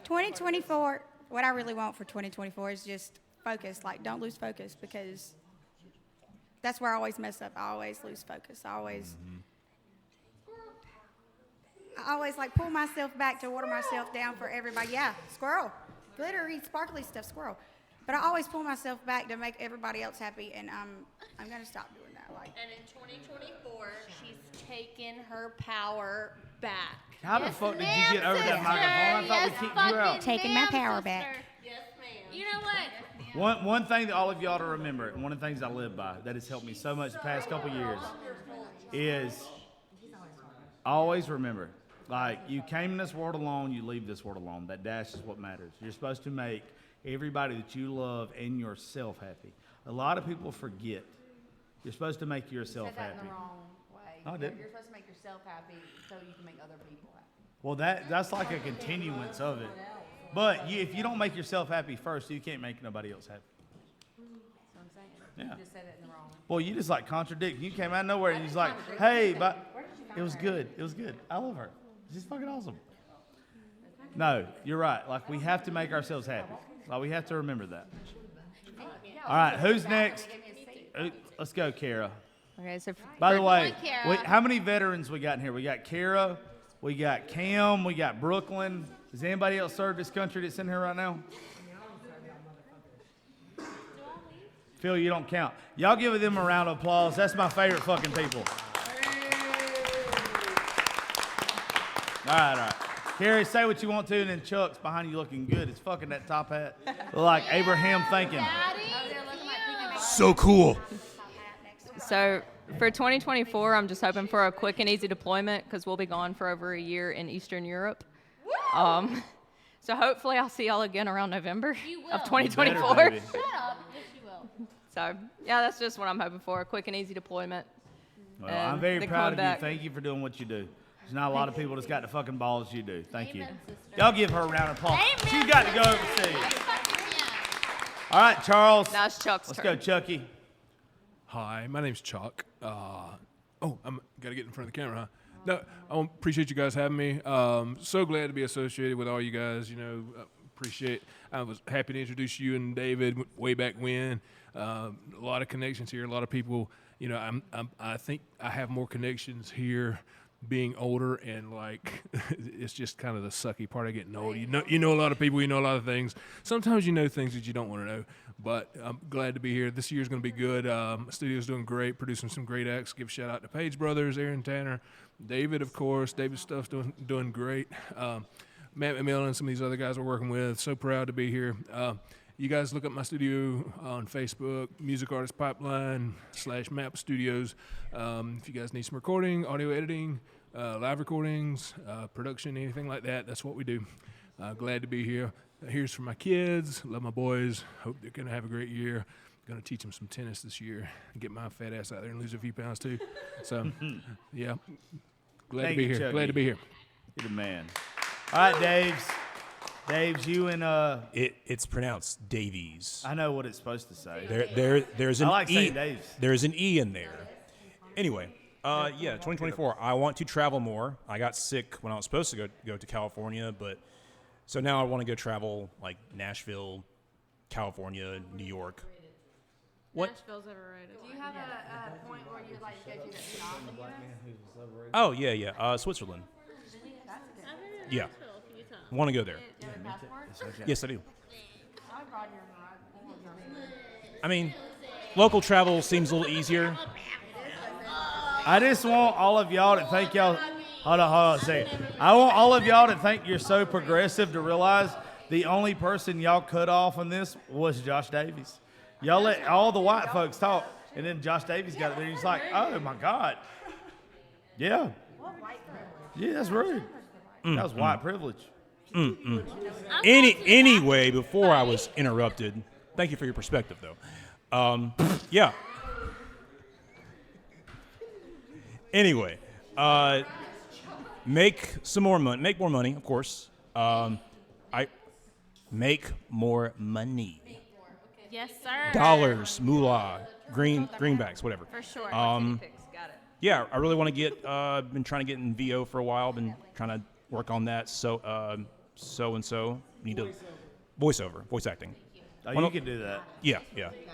2024, what I really want for 2024 is just focus. Like, don't lose focus, because that's where I always mess up. I always lose focus. I always like pull myself back to water myself down for everybody. Yeah, squirrel, glittery, sparkly stuff, squirrel. But I always pull myself back to make everybody else happy, and I'm gonna stop doing that. Like, And in 2024, she's taken her power back. How the fuck did you get over that microphone? I thought we kicked you out. taking my power back. Yes, ma'am. You know what? One thing that all of y'all to remember, and one of the things I live by that has helped me so much the past couple years, is always remember, like, you came in this world alone, you leave this world alone. That dash is what matters. You're supposed to make everybody that you love and yourself happy. A lot of people forget. You're supposed to make yourself You said that happy. in the wrong way. No, I didn't. You're supposed to make yourself happy so you can make other people happy. Well, that's like a continuance of it. But if you don't make yourself happy first, you can't make nobody else happy. That's what I'm saying. Yeah. You just said it in the wrong way. Well, you just like contradict. You came out of nowhere and he's like, hey, but it was good. It was good. I love her. She's fucking awesome. No, you're right. Like, we have to make ourselves happy. Like, we have to remember that. All right, who's next? Let's go, Kara. Okay, so By the way, Come on, Kara. how many veterans we got in here? We got Kara, we got Cam, we got Brooklyn. Does anybody else serve this country that's in here right now? Phil, you don't count. Y'all give them a round of applause. That's my favorite fucking people. All right. Carrie, say what you want to, and then Chuck's behind you looking good. It's fucking that top hat. Look like Abraham thinking. So cool. So for 2024, I'm just hoping for a quick and easy deployment because we'll be gone for over a year in Eastern Europe. So hopefully I'll see y'all again around November of 2024. Shut up. Yes, you will. So yeah, that's just what I'm hoping for, a quick and easy deployment. Well, And I'm very then proud coming of back. you. Thank you for doing what you do. There's not a lot of people that's got the fucking balls you do. Thank you. Y'all give her a round of applause. She's got to go overseas. All right, Charles. Now it's Chuck's Let's turn. go, Chucky. Hi, my name's Chuck. I'm gotta get in front of the camera, huh? No, I appreciate you guys having me. So glad to be associated with all you guys. You know, appreciate. I was happy to introduce you and David way back when. A lot of connections here. A lot of people. You know, I think I have more connections here, being older, and like it's just kind of the sucky part of getting old. You know a lot of people. You know a lot of things. Sometimes you know things that you don't want to know. But I'm glad to be here. This year's going to be good. My studio's doing great, producing some great acts. Give a shout out to Page Brothers, Aaron Tanner, David, of course. David's stuff's doing great. Matt McMillan and some of these other guys we're working with. So proud to be here. You guys look up my studio on Facebook, Music Artist Pipeline /Map Studios. If you guys need some recording, audio editing, live recordings, production, anything like that, that's what we do. Glad to be here. Here's for my kids. Love my boys. Hope they're going to have a great year. Going to teach them some tennis this year. Get my fat ass out there and lose a few pounds too. So, yeah. Glad to be here. Chucky. Glad to be here. You're the man. All right, Dave's, you and It's pronounced Davies. I know what it's supposed to say. There's an I like E. saying Dave's. There's an E in there. Anyway, 2024. I want to travel more. I got sick when I was supposed to go to California, but so now I want to go travel like Nashville, California, New York. What? Nashville's overrated. Do you have a point where you like go to the shop in the US? Oh yeah. Switzerland. Yeah. Want to go there? Do you have a passport? Yes, I do. I brought your I mean, local travel seems a little easier. I just want all of y'all to think y'all. Hold on a second. I want all of y'all to think you're so progressive to realize the only person y'all cut off on this was Josh Davies. Y'all let all the white folks talk, and then Josh Davies got it there. He's like, oh my God. Yeah. Yeah, that's rude. That was white privilege. Anyway, before I was interrupted, thank you for your perspective, though. Yeah. Anyway, make some more money. Make more money, of course. I make more money. Yes, sir. Dollars, moolah, greenbacks, whatever. For sure. Got it. Yeah, I really want to get. Been trying to get in VO for a while. Been trying to work on that. So need to voice acting. Oh, you can do that. Yeah.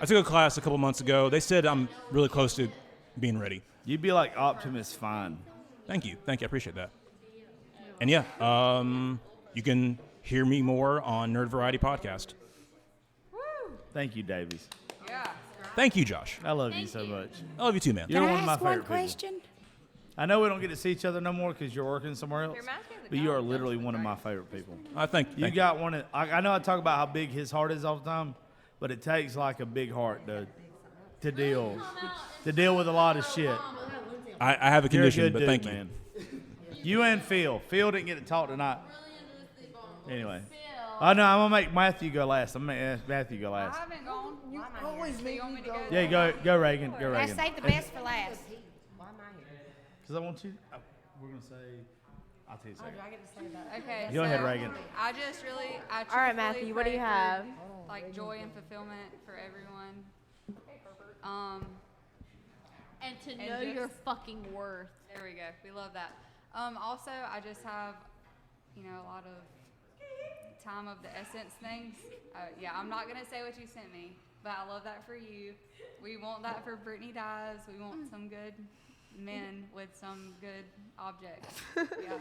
I took a class a couple months ago. They said I'm really close to being ready. You'd be like Optimus Fine. Thank you. I appreciate that. And yeah, you can hear me more on Nerd Variety Podcast. Thank you, Davies. Yeah. Thank you, Josh. I love you so much. I love you too, man. You're Can one I of my ask one favorite people. question? I know we don't get to see each other no more because you're working somewhere else, but you are literally one of my favorite people. I think You got one. I know I talk about how big his heart is all the time, but it takes like a big heart to deal with a lot of shit. I have a condition, You're a good but dude, thank you. man. You and Phil. Phil didn't get to talk tonight. Anyway. Oh, no, I'm going to make Matthew go last. I'm going to make Matthew go last. I haven't gone. You always make me go. Yeah, go Reagan. Go Let's Reagan. save the best for last. Because I want you. We're going to say. I'll tell you a second. I get to say that? Okay. Go ahead, so Reagan. I just really, I All right, truthfully Matthew, what do you pray for, have? Like joy and fulfillment for everyone. And to And know your just- fucking worth. There we go. We love that. Also, I just have, a lot of time of the essence things. Yeah, I'm not gonna say what you sent me, but I love that for you. We want that for Brittany Dyes. We want some good men with some good objects. Yeah.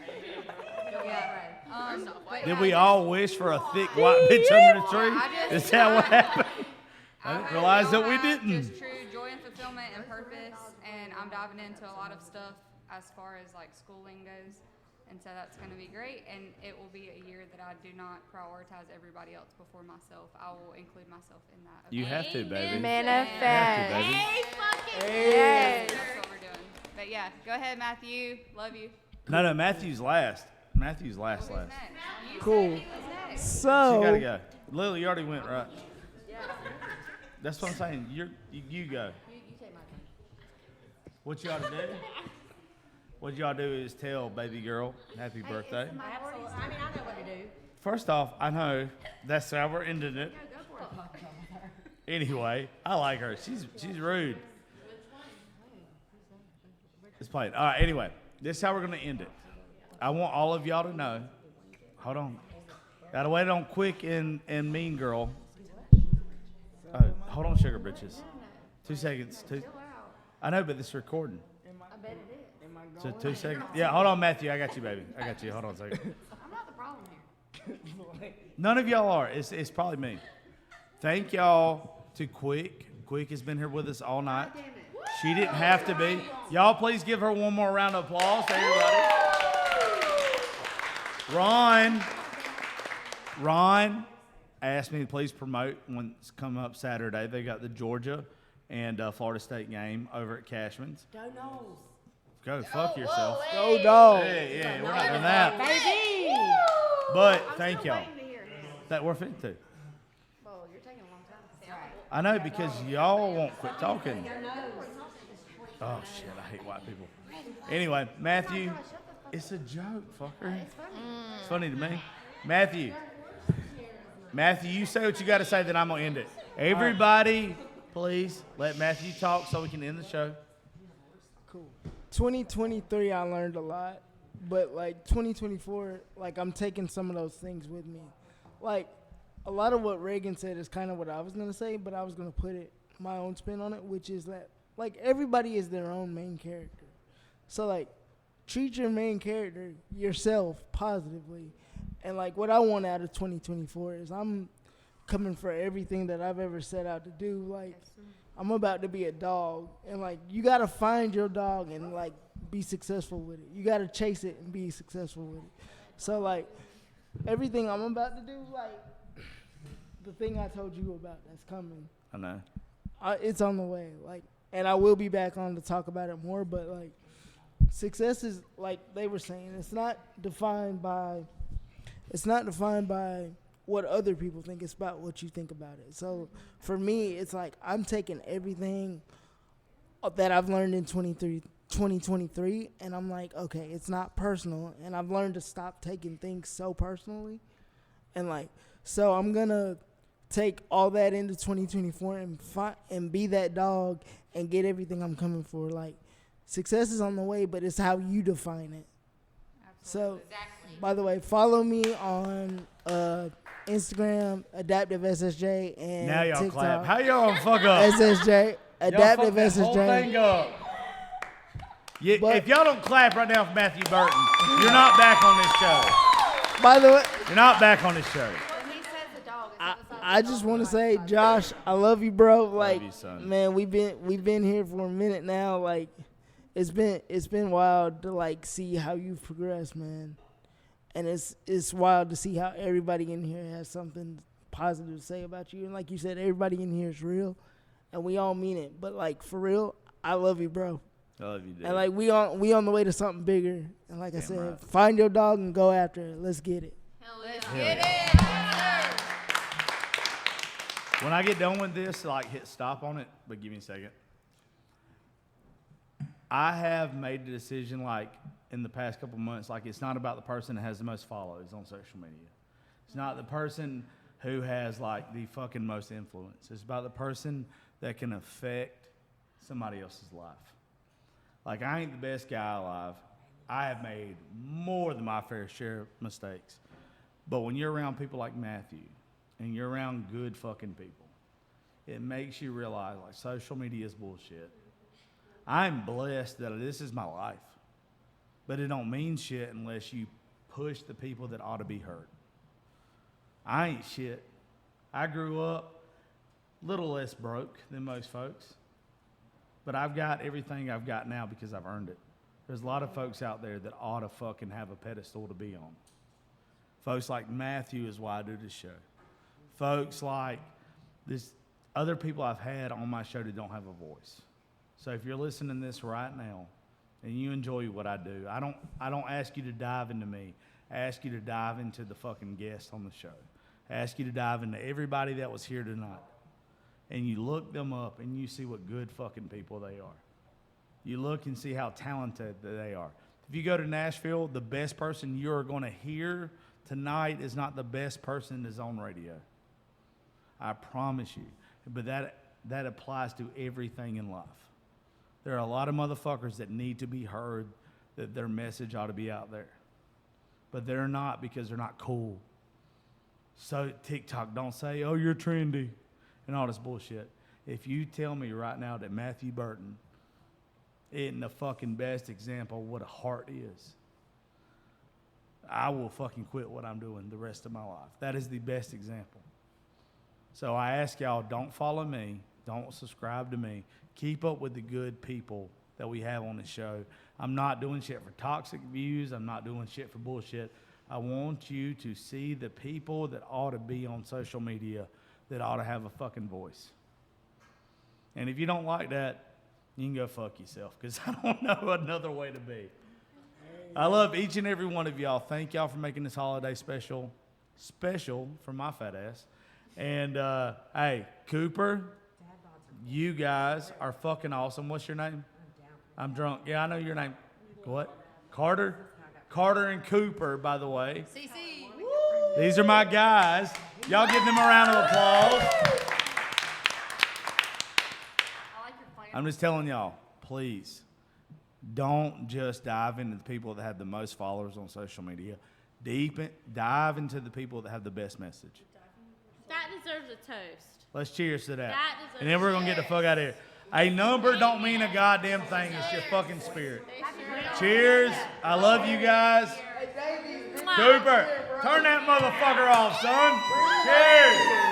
Did we all wish for a thick white bitch under the tree? Is that what happened? I didn't realize that we didn't. Just true joy and fulfillment and purpose, and I'm diving into a lot of stuff as far as like schooling goes, and so that's going to be great. And it will be a year that I do not prioritize everybody else before myself. I will include myself in that. Okay? You have to, baby. Manifest. Yes. That's what we're doing. But yeah, go ahead, Matthew. Love you. No, Matthew's last. Matthew's last. Cool. She So gotta go. Lily, you already went, right? That's what I'm saying. You go. You take my turn. What you ought to do? What you ought to do is tell baby girl happy birthday. Absolutely. I mean, I know what to do. First off, I know that's how we're ending it. Go for it. Anyway, I like her. She's rude. It's playing. All right. Anyway, this is how we're gonna end it. I want all of y'all to know. Hold on. Gotta wait on Quick and Mean Girl. Oh, hold on, Sugar Britches. 2 seconds. I know, but this is recording. I bet it is. So 2 seconds. Yeah, hold on, Matthew. I got you, baby. I got you. Hold on a second. I'm not the problem here. None of y'all are. It's probably me. Thank y'all to Quick. Quick has been here with us all night. She didn't have to be. Y'all please give her one more round of applause, everybody. Ron asked me to please promote when it's coming up Saturday. They got the Georgia and Florida State game over at Cashman's. Go Noles. Go fuck yourself. Go dog. Yeah, we're not doing that. Baby. But thank y'all. That we're fit to. Well, you're taking a long time. I know because y'all won't quit talking. Oh shit, I hate white people. Anyway, Matthew, it's a joke, fucker. It's funny to me. Matthew, you say what you got to say, then I'm gonna end it. Everybody, please let Matthew talk so we can end the show. Cool. 2023, I learned a lot, but like 2024, like I'm taking some of those things with me. Like a lot of what Reagan said is kind of what I was gonna say, but I was gonna put it my own spin on it, which is that like everybody is their own main character. So like treat your main character, yourself, positively. And like what I want out of 2024 is I'm coming for everything that I've ever set out to do. Like I'm about to be a dog, and like you gotta find your dog and like be successful with it. You gotta chase it and be successful with it. So like everything I'm about to do, like the thing I told you about that's coming. I know. It's on the way. Like, and I will be back on to talk about it more. But like success is like they were saying, it's not defined by what other people think. It's about what you think about it. So for me, it's like I'm taking everything that I've learned in 2023, and I'm like, okay, it's not personal. And I've learned to stop taking things so personally. And like, so I'm going to take all that into 2024 and be that dog and get everything I'm coming for. Like, success is on the way, but it's how you define it. Absolutely. So, by the way, follow me on Instagram, Adaptive SSJ, and Now y'all TikTok. clap. How y'all gonna fuck up? SSJ, Adaptive Y'all fuck that whole SSJ. thing up. If y'all don't clap right now for Matthew Burton, you're not back on this show. By the way, you're not back on this show. When he says the dog, I just want to say, Josh, I love you, bro. Like, you, son. man, we've been here for a minute now. Like, it's been wild to like see how you've progressed, man. And it's wild to see how everybody in here has something positive to say about you. And like you said, everybody in here is real, and we all mean it. But like for real, I love you, bro. I love you, dude. And like we on the way to something bigger. And like I said, right. find your dog and go after it. Let's get it. Let's get it. When I get done with this, like hit stop on it, but give me a second. I have made the decision, like in the past couple months, like it's not about the person that has the most follows on social media. It's not the person who has like the fucking most influence. It's about the person that can affect somebody else's life. Like I ain't the best guy alive. I have made more than my fair share of mistakes. But when you're around people like Matthew, and you're around good fucking people, it makes you realize like social media is bullshit. I'm blessed that this is my life, but it don't mean shit unless you push the people that ought to be heard. I ain't shit. I grew up a little less broke than most folks, but I've got everything I've got now because I've earned it. There's a lot of folks out there that ought to fucking have a pedestal to be on. Folks like Matthew is why I do this show. Folks like this other people I've had on my show that don't have a voice. So if you're listening to this right now and you enjoy what I do, I don't ask you to dive into me. I ask you to dive into the fucking guests on the show. I ask you to dive into everybody that was here tonight. And you look them up and you see what good fucking people they are. You look and see how talented they are. If you go to Nashville, the best person you're going to hear tonight is not the best person that's on radio. I promise you. But that applies to everything in life. There are a lot of motherfuckers that need to be heard, that their message ought to be out there. But they're not because they're not cool. So TikTok, don't say, oh, you're trendy and all this bullshit. If you tell me right now that Matthew Burton isn't the fucking best example of what a heart is, I will fucking quit what I'm doing the rest of my life. That is the best example. So I ask y'all, don't follow me. Don't subscribe to me. Keep up with the good people that we have on the show. I'm not doing shit for toxic views. I'm not doing shit for bullshit. I want you to see the people that ought to be on social media, that ought to have a fucking voice. And if you don't like that, you can go fuck yourself, because I don't know another way to be. I love each and every one of y'all. Thank y'all for making this holiday special for my fat ass. And, hey, Cooper, you guys are fucking awesome. What's your name? I'm drunk. Yeah, I know your name. What? Carter? Carter and Cooper, by the way. CC. These are my guys. Y'all give them a round of applause. I'm just telling y'all, please, don't just dive into the people that have the most followers on social media. Dive into the people that have the best message. That deserves a toast. Let's cheers to that. That deserves And then we're going to get the fuck out of here. A number don't mean a goddamn thing. It's your fucking spirit. Cheers. I love you guys. Cooper, turn that motherfucker off, son. Cheers.